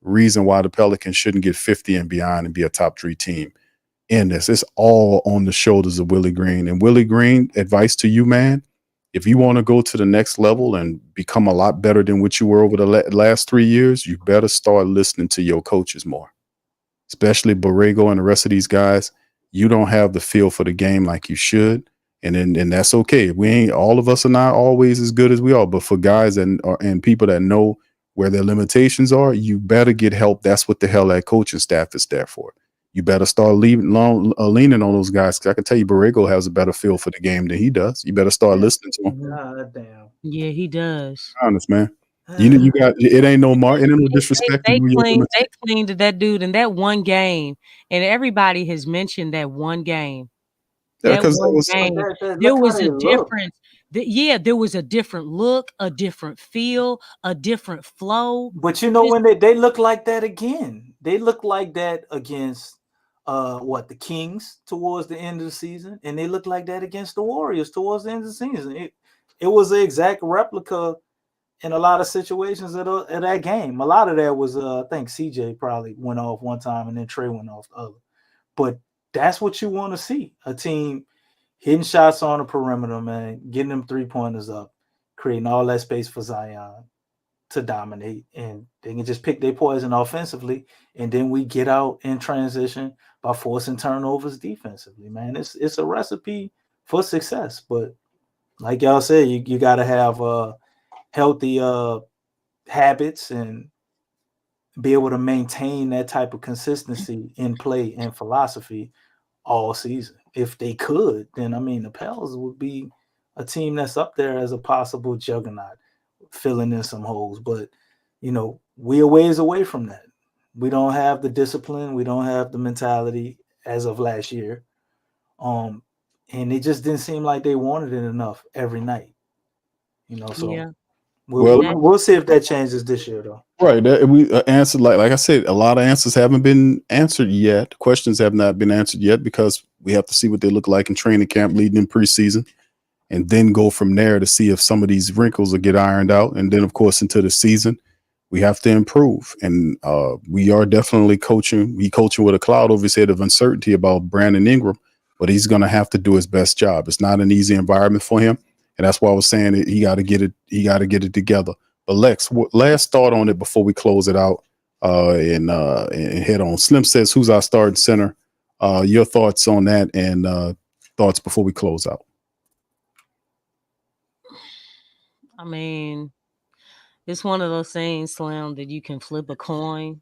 reason why the Pelicans shouldn't get 50 and beyond and be a top 3 team in this. It's all on the shoulders of Willie Green. And Willie Green, advice to you, man, if you want to go to the next level and become a lot better than what you were over the last 3 years, you better start listening to your coaches more, especially Borrego and the rest of these guys. You don't have the feel for the game like you should. And that's okay. All of us are not always as good as we are, but for guys and people that know where their limitations are, you better get help. That's what the hell that coaching staff is there for. You better start leaning on those guys. Cause I can tell you, Borrego has a better feel for the game than he does. You better start listening to him. God damn. Yeah, he does. Honest, man. You got it. Ain't no mark. It ain't no disrespect. They cleaned that dude in that one game, and everybody has mentioned that one game. Yeah, there was a difference. There was a different look, a different feel, a different flow. But when they look like that again, they look like that against the Kings towards the end of the season, and they look like that against the Warriors towards the end of the season. It was an exact replica, in a lot of situations of that game. A lot of that was, I think CJ probably went off one time and then Trey went off the other. But that's what you want to see. A team hitting shots on the perimeter, man, getting them 3-pointers up, creating all that space for Zion to dominate. And they can just pick their poison offensively. And then we get out in transition by forcing turnovers defensively, man. It's a recipe for success. But like y'all said, you got to have healthy habits and be able to maintain that type of consistency in play and philosophy all season. If they could, then I mean the Pels would be a team that's up there as a possible juggernaut, filling in some holes. But we're ways away from that. We don't have the discipline, we don't have the mentality as of last year. And it just didn't seem like they wanted it enough every night. So Yeah. we'll see if that changes this year, though. Right. We answered, like I said, a lot of answers haven't been answered yet. Questions have not been answered yet because we have to see what they look like in training camp leading in preseason, and then go from there to see if some of these wrinkles will get ironed out. And then, of course, into the season, we have to improve. And we are definitely coaching. We coaching with a cloud over his head of uncertainty about Brandon Ingram, but he's going to have to do his best job. It's not an easy environment for him. And that's why I was saying that he got to get it. He got to get it together. But Lex, last thought on it before we close it out and head on. Slim says, "Who's our starting center?" Your thoughts on that and thoughts before we close out. I mean, it's one of those things, Slim, that you can flip a coin.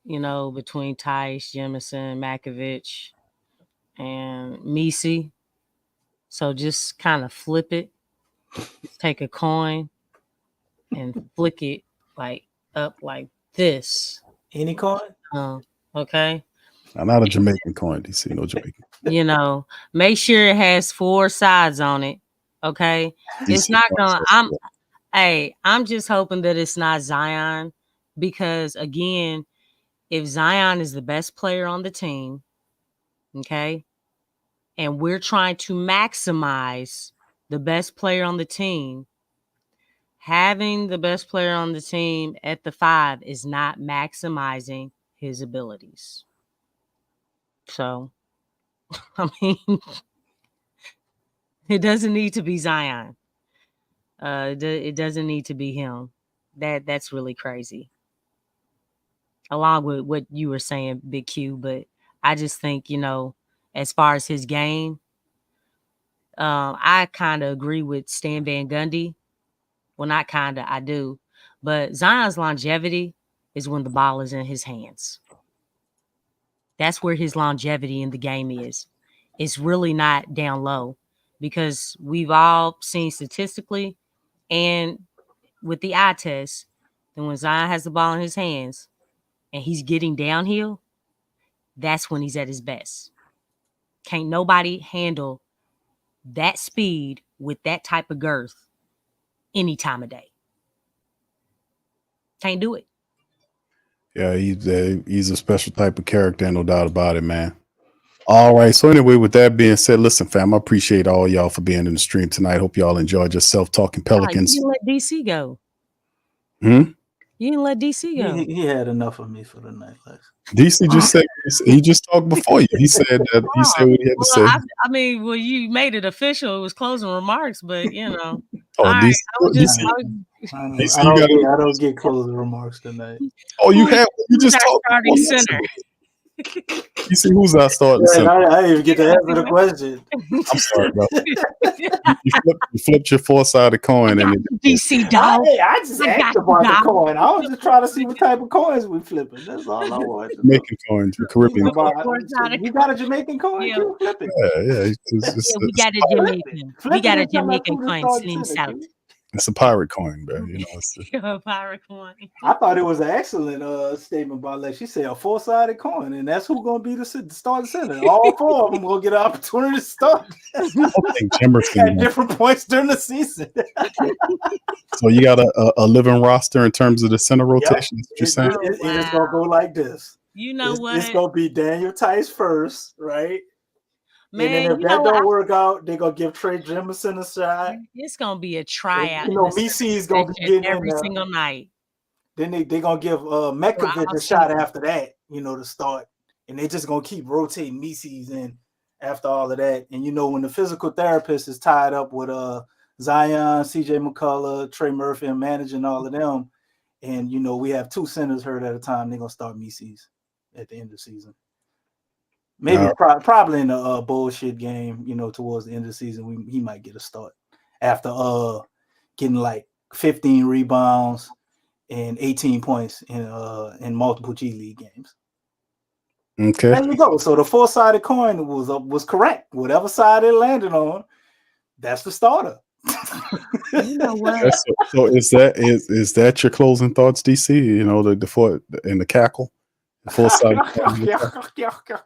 Between Tice, Jemison, Makovich, and Misi. So just kind of flip it. Just take a coin and flick it up like this. Any coin? Okay. I'm not a Jamaican coin, DC. No Jamaican. Make sure it has 4 sides on it. Okay. It's not gonna. I'm just hoping that it's not Zion, because again, if Zion is the best player on the team, okay, and we're trying to maximize the best player on the team, having the best player on the team at the 5 is not maximizing his abilities. So, I mean, it doesn't need to be Zion. It doesn't need to be him. That's really crazy. Along with what you were saying, Big Q, but I just think, as far as his game, I kind of agree with Stan Van Gundy. Well, not kind of, I do. But Zion's longevity is when the ball is in his hands. That's where his longevity in the game is. It's really not down low, because we've all seen statistically and with the eye test that when Zion has the ball in his hands and he's getting downhill, that's when he's at his best. Can't nobody handle that speed with that type of girth any time of day. Can't do it. Yeah, he's a special type of character, no doubt about it, man. All right. So anyway, with that being said, listen, fam, I appreciate all y'all for being in the stream tonight. Hope y'all enjoyed yourself talking Pelicans. You didn't let DC go. You didn't let DC go. He had enough of me for the night, Lex. DC just said he just talked before you. He said that he said what he had to say. I mean, well, you made it official. It was closing remarks, but Oh, DC, I don't get closing remarks tonight. Oh, you just talked starting center. You see who's our starting center? I didn't even get to answer the question. I'm sorry, bro. You flipped your 4-sided coin and DC dog. I just asked about the coin. I was just trying to see what type of coins we flipping. That's all I wanted. Jamaican coins, Caribbean. You got a Jamaican coin? Yeah. You flip it. Yeah. We got a Jamaican. We got a Jamaican coin slim south. It's a pirate coin, bro. It's a pirate coin. I thought it was an excellent statement by Lex. She said a 4-sided coin, and that's who's going to be the starting center. All 4 of them will get an opportunity to start at different points during the season. So you got a living roster in terms of the center rotation. Yep. You're saying it's going to go like this. You know what? It's going to be Daniel Tice first, right? Man, if you know that what? don't work out, they're gonna give Trey Jemison a shot. It's gonna be a tryout. You know, Misi's gonna be getting every in there. single night. Then they're gonna give Metkovic a shot after that, to start. And they're just gonna keep rotating Misi's in after all of that. And when the physical therapist is tied up with Zion, CJ McCullough, Trey Murphy, and managing all of them, and we have 2 centers hurt at a time, they're gonna start Misi's at the end of the season. Maybe probably in a bullshit game, towards the end of the season, he might get a start after getting like 15 rebounds and 18 points in multiple G League games. Okay. There you go. So the 4-sided coin was correct. Whatever side it landed on, that's the starter. You know what? So is that your closing thoughts, DC? The four and the cackle, the 4-sided coin.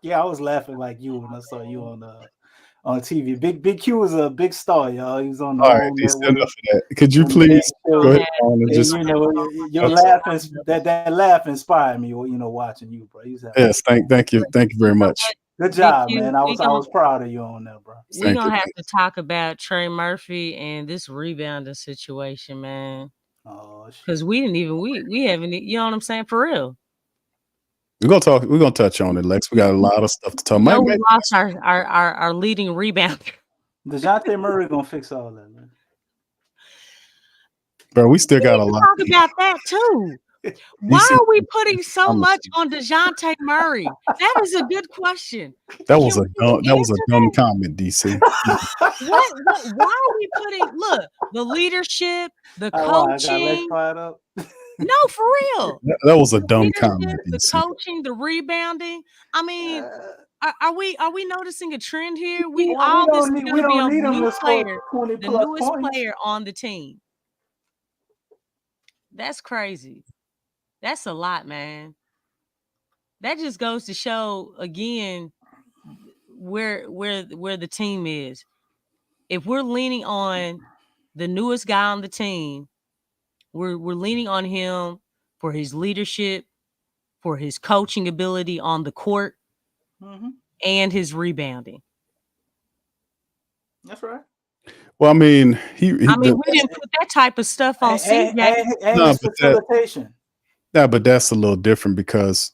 Yeah, I was laughing like you when I saw you on TV. Big Q was a big star, y'all. He was on the All right, DC, enough of that. Could you please go ahead on and just your laugh that laugh inspired me, watching you, bro. Yes, thank you very much. Good job, man. I was proud of you on that, bro. We're gonna have to talk about Trey Murphy and this rebounding situation, man. Oh, because we haven't, you know what I'm saying, for real. We're gonna touch on it, Lex. We got a lot of stuff to talk about. We lost our leading rebounder. DeJounte Murray gonna fix all that, man. Bro, we still got a lot. Talk about that too. Why are we putting so much on DeJounte Murray? That is a good question. That was a dumb comment, DC. Why are we putting the leadership, the coaching? No, for real. That was a dumb comment. The coaching, the rebounding. I mean, are we noticing a trend here? We don't need the newest player on the team. That's crazy. That's a lot, man. That just goes to show again where the team is. If we're leaning on the newest guy on the team, we're leaning on him for his leadership, for his coaching ability on the court, and his rebounding. That's right. Well, I mean, we didn't put that type of stuff on CJ. And facilitation. But that's a little different because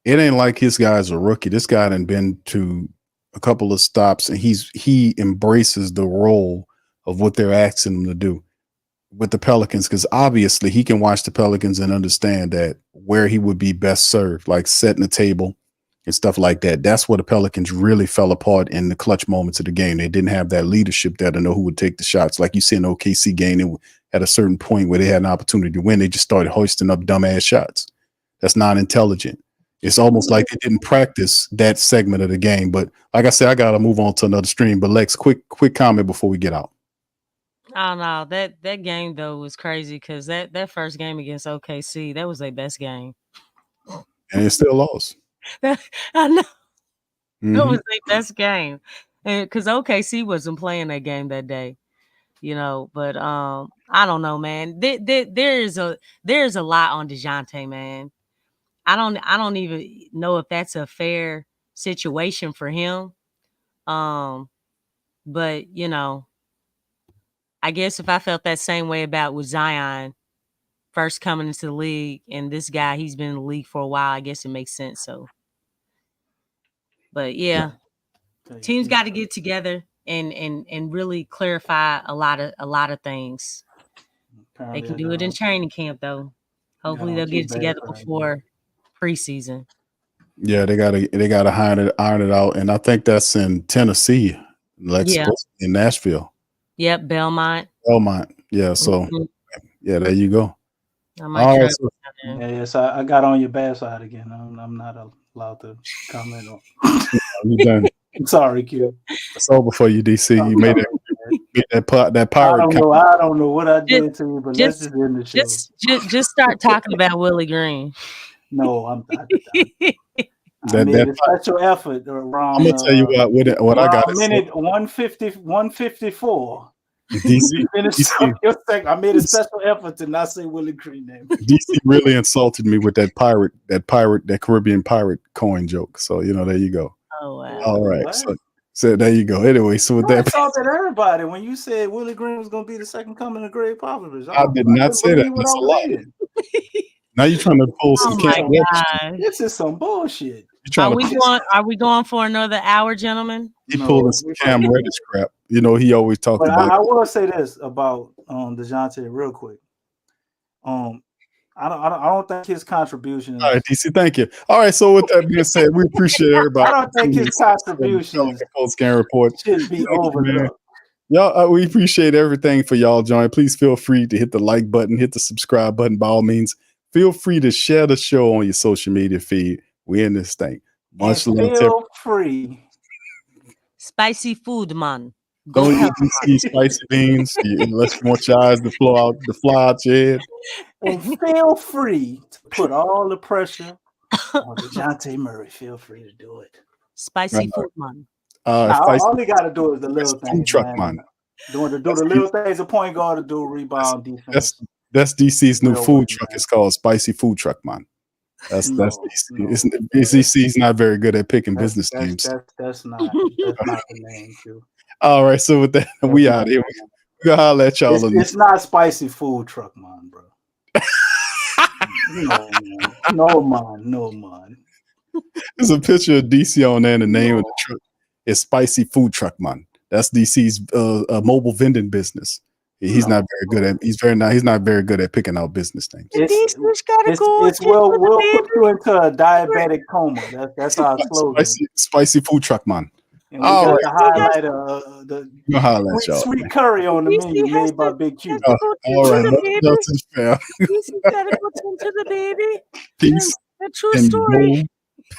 it ain't like his guy's a rookie. This guy done been to a couple of stops, and he embraces the role of what they're asking him to do with the Pelicans, because obviously he can watch the Pelicans and understand that where he would be best served, like setting the table and stuff like that. That's where the Pelicans really fell apart in the clutch moments of the game. They didn't have that leadership there to know who would take the shots. Like you see in the OKC game, at a certain point where they had an opportunity to win, they just started hoisting up dumbass shots. That's not intelligent. It's almost like they didn't practice that segment of the game. But like I said, I got to move on to another stream. But Lex, quick comment before we get out. I don't know. That game, though, was crazy because that first game against OKC, that was their best game. And it still lost. I know. That was their best game. Because OKC wasn't playing that game that day. But I don't know, man. There's a lot on DeJounte, man. I don't even know if that's a fair situation for him. But I guess if I felt that same way about with Zion first coming into the league, and this guy, he's been in the league for a while, I guess it makes sense. So, but yeah, teams got to get together and really clarify a lot of things. Apparently they can do it in training camp, though. Hopefully they'll get it together before preseason. Yeah, they gotta iron it out, and I think that's in Tennessee. In Nashville. Yep, Belmont. Yeah. So, yeah, there you go. All right. So I got on your bad side again. I'm not allowed to comment on. You done. I'm sorry, Q. It's over for you, DC. You made that pirate. I don't know what I did to you, but let's just end the show. Just start talking about Willie Green. No, I'm not. I made a special effort around. I'm gonna tell you what I got. Minute 154. DC, I made a special effort to not say Willie Green name. DC really insulted me with that Caribbean pirate coin joke. So there you go. Oh wow! All right, So there you go. Anyway, so with I that, thought that everybody, when you said Willie Green was going to be the second coming of Greg Popovich, I did not say that. That's a lie. Now you're trying to pull some my God. This is some bullshit. Are we going for another hour, gentlemen? He pulled some Cam Reddish crap. You know, he always talked about. I will say this about DeJounte real quick. I don't think his contribution. All right, DC, thank you. All right, so with that being said, we appreciate everybody. I don't think his contribution post-game report should be overlooked. Y'all, we appreciate everything for y'all joining. Please feel free to hit the like button, hit the subscribe button. By all means, feel free to share the show on your social media feed. We in this thing. Much love. Feel free. Spicy food, man. Don't eat these spicy beans unless you want your eyes to fly out your head. And feel free to put all the pressure on DeJounte Murray. Feel free to do it. Spicy food, man. All he got to do is the little things. Food truck, man. Do the little things. A point guard to do rebound defense. That's DC's new food truck. It's called Spicy Food Truck, man. That's DC. DC's not very good at picking business teams. That's not the name, too. All right, so with that, we out here. We gonna holler at y'all. It's not Spicy Food Truck, man, bro. No, man. There's a picture of DC on there, and the name of the truck is Spicy Food Truck, man. That's DC's mobile vending business. He's not very good at picking out business names. We'll put you into a diabetic coma. That's our slogan. Spicy Food Truck, man. And we got the highlight the sweet curry on the menu made by Big Q. All right, that's fair. Gotta go to the baby. Peace. A true story.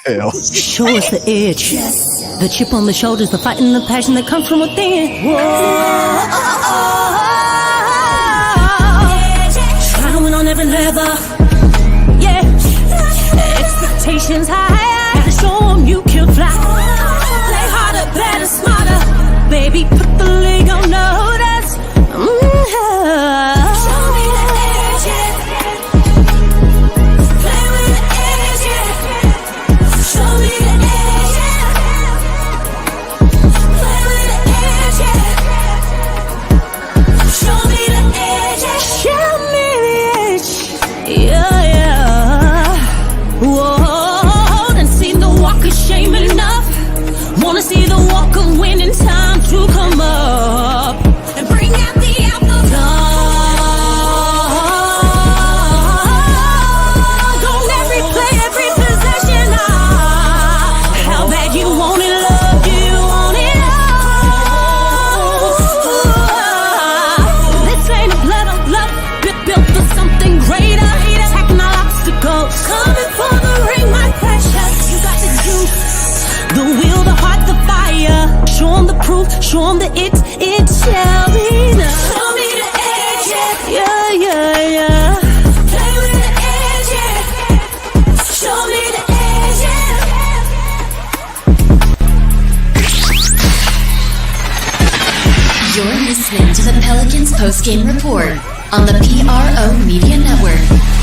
Show us the edge, the chip on the shoulders, the fight and the passion that comes from within. Trying to win on every level. Yeah, expectations high. Gotta show them you can fly. Play harder, better, smarter. Baby, put the league on notice. Show me the edge, play with the edge, show me the edge, play with the edge, show me the edge, show me the edge, yeah. Whoa, done seen the walk of shame enough. Wanna see the walk of winning time to come up and bring out the outlook. Don't every play, every possession. How bad you want it, love, you want it all. This ain't a blood of love, built for something greater. Attacking all obstacles, coming for the ring, my precious. You got the juice, the will, the heart, the fire. Show them the proof, show them that it shall be done. Show me the edge, yeah. Play with the edge, yeah. Show me the edge, yeah. You're listening to the Pelicans post-game report on the PRO Media Network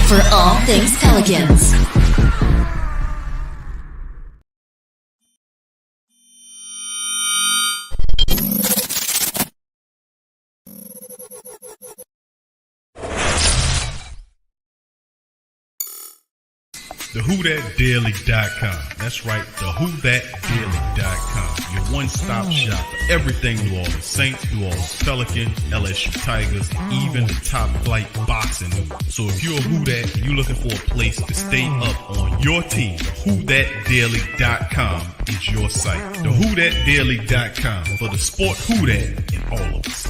for all things Pelicans. TheWhoThatDaily.com. That's right, TheWhoThatDaily.com. Your one-stop shop for everything New Orleans Saints, New Orleans Pelicans, LSU Tigers, even the top flight boxing news. So if you're a Who That and you're looking for a place to stay up on your team, TheWhoThatDaily.com is your site. TheWhoThatDaily.com for the sport Who That in all of us.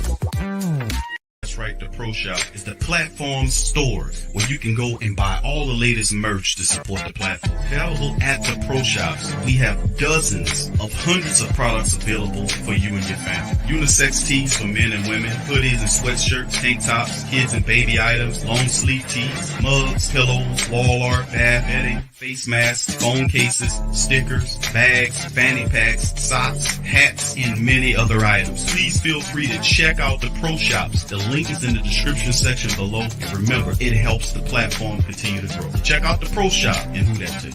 That's right, the Pro Shop is the platform store where you can go and buy all the latest merch to support the platform. Available at the Pro Shops, we have dozens of hundreds of products available for you and your family. Unisex tees for men and women, hoodies and sweatshirts, tank tops, kids and baby items, long sleeve tees, mugs, pillows, wall art, bath bedding, face masks, phone cases, stickers, bags, fanny packs, socks, hats, and many other items. Please feel free to check out the Pro Shops. The link is in the description section below. And remember, it helps the platform continue to grow. Check out the Pro Shop and Who That.